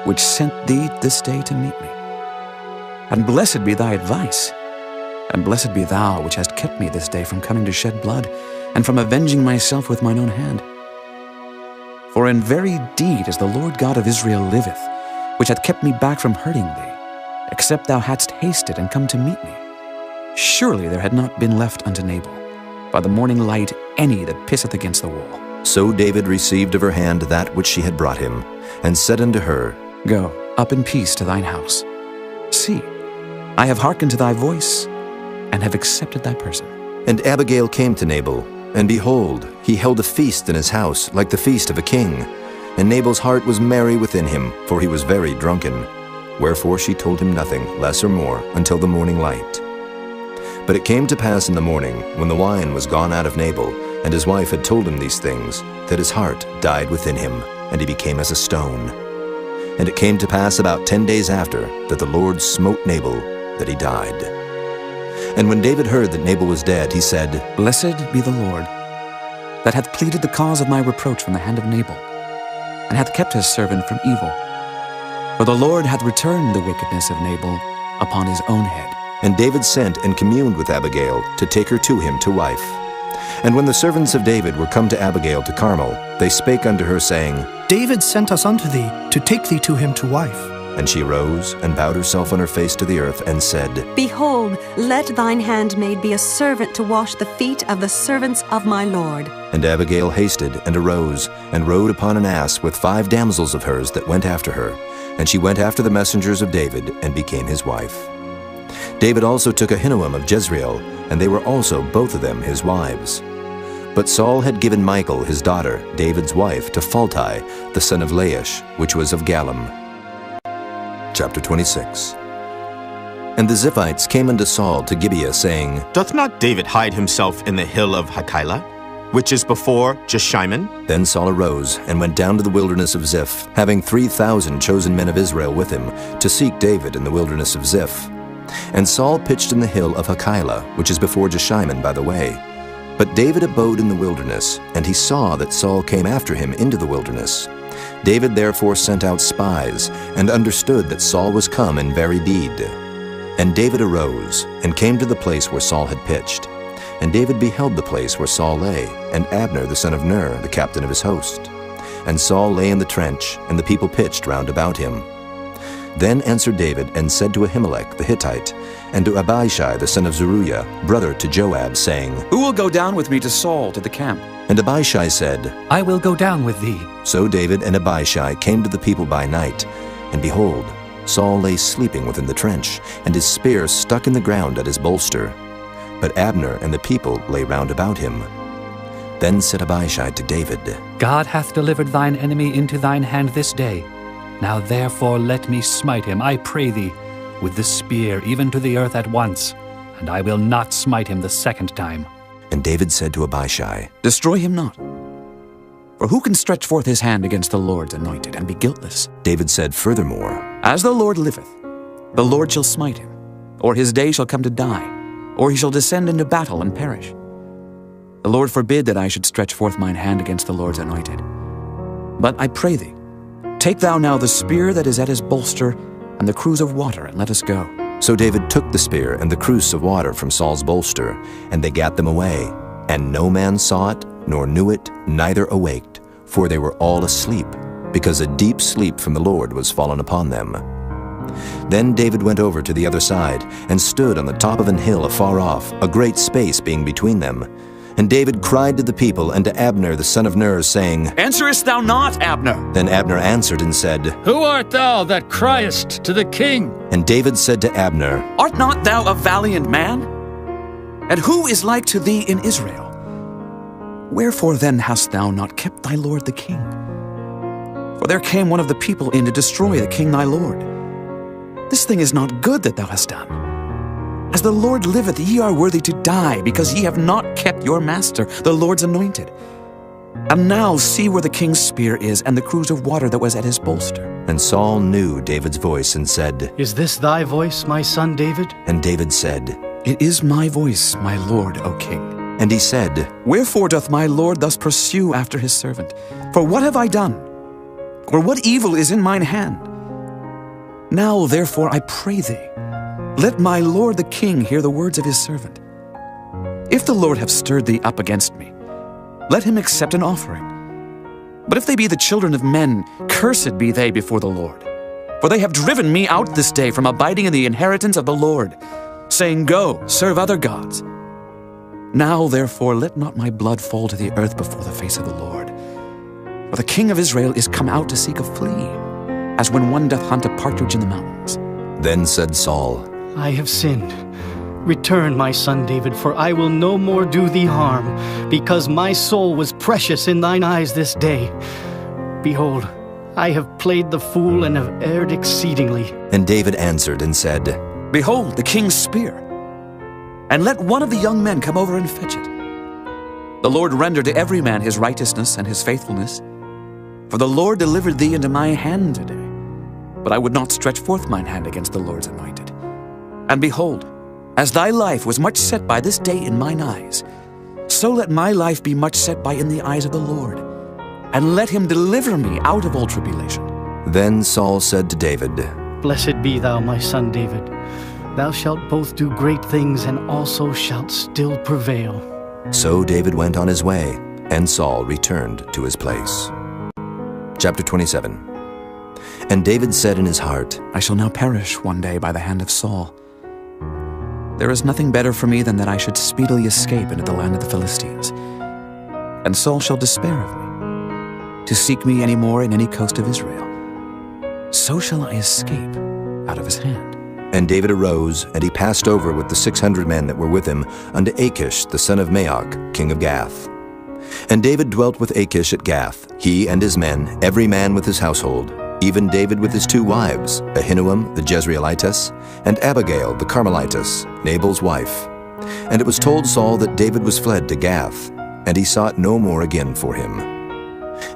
which sent thee this day to meet me. And blessed be thy advice, and blessed be thou which hast kept me this day from coming to shed blood, and from avenging myself with mine own hand. For in very deed as the Lord God of Israel liveth, which hath kept me back from hurting thee, except thou hadst hasted and come to meet me, surely there had not been left unto Nabal, by the morning light, any that pisseth against the wall. So David received of her hand that which she had brought him, and said unto her, Go up in peace to thine house. See, I have hearkened to thy voice, and have accepted thy person. And Abigail came to Nabal, and behold, he held a feast in his house, like the feast of a king. And Nabal's heart was merry within him, for he was very drunken. Wherefore she told him nothing, less or more, until the morning light. But it came to pass in the morning, when the wine was gone out of Nabal, and his wife had told him these things, that his heart died within him, and he became as a stone. And it came to pass about 10 days after, that the Lord smote Nabal, that he died. And when David heard that Nabal was dead, he said, Blessed be the Lord, that hath pleaded the cause of my reproach from the hand of Nabal, and hath kept his servant from evil. For the Lord hath returned the wickedness of Nabal upon his own head. And David sent and communed with Abigail to take her to him to wife. And when the servants of David were come to Abigail to Carmel, they spake unto her, saying, David sent us unto thee, to take thee to him to wife. And she rose, and bowed herself on her face to the earth, and said, Behold, let thine handmaid be a servant to wash the feet of the servants of my lord. And Abigail hasted, and arose, and rode upon an ass with 5 damsels of hers that went after her. And she went after the messengers of David, and became his wife. David also took Ahinoam of Jezreel, and they were also both of them his wives. But Saul had given Michal his daughter, David's wife, to Phalti, the son of Laish, which was of Gallim. Chapter 26. And the Ziphites came unto Saul to Gibeah, saying, Doth not David hide himself in the hill of Hachilah, which is before Jeshimon? Then Saul arose, and went down to the wilderness of Ziph, having 3,000 chosen men of Israel with him, to seek David in the wilderness of Ziph. And Saul pitched in the hill of Hachilah, which is before Jeshimon by the way. But David abode in the wilderness, and he saw that Saul came after him into the wilderness. David therefore sent out spies, and understood that Saul was come in very deed. And David arose, and came to the place where Saul had pitched. And David beheld the place where Saul lay, and Abner the son of Ner, the captain of his host. And Saul lay in the trench, and the people pitched round about him. Then answered David, and said to Ahimelech the Hittite, and to Abishai the son of Zeruiah, brother to Joab, saying, Who will go down with me to Saul to the camp? And Abishai said, I will go down with thee. So David and Abishai came to the people by night, and behold, Saul lay sleeping within the trench, and his spear stuck in the ground at his bolster. But Abner and the people lay round about him. Then said Abishai to David, God hath delivered thine enemy into thine hand this day. Now therefore let me smite him, I pray thee, with the spear even to the earth at once, and I will not smite him the second time. And David said to Abishai, Destroy him not. For who can stretch forth his hand against the Lord's anointed and be guiltless? David said furthermore, As the Lord liveth, the Lord shall smite him, or his day shall come to die, or he shall descend into battle and perish. The Lord forbid that I should stretch forth mine hand against the Lord's anointed. But I pray thee, take thou now the spear that is at his bolster and the cruse of water, and let us go. So David took the spear and the cruse of water from Saul's bolster, and they gat them away. And no man saw it, nor knew it, neither awaked, for they were all asleep, because a deep sleep from the Lord was fallen upon them. Then David went over to the other side, and stood on the top of an hill afar off, a great space being between them. And David cried to the people and to Abner the son of Ner, saying, Answerest thou not, Abner? Then Abner answered and said, Who art thou that criest to the king? And David said to Abner, Art not thou a valiant man? And who is like to thee in Israel? Wherefore then hast thou not kept thy lord the king? For there came one of the people in to destroy the king thy lord. This thing is not good that thou hast done. As the Lord liveth, ye are worthy to die, because ye have not kept your master, the Lord's anointed. And now see where the king's spear is, and the cruse of water that was at his bolster. And Saul knew David's voice, and said, Is this thy voice, my son David? And David said, It is my voice, my lord, O king. And he said, Wherefore doth my lord thus pursue after his servant? For what have I done? Or what evil is in mine hand? Now therefore I pray thee, let my lord the king hear the words of his servant. If the Lord have stirred thee up against me, let him accept an offering. But if they be the children of men, cursed be they before the Lord. For they have driven me out this day from abiding in the inheritance of the Lord, saying, Go, serve other gods. Now therefore let not my blood fall to the earth before the face of the Lord. For the king of Israel is come out to seek a flea, as when one doth hunt a partridge in the mountains. Then said Saul, I have sinned. Return, my son David, for I will no more do thee harm, because my soul was precious in thine eyes this day. Behold, I have played the fool and have erred exceedingly. And David answered and said, Behold, the king's spear, and let one of the young men come over and fetch it. The Lord render to every man his righteousness and his faithfulness. For the Lord delivered thee into my hand today, but I would not stretch forth mine hand against the Lord's anointed. And behold, as thy life was much set by this day in mine eyes, so let my life be much set by in the eyes of the Lord, and let him deliver me out of all tribulation. Then Saul said to David, Blessed be thou, my son David. Thou shalt both do great things, and also shalt still prevail. So David went on his way, and Saul returned to his place. Chapter 27. And David said in his heart, I shall now perish one day by the hand of Saul. There is nothing better for me than that I should speedily escape into the land of the Philistines. And Saul shall despair of me, to seek me any more in any coast of Israel. So shall I escape out of his hand. And David arose, and he passed over with the 600 men that were with him unto Achish the son of Maoch, king of Gath. And David dwelt with Achish at Gath, he and his men, every man with his household, even David with his 2 wives, Ahinoam the Jezreelitess, and Abigail the Carmelitess, Nabal's wife. And it was told Saul that David was fled to Gath, and he sought no more again for him.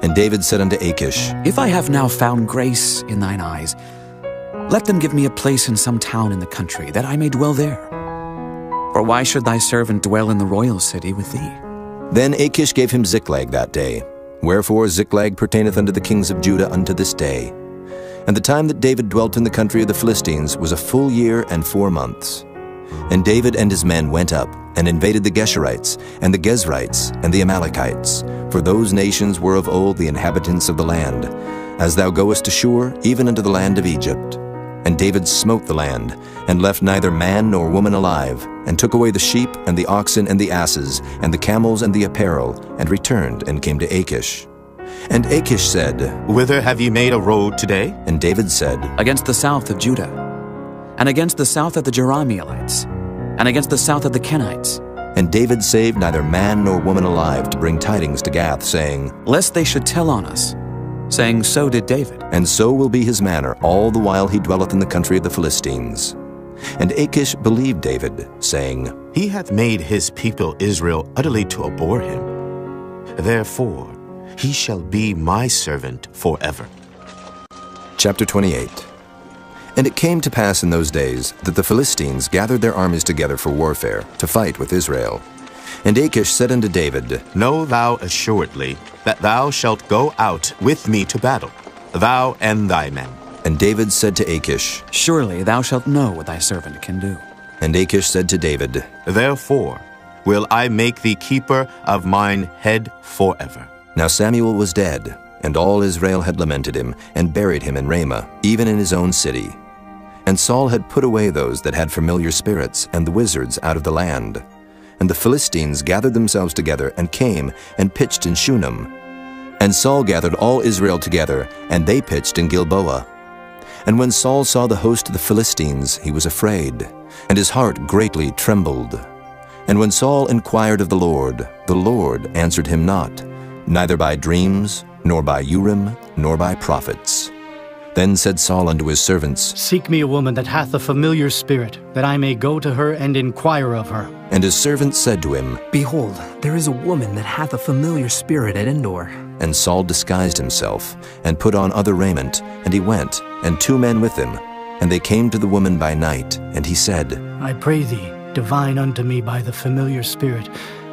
And David said unto Achish, If I have now found grace in thine eyes, Let them give me a place in some town in the country, that I may dwell there. For why should thy servant dwell in the royal city with thee? Then Achish gave him Ziklag that day. Wherefore Ziklag pertaineth unto the kings of Judah unto this day. And the time that David dwelt in the country of the Philistines was a full year and 4 months. And David and his men went up, and invaded the Geshurites, and the Gezrites, and the Amalekites, for those nations were of old the inhabitants of the land, as thou goest to Shur, even unto the land of Egypt. And David smote the land, and left neither man nor woman alive, and took away the sheep, and the oxen, and the asses, and the camels, and the apparel, and returned, and came to Achish. And Achish said, Whither have ye made a road today? And David said, Against the south of Judah, and against the south of the Jerahmeelites, and against the south of the Kenites. And David saved neither man nor woman alive to bring tidings to Gath, saying, Lest they should tell on us, saying, So did David. And so will be his manner all the while he dwelleth in the country of the Philistines. And Achish believed David, saying, He hath made his people Israel utterly to abhor him. Therefore he shall be my servant forever. Chapter 28. And it came to pass in those days that the Philistines gathered their armies together for warfare, to fight with Israel. And Achish said unto David, Know thou assuredly that thou shalt go out with me to battle, thou and thy men. And David said to Achish, Surely thou shalt know what thy servant can do. And Achish said to David, Therefore will I make thee keeper of mine head forever. Now Samuel was dead, and all Israel had lamented him, and buried him in Ramah, even in his own city. And Saul had put away those that had familiar spirits, and the wizards out of the land. And the Philistines gathered themselves together, and came, and pitched in Shunem. And Saul gathered all Israel together, and they pitched in Gilboa. And when Saul saw the host of the Philistines, he was afraid, and his heart greatly trembled. And when Saul inquired of the Lord answered him not, neither by dreams, nor by Urim, nor by prophets. Then said Saul unto his servants, Seek me a woman that hath a familiar spirit, that I may go to her and inquire of her. And his servants said to him, Behold, there is a woman that hath a familiar spirit at Endor. And Saul disguised himself, and put on other raiment, and he went, and 2 men with him. And they came to the woman by night, and he said, I pray thee, divine unto me by the familiar spirit,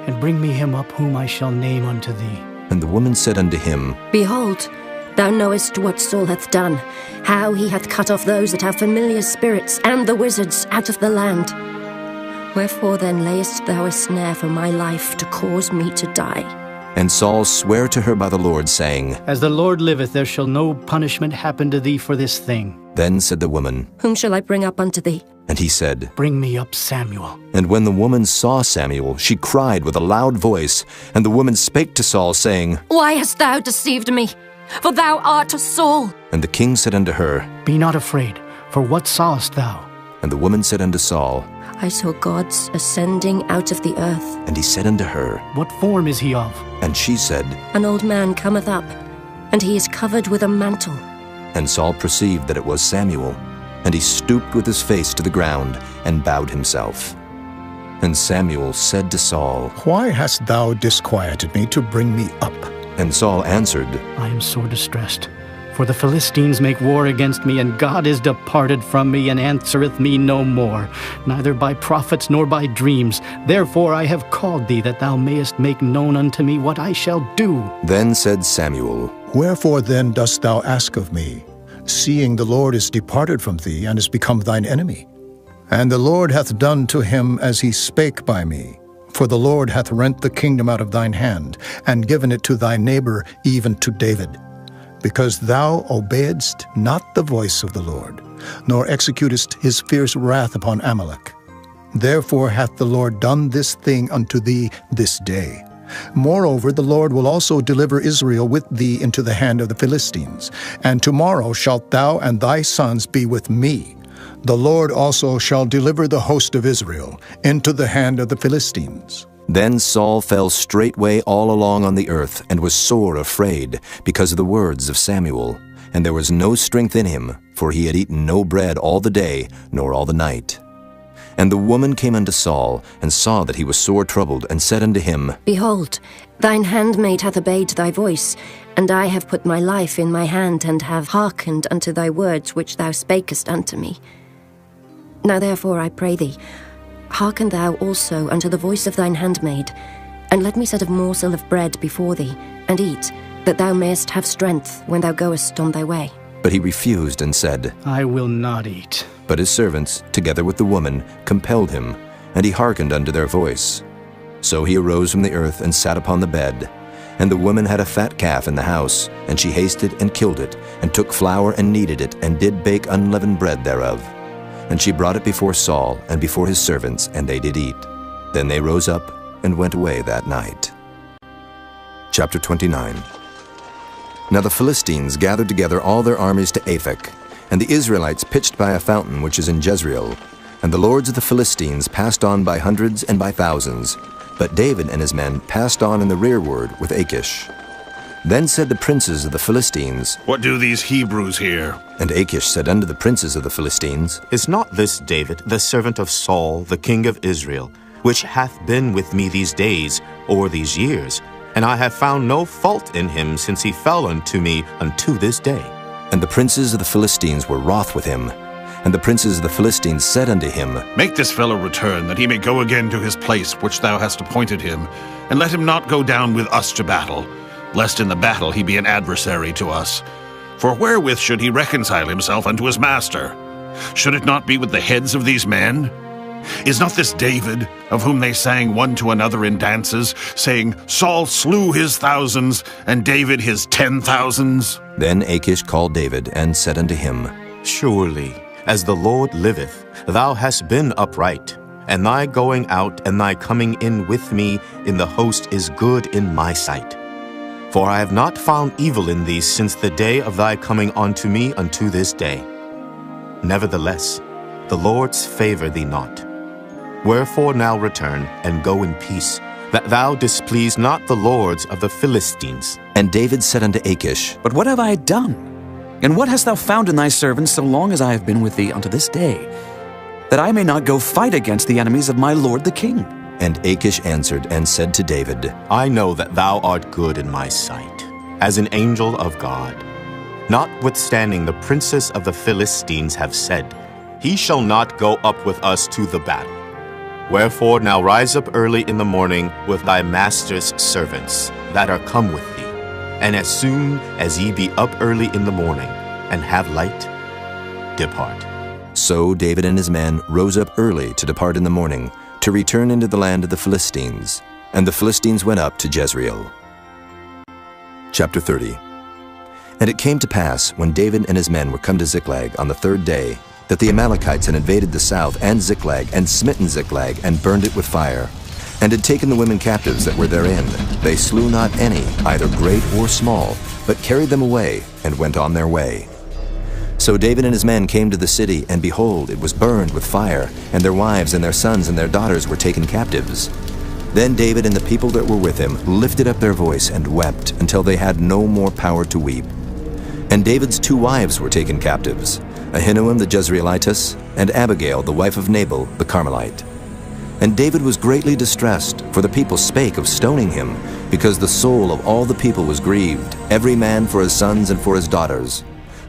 and bring me him up whom I shall name unto thee. And the woman said unto him, Behold, thou knowest what Saul hath done, how he hath cut off those that have familiar spirits, and the wizards out of the land. Wherefore then layest thou a snare for my life, to cause me to die? And Saul sware to her by the Lord, saying, As the Lord liveth, there shall no punishment happen to thee for this thing. Then said the woman, Whom shall I bring up unto thee? And he said, Bring me up Samuel. And when the woman saw Samuel, she cried with a loud voice. And the woman spake to Saul, saying, Why hast thou deceived me? For thou art a Saul. And the king said unto her, Be not afraid, for what sawest thou? And the woman said unto Saul, I saw gods ascending out of the earth. And he said unto her, What form is he of? And she said, An old man cometh up, and he is covered with a mantle. And Saul perceived that it was Samuel. And he stooped with his face to the ground, and bowed himself. And Samuel said to Saul, Why hast thou disquieted me to bring me up? And Saul answered, I am sore distressed, for the Philistines make war against me, and God is departed from me, and answereth me no more, neither by prophets nor by dreams. Therefore I have called thee, that thou mayest make known unto me what I shall do. Then said Samuel, Wherefore then dost thou ask of me, seeing the Lord is departed from thee, and is become thine enemy? And the Lord hath done to him as he spake by me. For the Lord hath rent the kingdom out of thine hand, and given it to thy neighbor, even to David. Because thou obeyedst not the voice of the Lord, nor executest his fierce wrath upon Amalek. Therefore hath the Lord done this thing unto thee this day. Moreover, the Lord will also deliver Israel with thee into the hand of the Philistines. And tomorrow shalt thou and thy sons be with me. The Lord also shall deliver the host of Israel into the hand of the Philistines. Then Saul fell straightway all along on the earth, and was sore afraid, because of the words of Samuel. And there was no strength in him, for he had eaten no bread all the day, nor all the night. And the woman came unto Saul, and saw that he was sore troubled, and said unto him, Behold, thine handmaid hath obeyed thy voice, and I have put my life in my hand, and have hearkened unto thy words which thou spakest unto me. Now therefore I pray thee, hearken thou also unto the voice of thine handmaid, and let me set a morsel of bread before thee, and eat, that thou mayest have strength when thou goest on thy way. But he refused and said, I will not eat. But his servants, together with the woman, compelled him, and he hearkened unto their voice. So he arose from the earth and sat upon the bed. And the woman had a fat calf in the house, and she hasted and killed it, and took flour and kneaded it, and did bake unleavened bread thereof. And she brought it before Saul and before his servants, and they did eat. Then they rose up and went away that night. Chapter 29. Now the Philistines gathered together all their armies to Aphek, and the Israelites pitched by a fountain which is in Jezreel. And the lords of the Philistines passed on by hundreds and by thousands, but David and his men passed on in the rearward with Achish. Then said the princes of the Philistines, What do these Hebrews here? And Achish said unto the princes of the Philistines, Is not this David, the servant of Saul, the king of Israel, which hath been with me these days, or these years? And I have found no fault in him since he fell unto me unto this day. And the princes of the Philistines were wroth with him. And the princes of the Philistines said unto him, Make this fellow return, that he may go again to his place which thou hast appointed him, and let him not go down with us to battle, lest in the battle he be an adversary to us. For wherewith should he reconcile himself unto his master? Should it not be with the heads of these men? Is not this David, of whom they sang one to another in dances, saying, Saul slew his thousands, and David his 10,000s? Then Achish called David, and said unto him, Surely, as the Lord liveth, thou hast been upright, and thy going out and thy coming in with me in the host is good in my sight. For I have not found evil in thee since the day of thy coming unto me unto this day. Nevertheless, the Lord's favor thee not. Wherefore now return, and go in peace, that thou displease not the lords of the Philistines. And David said unto Achish, But what have I done? And what hast thou found in thy servants so long as I have been with thee unto this day, that I may not go fight against the enemies of my lord the king? And Achish answered and said to David, I know that thou art good in my sight, as an angel of God. Notwithstanding the princes of the Philistines have said, He shall not go up with us to the battle. Wherefore now rise up early in the morning with thy master's servants that are come with thee, and as soon as ye be up early in the morning, and have light, depart. So David and his men rose up early to depart in the morning, to return into the land of the Philistines. And the Philistines went up to Jezreel. Chapter 30. And it came to pass, when David and his men were come to Ziklag on the third day, that the Amalekites had invaded the south and Ziklag, and smitten Ziklag, and burned it with fire, and had taken the women captives that were therein. They slew not any, either great or small, but carried them away, and went on their way. So David and his men came to the city, and behold, it was burned with fire, and their wives and their sons and their daughters were taken captives. Then David and the people that were with him lifted up their voice and wept, until they had no more power to weep. And David's 2 wives were taken captives, Ahinoam the Jezreelitess, and Abigail the wife of Nabal the Carmelite. And David was greatly distressed, for the people spake of stoning him, because the soul of all the people was grieved, every man for his sons and for his daughters.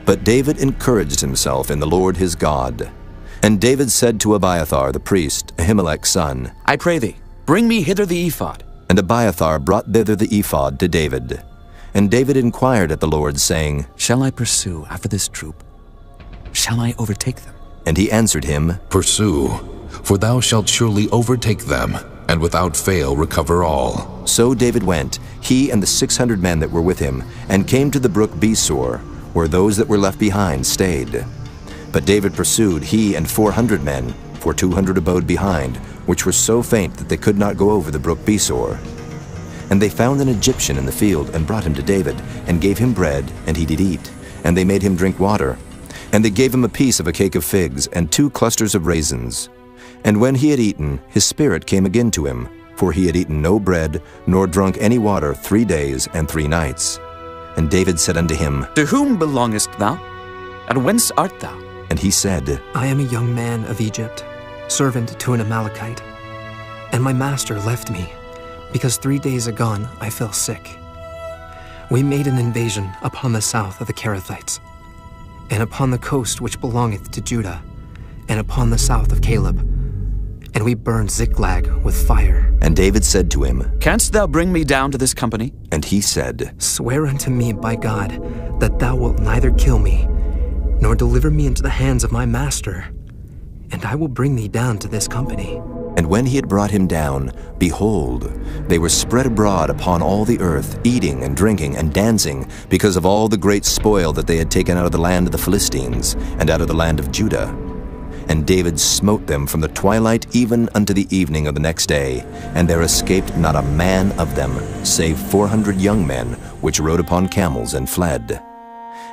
But David encouraged himself in the Lord his God. And David said to Abiathar the priest, Ahimelech's son, I pray thee, bring me hither the ephod. And Abiathar brought thither the ephod to David. And David inquired at the Lord, saying, Shall I pursue after this troop? Shall I overtake them? And he answered him, Pursue, for thou shalt surely overtake them, and without fail recover all. So David went, he and the 600 men that were with him, and came to the brook Besor, where those that were left behind stayed. But David pursued, he and 400 men, for 200 abode behind, which were so faint that they could not go over the brook Besor. And they found an Egyptian in the field, and brought him to David, and gave him bread, and he did eat. And they made him drink water. And they gave him a piece of a cake of figs, and 2 clusters of raisins. And when he had eaten, his spirit came again to him, for he had eaten no bread, nor drunk any water 3 days and 3 nights. And David said unto him, To whom belongest thou? And whence art thou? And he said, I am a young man of Egypt. servant to an Amalekite. And my master left me, because 3 days agone I fell sick. We made an invasion upon the south of the Kerethites, and upon the coast which belongeth to Judah, and upon the south of Caleb. And we burned Ziklag with fire. And David said to him, Canst thou bring me down to this company? And he said, Swear unto me by God that thou wilt neither kill me, nor deliver me into the hands of my master, and I will bring thee down to this company. And when he had brought him down, behold, they were spread abroad upon all the earth, eating and drinking and dancing, because of all the great spoil that they had taken out of the land of the Philistines, and out of the land of Judah. And David smote them from the twilight even unto the evening of the next day, and there escaped not a man of them, save 400 young men, which rode upon camels and fled.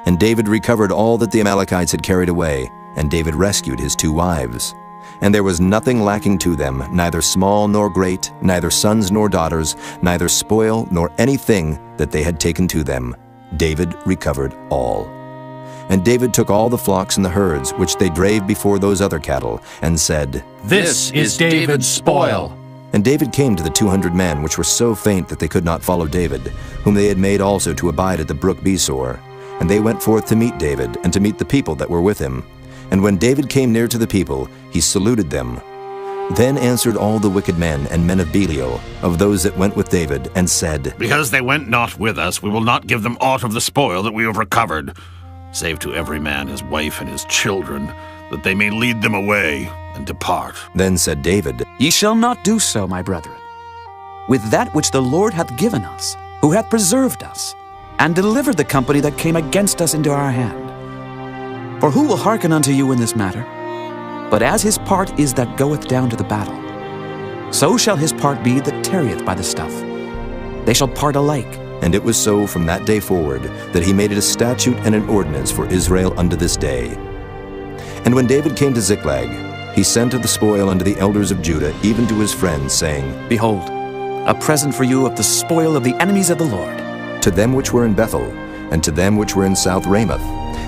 And David recovered all that the Amalekites had carried away, and David rescued his 2 wives. And there was nothing lacking to them, neither small nor great, neither sons nor daughters, neither spoil nor anything that they had taken to them. David recovered all. And David took all the flocks and the herds, which they drave before those other cattle, and said, This is David's spoil. And David came to the 200 men, which were so faint that they could not follow David, whom they had made also to abide at the brook Besor. And they went forth to meet David, and to meet the people that were with him. And when David came near to the people, he saluted them. Then answered all the wicked men and men of Belial, of those that went with David, and said, Because they went not with us, we will not give them aught of the spoil that we have recovered, save to every man his wife and his children, that they may lead them away and depart. Then said David, Ye shall not do so, my brethren, with that which the Lord hath given us, who hath preserved us, and delivered the company that came against us into our hand. For who will hearken unto you in this matter? But as his part is that goeth down to the battle, so shall his part be that tarrieth by the stuff. They shall part alike. And it was so from that day forward, that he made it a statute and an ordinance for Israel unto this day. And when David came to Ziklag, he sent of the spoil unto the elders of Judah, even to his friends, saying, Behold, a present for you of the spoil of the enemies of the Lord. To them which were in Bethel, and to them which were in South Ramoth,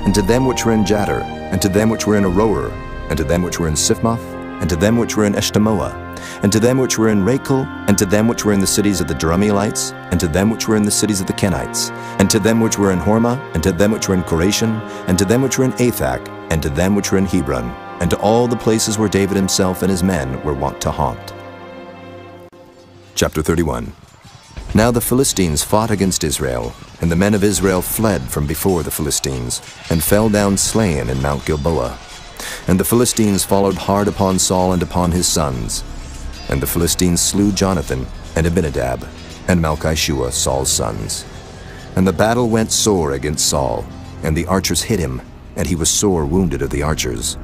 and to them which were in Jattir, and to them which were in Aroer, and to them which were in Siphmoth, and to them which were in Eshtemoa, and to them which were in Rachel, and to them which were in the cities of the Jerahmeelites, and to them which were in the cities of the Kenites, and to them which were in Hormah, and to them which were in Korashan, and to them which were in Athak, and to them which were in Hebron, and to all the places where David himself and his men were wont to haunt. Chapter 31. Now the Philistines fought against Israel, and the men of Israel fled from before the Philistines, and fell down slain in Mount Gilboa. And the Philistines followed hard upon Saul and upon his sons. And the Philistines slew Jonathan, and Abinadab, and Malchishua, Saul's sons. And the battle went sore against Saul, and the archers hit him, and he was sore wounded of the archers.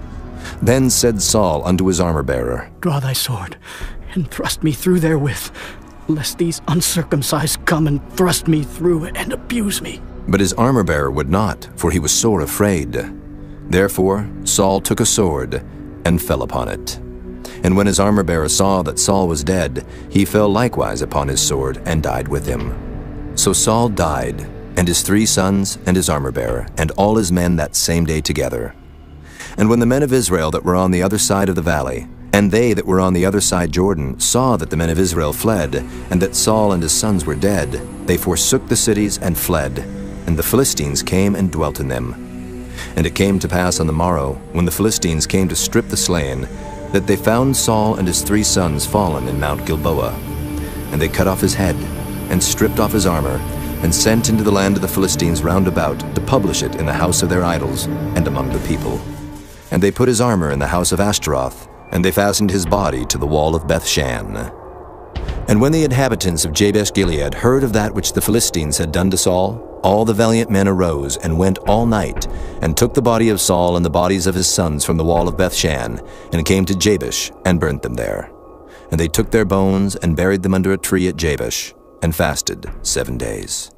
Then said Saul unto his armor-bearer, Draw thy sword, and thrust me through therewith, lest these uncircumcised come and thrust me through and abuse me. But his armor-bearer would not, for he was sore afraid. Therefore Saul took a sword, and fell upon it. And when his armor-bearer saw that Saul was dead, he fell likewise upon his sword, and died with him. So Saul died, and his 3 sons, and his armor-bearer, and all his men that same day together. And when the men of Israel that were on the other side of the valley, and they that were on the other side Jordan, saw that the men of Israel fled, and that Saul and his sons were dead, they forsook the cities and fled, and the Philistines came and dwelt in them. And it came to pass on the morrow, when the Philistines came to strip the slain, that they found Saul and his 3 sons fallen in Mount Gilboa. And they cut off his head, and stripped off his armor, and sent into the land of the Philistines round about, to publish it in the house of their idols, and among the people. And they put his armor in the house of Ashtaroth, and they fastened his body to the wall of Bethshan. And when the inhabitants of Jabesh-Gilead heard of that which the Philistines had done to Saul, all the valiant men arose, and went all night, and took the body of Saul and the bodies of his sons from the wall of Bethshan, and came to Jabesh, and burnt them there. And they took their bones, and buried them under a tree at Jabesh, and fasted 7 days.